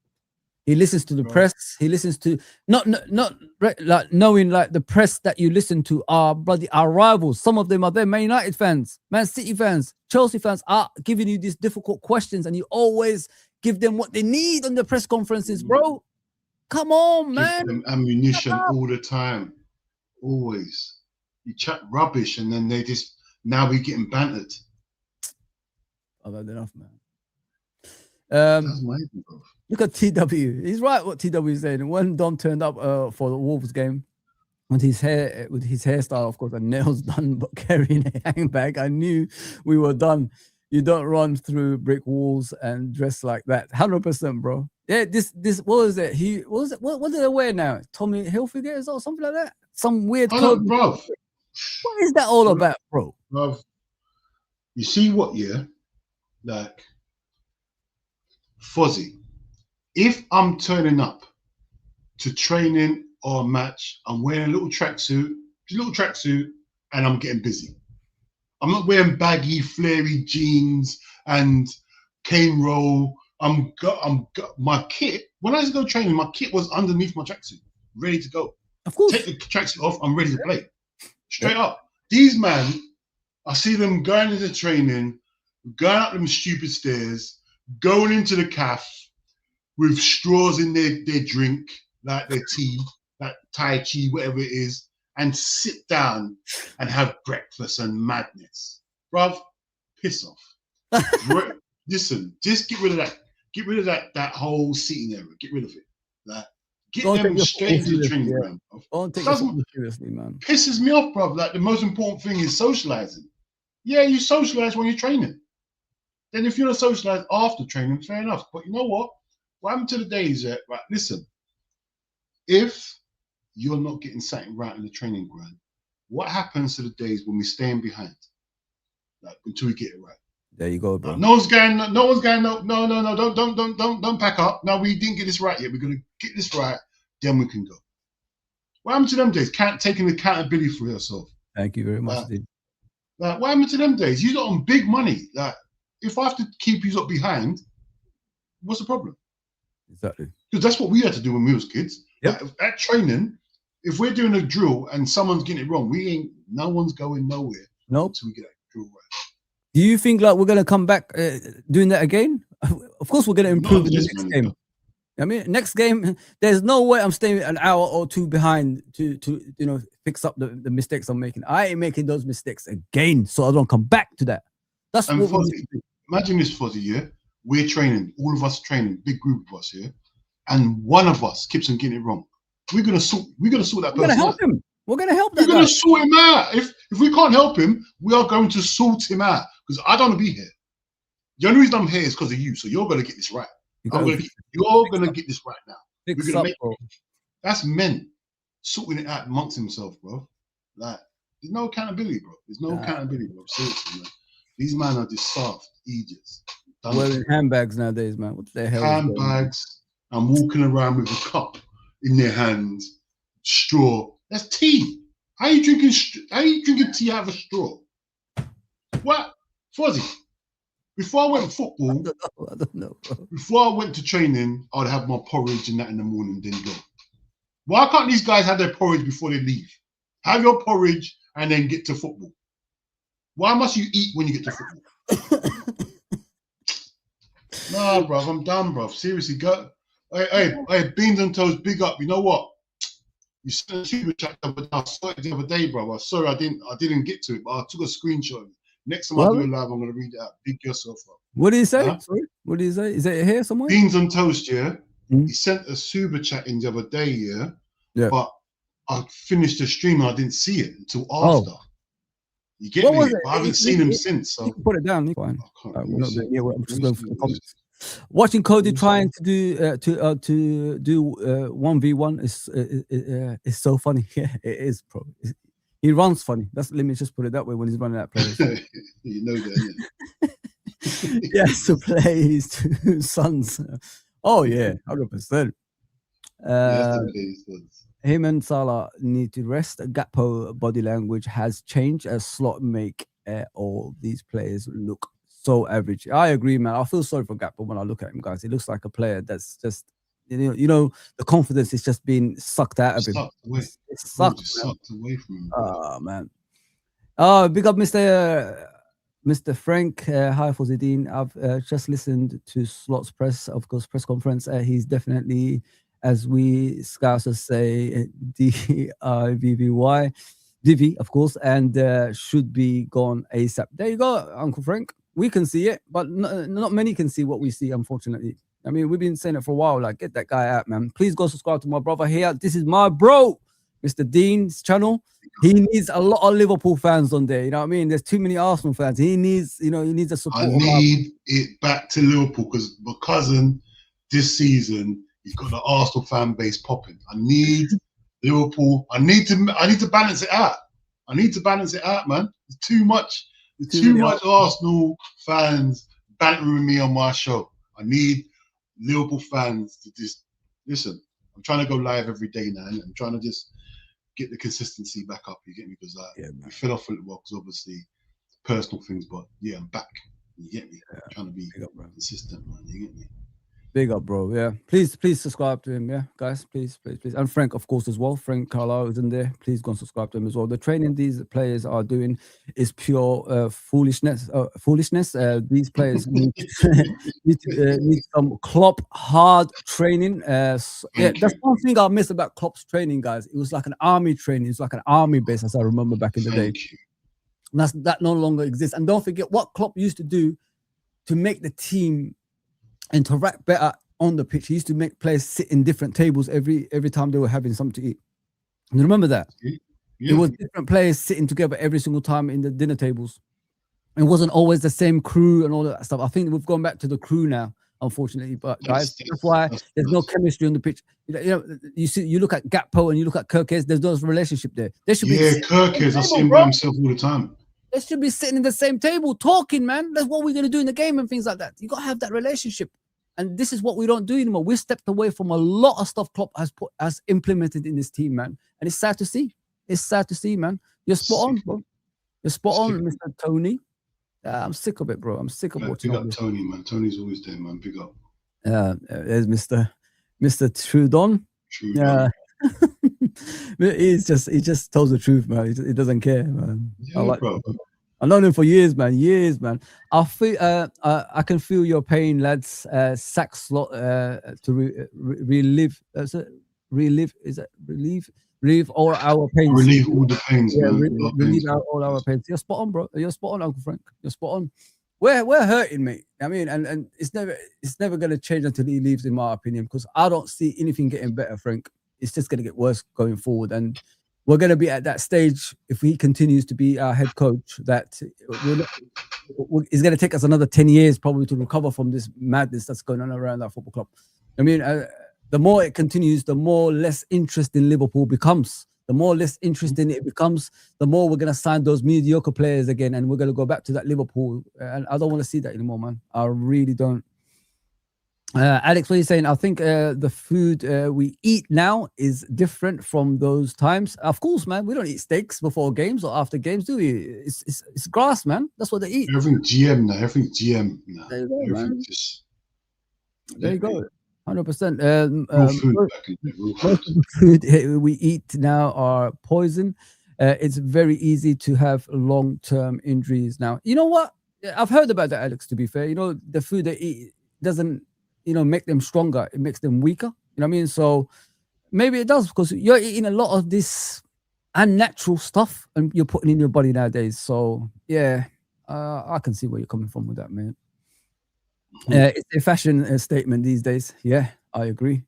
He listens to the press. He listens to not like knowing like the press that you listen to are our rivals. Some of them are there. Man United fans, Man City fans, Chelsea fans are giving you these difficult questions, and you always give them what they need on the press conferences, bro. Come on, man. Give them ammunition all the time. Always. You chat rubbish and then now we're getting bantered. I've had enough, man. That's my bro. Look at TW. He's right what TW is saying. When Dom turned up for the Wolves game, with his hairstyle, of course, and nails done, but carrying a handbag, I knew we were done. You don't run through brick walls and dress like that. 100%, bro. Yeah, this what was it? What did they wear now? Tommy Hilfiger or something like that? Some weird clothing. Bro. What is that all about, bro? Bro, you see what, yeah? Like, Fozi, if I'm turning up to training or a match, I'm wearing a little tracksuit, and I'm getting busy. I'm not wearing baggy, flary jeans and cane roll. My kit. When I used to go training, my kit was underneath my tracksuit, ready to go. Of course. Take the tracksuit off, I'm ready to play. Straight up. These man, I see them going into training, going up them stupid stairs, going into the calf with straws in their drink, like their tea, like Tai Chi, whatever it is, and sit down and have breakfast and madness. Bruv, piss off. Listen, just get rid of that. Get rid of that whole seating area. Get rid of it. Like, get them straight into the training ground. Don't take it seriously, man. Pisses me off, bruv. Like, the most important thing is socializing. Yeah, you socialize when you're training. Then if you're not socialize after training, fair enough. But you know what? What happened to the days, right? Listen, if you're not getting something right in the training ground, what happens to the days when we're staying behind? Like, until we get it right. There you go, bro. No one's going, no, don't pack up. No, we didn't get this right yet. We're gonna get this right, then we can go. What happened to them days? Taking accountability for yourself. Thank you very much, dude. Like, what happened to them days? You got on big money. Like, if I have to keep you up behind, what's the problem? Exactly. Because that's what we had to do when we was kids. Yep. Like, at training, if we're doing a drill and someone's getting it wrong, no one's going nowhere. Nope. Until we get that drill right. Do you think like we're gonna come back doing that again? Of course, we're gonna improve in the next game. I mean, next game, there's no way I'm staying an hour or two behind to fix up the mistakes I'm making. I ain't making those mistakes again, so I don't come back to that. That's what we need to do. Imagine this, Fozi, yeah? We're training, all of us training, big group of us, yeah? And one of us keeps on getting it wrong. We're gonna sort that person. We're gonna help him. We're gonna help that guy. We're gonna sort him out. If we can't help him, we are going to sort him out. Because I don't want to be here. The only reason I'm here is because of you. So you're gonna get this right. You're gonna get this right now. That's men sorting it out amongst themselves, bro. Like, there's no accountability, bro. There's no accountability, bro. Seriously, man. These men are just soft idiots. Wearing handbags nowadays, man. What the hell? Handbags and walking around with a cup in their hands, straw. That's tea. How are you drinking tea out of a straw? What? Fozi, before I went football, I don't know, bro. Before I went to training, I'd have my porridge and that in the morning, then go. Why can't these guys have their porridge before they leave? Have your porridge and then get to football. Why must you eat when you get to football? Nah, bro, I'm done, bro. Seriously, go. Hey, Beans and Toes, big up. You know what? You sent a super chat I saw it the other day, bro. I'm sorry I didn't get to it, but I took a screenshot of it. Next time I do it live, I'm gonna read it out. Big yourself up. What did he say? Sorry? What did he say? Is it here somewhere? Beans and Toast, yeah. He sent a super chat in the other day, yeah. Yeah. But I finished the stream and I didn't see it until after. You get me? I haven't seen him since. So put it down. Fine. I'm just going for the comments. Watching Cody trying to do 1v1 is so funny. Yeah, it is, bro. He runs funny. Let me just put it that way when he's running that play. You know that, yeah. He has to play his two sons. Oh yeah, 100%. Him and Salah need to rest. Gakpo body language has changed as Slot make all these players look so average. I agree, man. I feel sorry for Gakpo when I look at him, guys. He looks like a player that's just, the confidence is just being sucked out of him. It's sucked away from him. Oh man. Big up Mr. Frank. Hi Fozidine. I've just listened to Slot's press conference. He's definitely, as we Scousers say, Divi, of course, and should be gone ASAP. There you go, Uncle Frank. We can see it, but not many can see what we see, unfortunately. I mean, we've been saying it for a while, like, get that guy out, man. Please go subscribe to my brother here. This is my bro. Mr. Dean's channel. He needs a lot of Liverpool fans on there. You know what I mean? There's too many Arsenal fans. He needs, he needs a support. I need it back to Liverpool because my cousin this season he's got the Arsenal fan base popping. I need Liverpool. I need to balance it out. I need to balance it out, man. It's too much. There's too much Arsenal fans bantering with me on my show. I need Liverpool fans to just listen. I'm trying to go live every day now. I'm trying to just get the consistency back up. You get me? Because we fell off a little while because obviously personal things. But yeah, I'm back. You get me? I'm trying to be consistent, man. You get me? Big up, bro. Yeah, please subscribe to him. Yeah, guys, please. And Frank, of course, as well. Frank Carlisle is in there. Please go and subscribe to him as well. The training these players are doing is pure foolishness. These players need some Klopp hard training. That's one thing I miss about Klopp's training, guys. It was like an army training. It's like an army base, as I remember back in the day. That no longer exists. And don't forget what Klopp used to do to make the team interact better on the pitch. He used to make players sit in different tables every time they were having something to eat. You remember that? Yeah. There was different players sitting together every single time in the dinner tables. It wasn't always the same crew and all that stuff. I think we've gone back to the crew now, unfortunately. But guys, that's why there's no chemistry on the pitch. You look at Gakpo and you look at Kirkes. There's no relationship there. They should be Kirkes. I see him by himself all the time. They should be sitting in the same table talking, man. That's what we're going to do in the game and things like that. You got to have that relationship. And this is what we don't do anymore. We stepped away from a lot of stuff Klopp has implemented in this team, man. And it's sad to see. It's sad to see, man. You're spot on, bro. You're spot on, Mr. Tony. I'm sick of it, bro. I'm sick of watching. Big up Tony, man. Tony's always there, man. Big up. There's Mr. Trudon. Yeah. he just tells the truth, man. He doesn't care, man. Yeah, bro. I've known him for years, man. I feel I can feel your pain, lads. Sack slot to relive. Relieve all our pains. Relieve all the pains, man. Relieve all our pains. You're spot on, bro. You're spot on, Uncle Frank. You're spot on. We're hurting, mate. I mean, and it's never gonna change until he leaves, in my opinion, because I don't see anything getting better, Frank. It's just gonna get worse going forward, and we're going to be at that stage if he continues to be our head coach that it's going to take us another 10 years probably to recover from this madness that's going on around our football club. I mean, the more it continues, the more less interest in Liverpool becomes. The more less interesting it becomes, the more we're going to sign those mediocre players again, and we're going to go back to that Liverpool. And I don't want to see that anymore, man. I really don't. Alex, what are you saying? I think the food we eat now is different from those times. Of course, man. We don't eat steaks before games or after games, do we? It's grass, man. That's what they eat. Everything's GM now. Everything's GM now. There you go, man. There you go. 100%. Most of the food we eat now are poison. It's very easy to have long-term injuries now. You know what? I've heard about that, Alex, to be fair. The food they eat doesn't make them stronger. It makes them weaker. You know what I mean? So maybe it does, because you're eating a lot of this unnatural stuff and you're putting in your body nowadays. So yeah, I can see where you're coming from with that, man. It's a fashion statement these days. Yeah, I agree,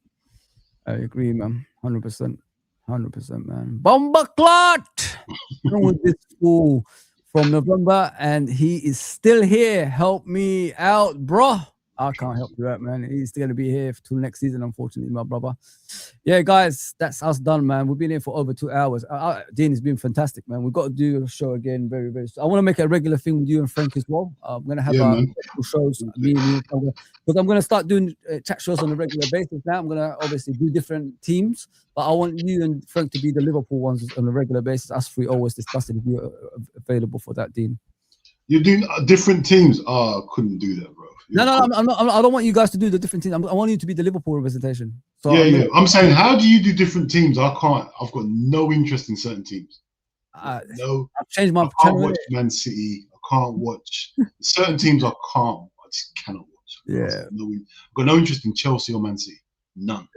man. 100%, man. Bomber clot with this fool from November, and he is still here. Help me out, bro. I can't help you out, man. He's going to be here till next season, unfortunately, my brother. Yeah, guys, that's us done, man. We've been here for over 2 hours. Dean, has been fantastic, man. We've got to do a show again very, very soon. I want to make a regular thing with you and Frank as well. I'm going to have shows, because I'm going to start doing chat shows on a regular basis now. I'm going to obviously do different teams, but I want you and Frank to be the Liverpool ones on a regular basis. Us three always discussing if you're available for that, Dean. You're doing different teams? Oh, I couldn't do that, bro. No, I'm not. I don't want you guys to do the different teams. I want you to be the Liverpool representation. So I'm saying, how do you do different teams? I can't. I've got no interest in certain teams. No, I've changed my. I can't watch Man City. I can't watch certain teams. I just cannot watch. Yeah, I've got no interest in Chelsea or Man City. None.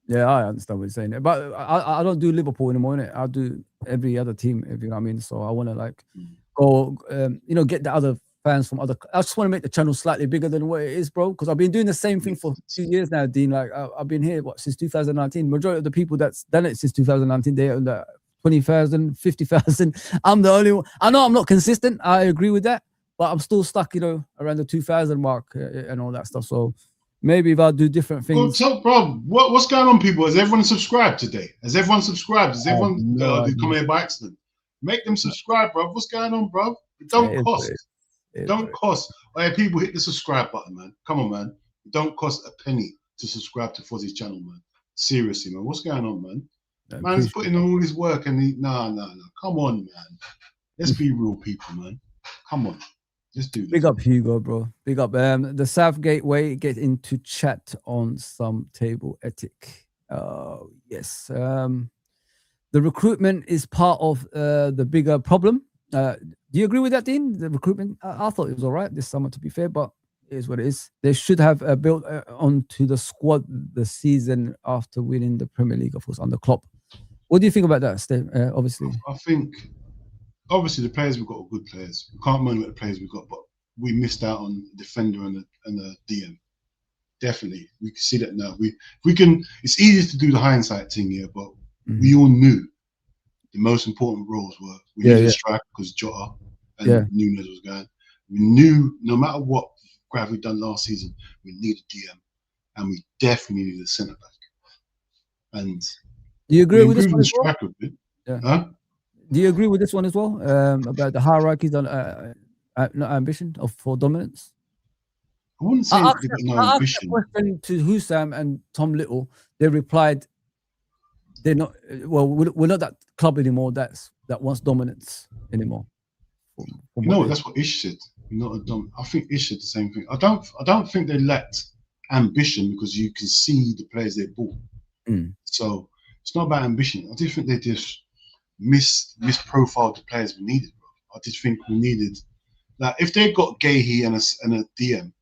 Yeah, I understand what you're saying, but I don't do Liverpool anymore. Innit? I do every other team. You know what I mean? So I want to go, get the other fans from other. I just want to make the channel slightly bigger than what it is, bro. Because I've been doing the same thing for 2 years now, Dean. Like I've been here since 2019. Majority of the people that's done it since 2019, they own 20,000, 50,000. I'm the only one. I know I'm not consistent. I agree with that, but I'm still stuck, around the 2,000 mark and all that stuff. So maybe if I do different things. Well, so, bro, what's going on, people? Has everyone subscribed today? Has everyone subscribed? Has everyone come here by accident? Make them subscribe, bro. What's going on, bro? It don't cost. It don't cost. Oh, yeah, people, hit the subscribe button, man. Come on, man. It don't cost a penny to subscribe to Fozi's channel, man. Seriously, man. What's going on, man? Man, he's putting in all his work and no. Come on, man. Let's be real people, man. Come on. Let's do this. Big up Hugo, bro. Big up. The Southgate way, get into chat on some table ethic. Yes. The recruitment is part of the bigger problem. Do you agree with that, Dean? The recruitment, I thought it was all right this summer, to be fair, but it is what it is. They should have built onto the squad the season after winning the Premier League, of course, under Klopp. What do you think about that, Steve? Obviously, I think, obviously, the players we've got are good players. We can't moan about the players we've got, but we missed out on a defender and a DM. Definitely, we can see that now. We can. It's easy to do the hindsight thing here, but we all knew the most important roles were we needed a striker because Jota and Nunes was going. We knew no matter what Grav we done last season, we needed DM, and we definitely needed a centre back. And do you agree with this one as well? Yeah. Huh? Do you agree with this one as well about the hierarchies on not ambition for dominance? I wouldn't say I asked a question to Hussam and Tom Little. They replied, "They're not. Well, we're not that club anymore. That wants dominance anymore." No, that's what Ish said. Not a I think Ish said the same thing. I don't think they lacked ambition because you can see the players they bought. So it's not about ambition. I just think they just misprofiled the players we needed, bro. I just think we needed if they got Gahey and a DM,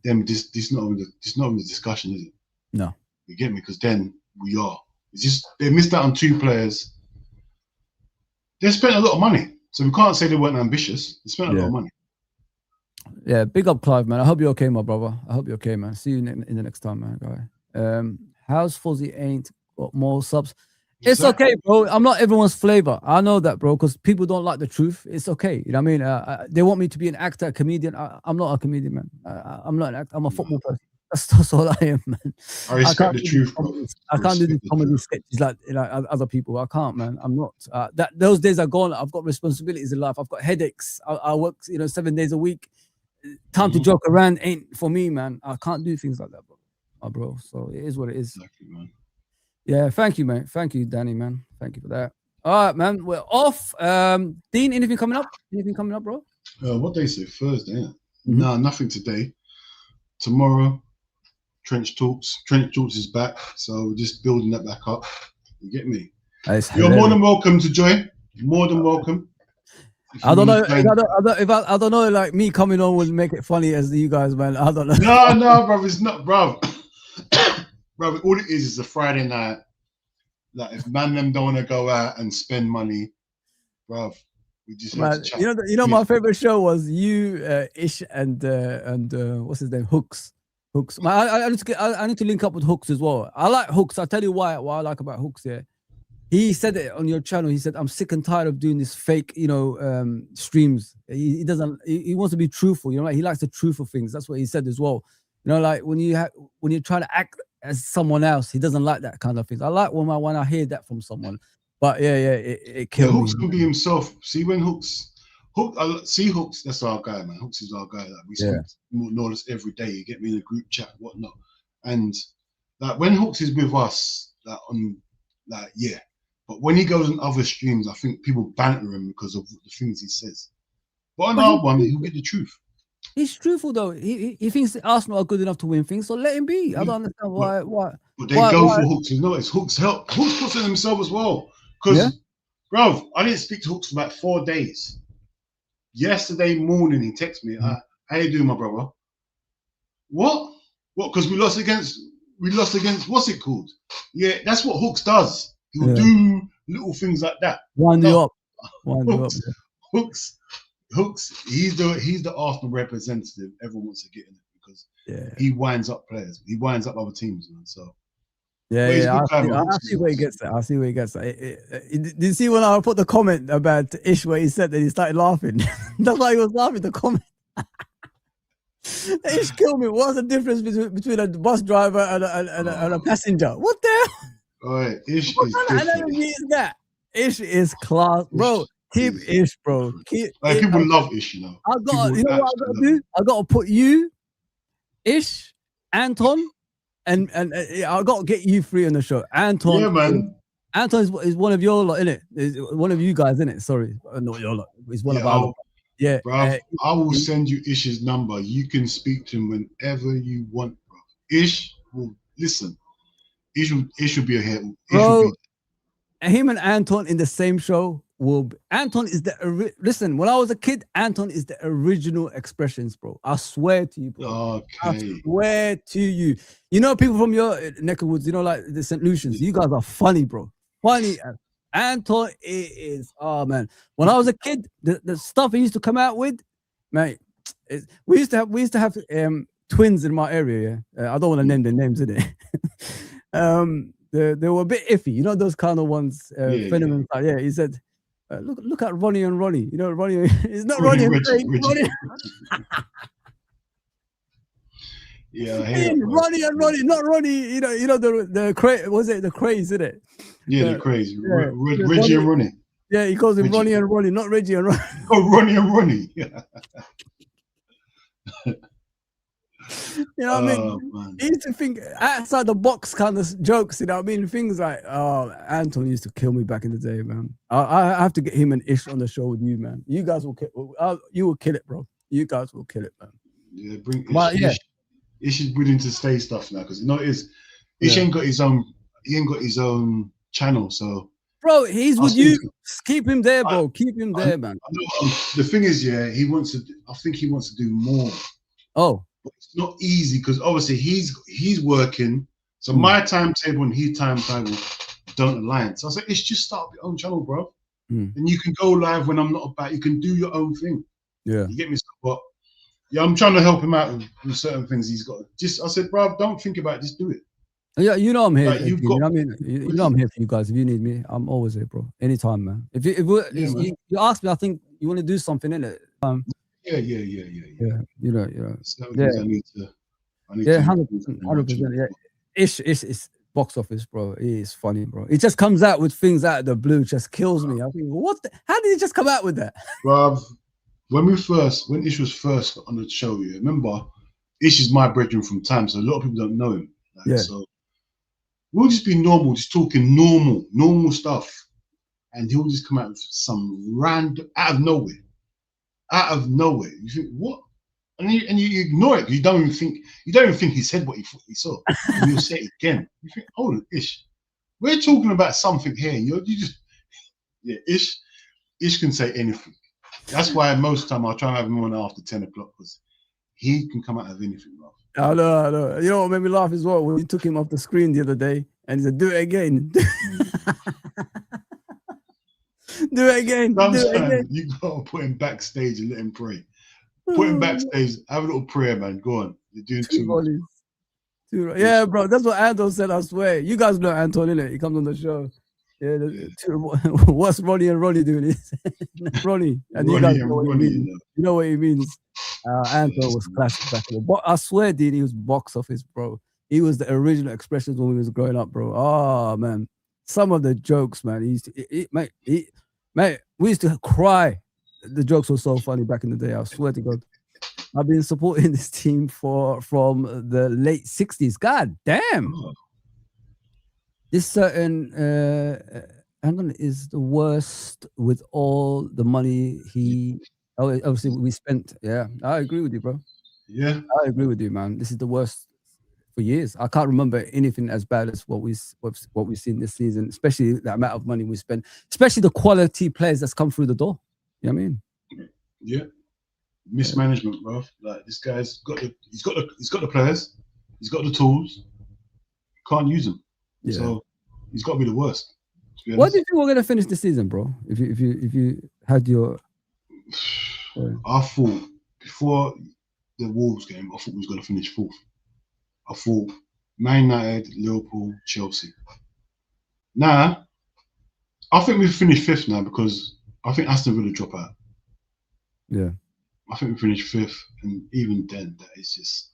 then this not even the discussion, is it? No, you get me? Because then we are. It's just they missed out on 2 players. They spent a lot of money, so we can't say they weren't ambitious. They spent a lot of money. Yeah, big up Clive, man. I hope you're okay, my brother. I hope you're okay, man. See you in the next time, man, guy. How's Fozi ain't got more subs? It's okay, bro. I'm not everyone's flavor. I know that, bro, because people don't like the truth. It's okay. You know what I mean? They want me to be an actor, a comedian. I'm not a comedian, man. I'm not an actor. I'm a football person. That's all I am, man. I respect the truth, bro. I can't do these comedy sketches like other people. I can't, man. I'm not. Those days are gone. I've got responsibilities in life. I've got headaches. I work, 7 days a week. Time to joke around ain't for me, man. I can't do things like that, bro. So it is what it is. Exactly, man. Yeah, thank you, man. Thank you, Danny, man. Thank you for that. All right, man. We're off. Dean, anything coming up? Anything coming up, bro? What day is it? Thursday, yeah? No, nothing today. Tomorrow, Trench Talks. Trench Talks is back, so we're just building that back up. You get me? You're more than welcome to join. More than welcome. I don't know. I don't know. Like me coming on will make it funny as you guys, man. I don't know. No, bro. It's not, bro. Bro, all it is a Friday night. Like if them don't want to go out and spend money, bro, we just have to chat. You know, my favorite show was you, Ish, and what's his name, Hooks. I need to link up with Hooks as well. I like Hooks. I'll tell you what I like about Hooks here. He said it on your channel. He said, "I'm sick and tired of doing this fake, streams." He doesn't. He wants to be truthful. Like he likes the truthful things. That's what he said as well. Like when you're trying to act as someone else, he doesn't like that kind of things. I like when I hear that from someone. But it kills me. Hooks can be himself. See when Hooks, that's our guy, man. Hooks is our guy. Like we speak more or less every day. You get me in a group chat, whatnot. And like when Hooks is with us, But when he goes on other streams, I think people banter him because of the things he says. But on our one, he'll get the truth. He's truthful though. He thinks Arsenal are good enough to win things, so let him be. I don't understand why. But they go for Hooks. It's Hooks' help. Hooks puts in himself as well. Because, bro, I didn't speak to Hooks for about 4 days. Yesterday morning, he texted me, "How you doing, my brother?" What? Because we lost against what's it called? Yeah, that's what Hooks does. He'll do little things like that. Wind you up. Hooks Hooks, he's the Arsenal representative. Everyone wants to get in it because he winds up players. He winds up other teams, man. So I see where he gets that. I see where he gets that. Did you see when I put the comment about Ish where he said that he started laughing? That's why he was laughing. The comment. Ish killed me. What's the difference between a bus driver and a passenger? What the hell? All right, Ish what is kind of different. analogy is that? Ish is class, bro. Keep Ish, bro. People love Ish, you know. You know what I gotta do? I gotta put you, Ish, Anton, and I gotta get you three on the show. Anton, yeah, man. Anton is one of your lot, innit? Is one of you guys, innit? Sorry, not your lot. He's one of our. Yeah, bro. I will send you Ish's number. You can speak to him whenever you want, bro. Ish will listen. Ish will be a hit. Bro, him and Anton in the same show Anton is listen, when I was a kid, Anton is the original Expressions, bro. I swear to you, bro. Okay. I swear to you. You know, people from your neck of woods, you know, like the St. Lucians, you guys are funny, bro. Funny. Anton is, oh man. When I was a kid, the stuff he used to come out with, mate, we used to have twins in my area, yeah. I don't want to name their names, innit? They were a bit iffy, you know, those kind of ones. Phenomenon. Yeah, he said, look at Ronnie and Ronnie. You know, Ronnie. It's not Ronnie and Ronnie. Yeah, I hear Ronnie and Ronnie, not Ronnie. You know the craze. Was it the craze? Isn't it? Yeah, the craze. Reggie and Ronnie. Yeah, he calls him Reggie. Ronnie and Ronnie, not Reggie and Ronnie. Oh, Ronnie and Ronnie. Yeah. You know what I mean? Man. He used to think outside the box kind of jokes, you know what I mean? Things like, oh, Anton used to kill me back in the day, man. I have to get him and Ish on the show with you, man. You guys will kill you will kill it, bro. You guys will kill it, man. Yeah, bring Ish. Ish is willing to stay stuff now because you know Ish ain't got his own. He ain't got his own channel, so. Bro, he's with you. Keep him there, bro. Keep him there, man. The thing is, he wants to. I think he wants to do more. Oh. But it's not easy because obviously he's working. So my timetable and his timetable don't align. So I said, it's just start your own channel, bro. And you can go live when I'm not about. You can do your own thing. Yeah. You get me? But yeah, I'm trying to help him out with certain things he's got. I said, bro, don't think about it. Just do it. Yeah, you know I'm here. Like, you know I mean, you know I'm here for you guys. If you need me, I'm always here, bro. Anytime, man. If you ask me, I think you want to do something in it. Yeah. You know. Yeah. I need to 100%. Yeah. Ish is box office, bro. He is funny, bro. It just comes out with things out of the blue, just kills me. I think, how did he just come out with that? Bruv, when Ish was first on the show, remember, Ish is my brethren from time, so a lot of people don't know him. So we'll just be normal, just talking normal stuff. And he'll just come out with some random out of nowhere. You think, what? And you ignore it. You don't even think he said what he saw. And you'll say it again. You think, hold on, Ish. We're talking about something here. You just Ish can say anything. That's why most of the time I'll try and have him on after 10 o'clock because he can come out of anything, bro. I know. You know what made me laugh as well? When you took him off the screen the other day and he said, do it again. Do it again. You gotta put him backstage and let him pray. Put him backstage, have a little prayer, man. Go on. You're doing too much. Yeah, bro. That's what Anton said, I swear. You guys know Anton, innit? He comes on the show. Yeah. What's Ronnie and Ronnie doing? Ronnie. And you guys know what he means. You know what he means. Anton was classic back then. But I swear, dude, he was box office, bro. He was the original Expressions when we was growing up, bro. Oh, man. Some of the jokes, man. He used to, mate, we used to cry. The jokes were so funny back in the day. I swear to God. I've been supporting this team from the late 60s. God damn. This certain is the worst with all the money obviously we spent. Yeah, I agree with you, bro. Yeah. I agree with you, man. This is the worst for years. I can't remember anything as bad as what we've seen this season, especially the amount of money we spent, especially the quality players that's come through the door. You know what I mean? Yeah. Mismanagement, bro. Like this guy's got the players, he's got the tools, can't use them. Yeah. So he's got to be the worst. What do you think we're gonna finish the season, bro? If you had your I thought before the Wolves game, I thought we was going to finish fourth. I thought Man United, Liverpool, Chelsea. Now, I think we've finished fifth now because I think Aston Villa drop out. Yeah. I think we finished fifth, and even then, that is just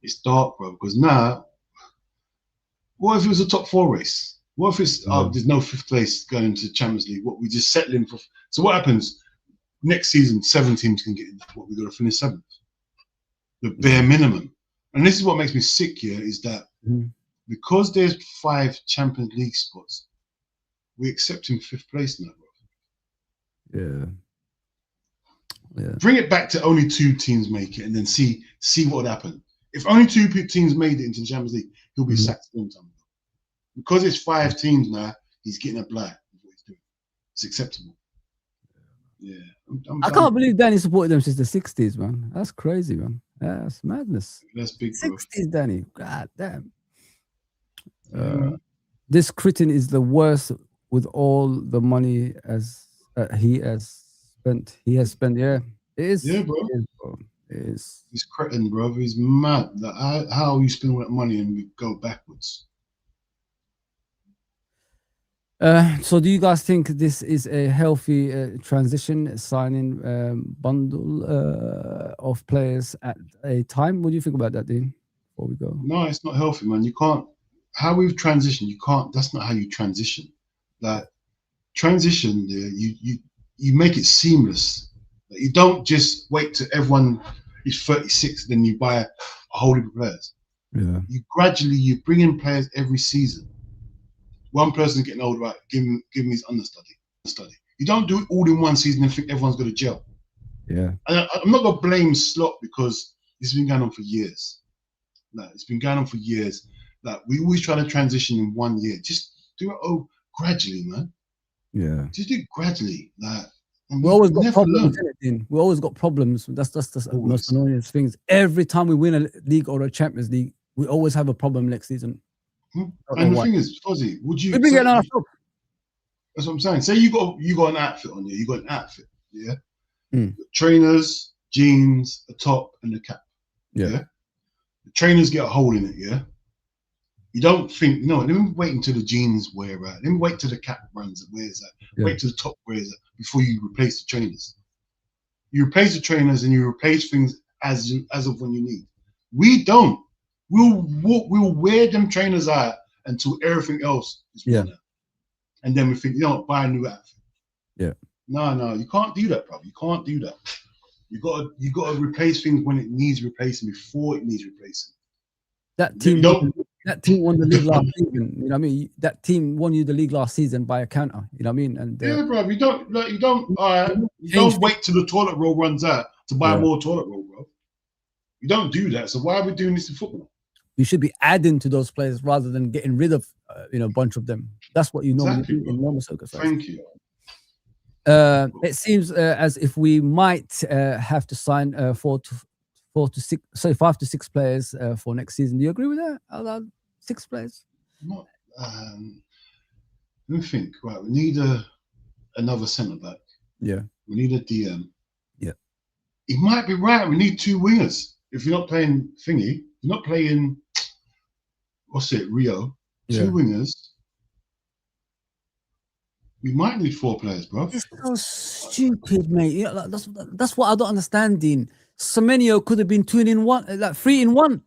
it's dark, bro. Because now, what if it was a top four race? What if it's there's no fifth place going into Champions League? What we just settling for? So what happens next season? 7 teams can get in. What we got to finish 7th, the bare minimum. And this is what makes me sick here is that because there's 5 Champions League spots, we accept him 5th place now, bro. Yeah. Yeah. Bring it back to only 2 teams make it, and then see what would happen. If only 2 teams made it into the Champions League, he'll be sacked long time ago. Because it's 5 teams now, he's getting a blight of what he's doing. It's acceptable. Yeah. I can't believe Danny supported them since the 60s, man. That's crazy, man. That's madness. That's big, bro. 60s, Danny. God damn. This Crichton is the worst with all the money as he has spent. Yeah, it is. Yeah, bro. It is. He's Crichton, bro. He's mad. Like, how you spend all that money and we go backwards? So do you guys think this is a healthy transition, signing bundle of players at a time? What do you think about that, Dean, before we go? No, it's not healthy, man. You can't. How we've transitioned, you can't. That's not how you transition. Like, transition, you make it seamless. Like, you don't just wait till everyone is 36, then you buy a whole heap of players. Yeah. You bring in players every season. One person's getting older, right? Give him his understudy. You don't do it all in one season and think everyone's got to gel. Yeah. And I'm not gonna blame Slot because it's been going on for years. No, it's been going on for years. Like, we always try to transition in 1 year. Just do it gradually, man. Yeah. Just do it gradually. Like, we always got problems. We always got problems. That's the most annoying things. Every time we win a league or a Champions League, we always have a problem next season. And the thing is, Fozi, would you? That's what I'm saying. Say you got an outfit on you. You got an outfit, yeah. Trainers, jeans, a top, and the cap. Yeah. The trainers get a hole in it. Yeah. You don't think, let me wait until the jeans wear out. Let me wait till the cap wears that. Yeah. Wait till the top wears that before you replace the trainers. You replace the trainers and you replace things as of when you need. We don't. We'll wear them trainers out until everything else is worn out. And then we think, buy a new outfit. Yeah. No, you can't do that, bro. You can't do that. You gotta replace things when it needs replacing before it needs replacing. That team won the league last season. You know what I mean? That team won you the league last season by a counter. You know what I mean? And bro, you don't wait till the toilet roll runs out to buy more toilet roll, bro. You don't do that. So why are we doing this in football? You should be adding to those players rather than getting rid of a bunch of them. That's what you normally do in normal soccer. Thank you. It seems as if we might have to sign 5 to 6 players for next season. Do you agree with that? 6 players? Let me think. Right, we need another centre back. Yeah. We need a DM. Yeah. He might be right. We need 2 wingers. If you're not playing thingy, you're not playing. Rio. 2 wingers. We might need 4 players, bro. It's so stupid, mate. That's what I don't understand, Dean. Semenyo could have been 2 in 1, like 3 in 1.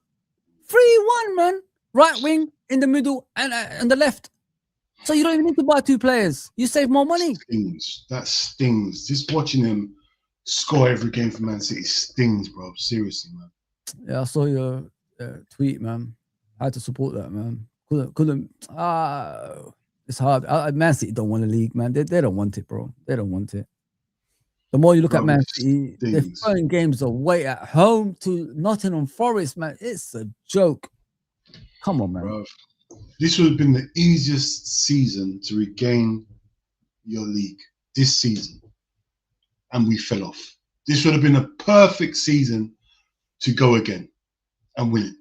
3 in 1, man. Right wing, in the middle, and the left. So you don't even need to buy 2 players. You save more money. That stings. Just watching him score every game for Man City stings, bro. Seriously, man. Yeah, I saw your tweet, man. I had to support that, man. Couldn't. It's hard. Man City don't want a league, man. They don't want it, bro. They don't want it. The more you look at Man City, they're throwing games away at home to Nottingham Forest, man. It's a joke. Come on, man. Bro, this would have been the easiest season to regain your league this season. And we fell off. This would have been a perfect season to go again and win it.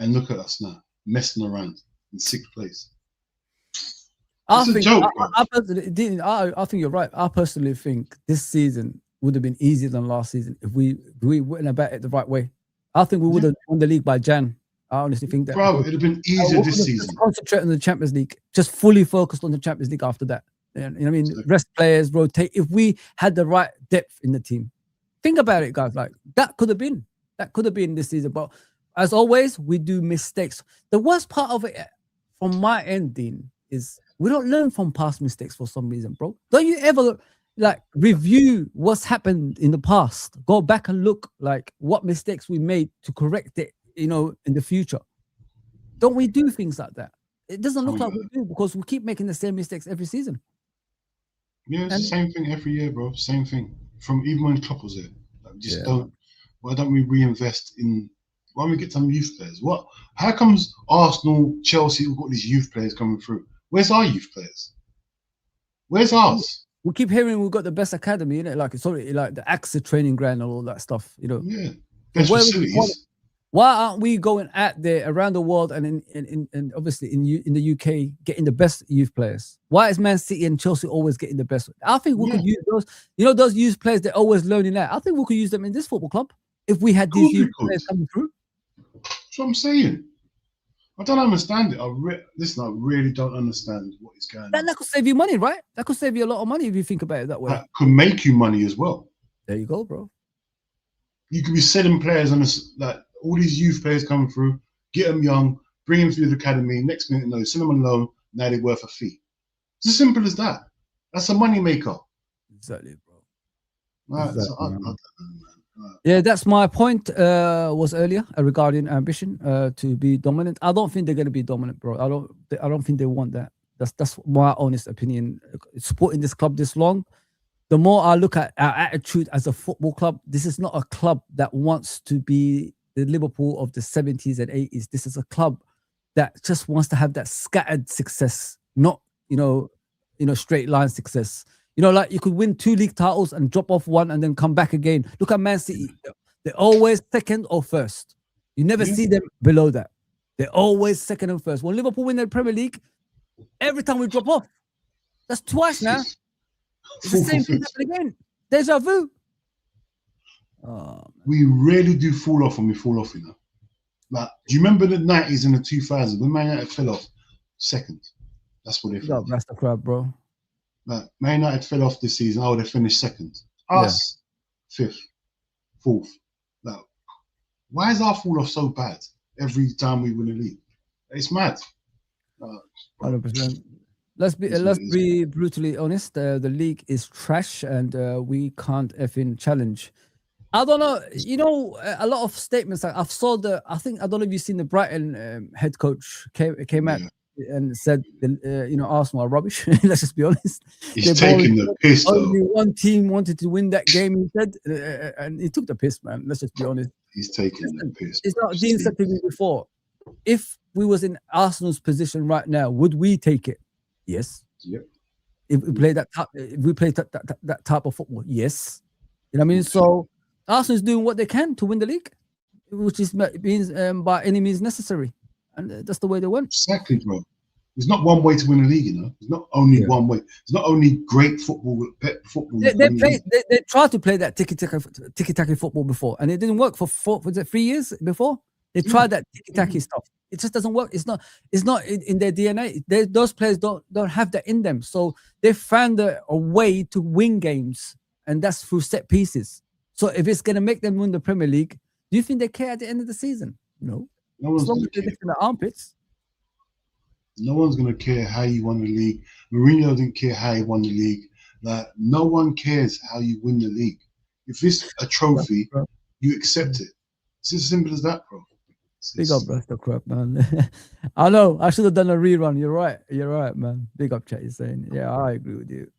And look at us now, messing around in 6th place. It's a joke, bro. I think you're right. I personally think this season would have been easier than last season if we went about it the right way. I think we would have won the league by Jan. I honestly think that. Bro, it'd have been easier this season. Just concentrate on the Champions League. Just fully focused on the Champions League after that. You know what I mean? Rest players, rotate. If we had the right depth in the team. Think about it, guys. Like, that could have been this season. But as always, we do mistakes. The worst part of it, from my end, Dean, is we don't learn from past mistakes for some reason, bro. Don't you ever like review what's happened in the past? Go back and look like what mistakes we made to correct it, you know, in the future. Don't we do things like that? It doesn't look like we do because we keep making the same mistakes every season. Yeah, it's the same thing every year, bro. Same thing. From even when Klopp was there. Like, why don't we reinvest in, why don't we get some youth players? How comes Arsenal, Chelsea, we've got these youth players coming through? Where's our youth players? Where's ours? We keep hearing we've got the best academy, innit? Like, it's already like the AXA training ground and all that stuff, you know. Yeah. Best facilities. Why aren't we going out there around the world and in obviously in the UK getting the best youth players? Why is Man City and Chelsea always getting the best? I think we could use those, you know, those youth players they're always learning that. I think we could use them in this football club if we had these youth players coming through. That's what I'm saying. I don't understand it. I really don't understand what is going on. That could save you money, right? That could save you a lot of money if you think about it that way. That could make you money as well. There you go, bro. You could be selling players on this, like all these youth players coming through, get them young, bring them through the academy. Next minute, no, send them on loan. Now they're worth a fee. It's as simple as that. That's a money maker. Exactly, bro. Right, exactly, so I don't know, man. Right. Yeah, that's my point. Was earlier regarding ambition to be dominant. I don't think they're going to be dominant, bro. I don't think they want that. That's my honest opinion. Supporting this club this long, the more I look at our attitude as a football club, this is not a club that wants to be the Liverpool of the 70s and 80s. This is a club that just wants to have that scattered success, not straight line success. You know, like you could win 2 league titles and drop off one and then come back again. Look at Man City. They're always second or first. You never see them below that. They're always second and first. When Liverpool win the Premier League, every time we drop off, that's twice now. It's the same thing happening again. Deja vu. We really do fall off when we fall off, you know. Like, do you remember the 90s and the 2000s when Man United fell off second? That's what they fell off. That's the crowd, bro. Like, Man United fell off this season. Oh, they finished second. Us, 5th, 4th. Like, why is our fall off so bad every time we win a league? It's mad. 100%. Let's be brutally honest. The league is trash, and we can't effing challenge. I don't know. You know, a lot of statements. Like I don't know if you've seen the Brighton head coach came out and said, Arsenal are rubbish. Let's just be honest. He's taking the piss. Only one team wanted to win that game, he said, and he took the piss, man. Let's just be honest. He's taking the piss. It's not Dean said to me before. If we was in Arsenal's position right now, would we take it? Yes. Yep. If we play that type of football, yes. You know what I mean? So Arsenal's doing what they can to win the league, which means by any means necessary. And that's the way they went. Exactly, bro. There's not one way to win a league, you know. There's not only one way. It's not only great football. They tried to play that tiki-taka football before, and it didn't work for 3 years before. They tried that tiki-taka stuff. It just doesn't work. It's not in their DNA. Those players don't have that in them. So they found a way to win games, and that's through set pieces. So if it's going to make them win the Premier League, do you think they care at the end of the season? No. No one's as long going as they're to care. lifting their armpits. No one's going to care how you won the league. Mourinho didn't care how he won the league. Like, no one cares how you win the league. If it's a trophy, you accept it. It's as simple as that, bro. Big up, Rasta Crap, man. I know. I should have done a rerun. You're right, man. Big up, chat. You're saying, yeah, I agree with you.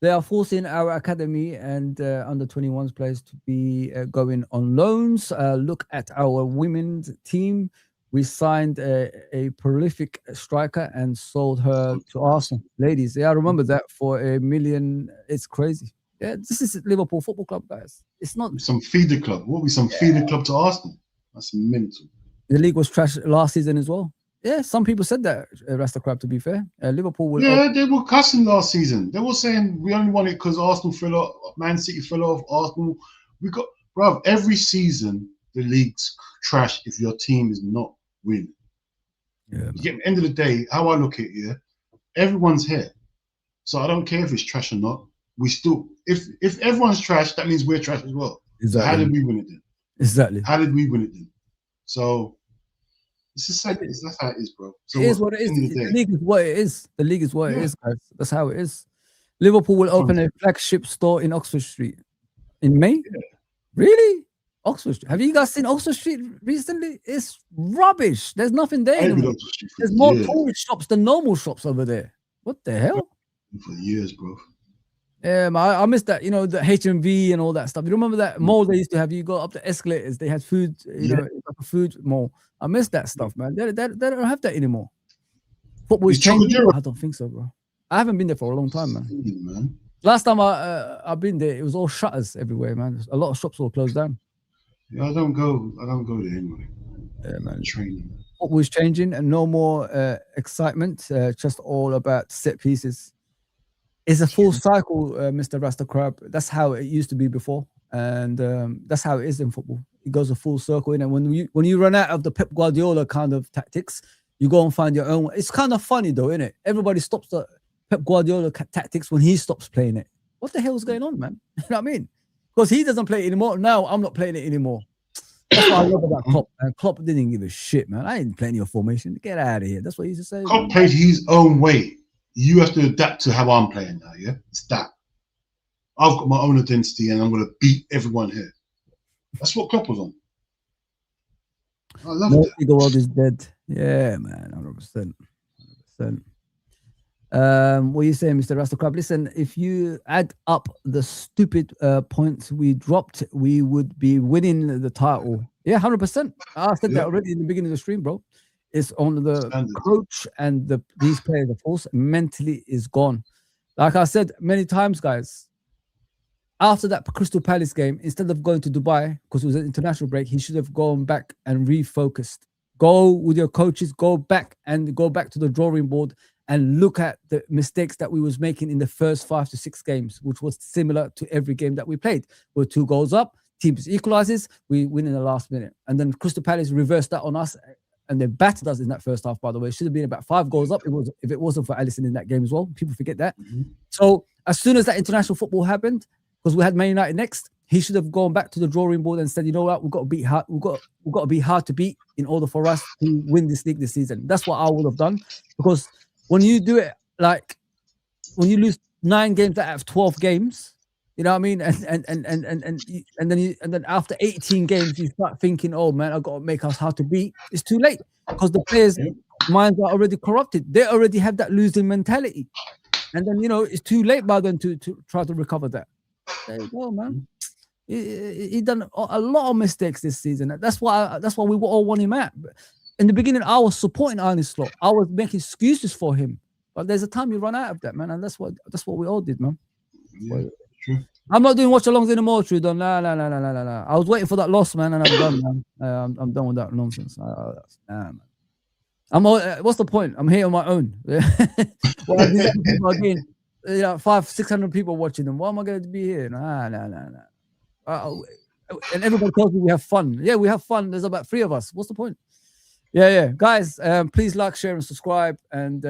They are forcing our academy and under 21s players to be going on loans. Look at our women's team. We signed a prolific striker and sold her to Arsenal. Ladies, yeah, I remember that for $1 million. It's crazy. Yeah, this is Liverpool Football Club, guys. It's not some feeder club. What we some feeder club to Arsenal? That's mental. The league was trash last season as well. Yeah, some people said that, Rasta Crab, to be fair. Liverpool will. Yeah, they were cussing last season. They were saying we only won it because Arsenal fell off, Man City fell off, Arsenal. We got, bruv, every season the league's trash if your team is not winning. Yeah, you get, at the end of the day, how I look at it here, everyone's here. So I don't care if it's trash or not. We still, if everyone's trash, that means we're trash as well. exactly. So how did we win it then? Exactly. How did we win it then? So it's just like that's how it is, bro. So it is what it is. The league is what it is. The league is what it is, guys. That's how it is. Liverpool will open a flagship store in Oxford Street in May. Yeah. Really? Oxford Street. Have you guys seen Oxford Street recently? It's rubbish. There's nothing there anymore. There's more tourist shops than normal shops over there. What the hell? For years, bro. Yeah, I missed that. You know, the HMV and all that stuff. You remember that mall they used to have? You go up the escalators. They had food. You know, like a food mall. I miss that stuff, man. They don't have that anymore. Football is changing. I don't think so, bro. I haven't been there for a long time, man. Last time I've been there, it was all shutters everywhere, man. A lot of shops were closed down. Yeah, I don't go there anyway. Yeah, man. Training. Football is changing, and no more excitement. Just all about set pieces. It's a full cycle, Mr. Rasta Crab. That's how it used to be before, and that's how it is in football. It goes a full circle, and when you run out of the Pep Guardiola kind of tactics, you go and find your own. It's kind of funny though, isn't it? Everybody stops the Pep Guardiola tactics when he stops playing it. What the hell's going on, man? You know what I mean? Because he doesn't play it anymore. Now I'm not playing it anymore. That's what I love about Klopp. And Klopp didn't give a shit, man. I ain't playing your formation. Get out of here. That's what he used to say. Klopp played his own way. You have to adapt to how I'm playing now, yeah? It's that. I've got my own identity and I'm going to beat everyone here. That's what Klopp was on. I love it. The world is dead. Yeah, man, 100%. 100%. What are you saying, Mr. Rasta Crab? Listen, if you add up the stupid points we dropped, we would be winning the title. Yeah, 100%. I said that already in the beginning of the stream, bro. It's on the coach and these players. The force mentally is gone. Like I said many times, guys, after that Crystal Palace game, instead of going to Dubai, because it was an international break, he should have gone back and refocused. Go with your coaches, go back to the drawing board and look at the mistakes that we was making in the first 5 to 6 games, which was similar to every game that we played. We're 2 goals up, teams equalizes, we win in the last minute. And then Crystal Palace reversed that on us, and they battered us in that first half, by the way. It should have been about 5 goals up if it wasn't for Alisson in that game as well. People forget that. So as soon as that international football happened, because we had Man United next, he should have gone back to the drawing board and said, you know what, we've got to beat hard. We've got to be hard to beat in order for us to win this league this season. That's what I would have done. Because when you do it, like when you lose 9 games out of 12 games, you know what I mean? And then after 18 games, you start thinking, oh man, I've got to make us hard to beat. It's too late because the players' minds are already corrupted. They already have that losing mentality. And then, you know, it's too late by then to try to recover that. There you go, man. He done a lot of mistakes this season. That's why we all want him out. In the beginning, I was supporting Arne Slot. I was making excuses for him. But there's a time you run out of that, man. And that's what we all did, man. Yeah, true. I'm not doing watch-alongs anymore, True. No. I was waiting for that loss, man, and I'm done, man. I'm done with that nonsense. Man. What's the point? I'm here on my own. Well, again, 500-600 people watching them. Why am I going to be here? Nah. And everybody tells me we have fun. Yeah, we have fun. There's about 3 of us. What's the point? Yeah. Guys, please like, share, and subscribe. And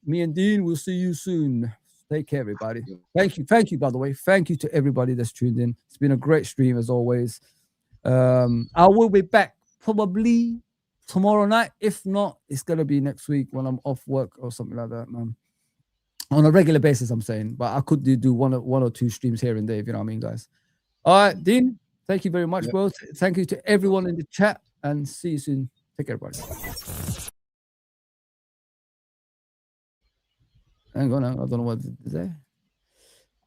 me and Dean, we'll see you soon. Take care, everybody. Thank you, by the way. Thank you to everybody that's tuned in. It's been a great stream, as always. I will be back probably tomorrow night. If not, it's going to be next week when I'm off work or something like that, man. On a regular basis, I'm saying. But I could do one or 2 streams here and there, if you know what I mean, guys. All right, Dean, thank you very much, bro. Thank you to everyone in the chat, and see you soon. Take care, everybody. Hang on, I don't know what to say.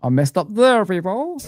I messed up there, people.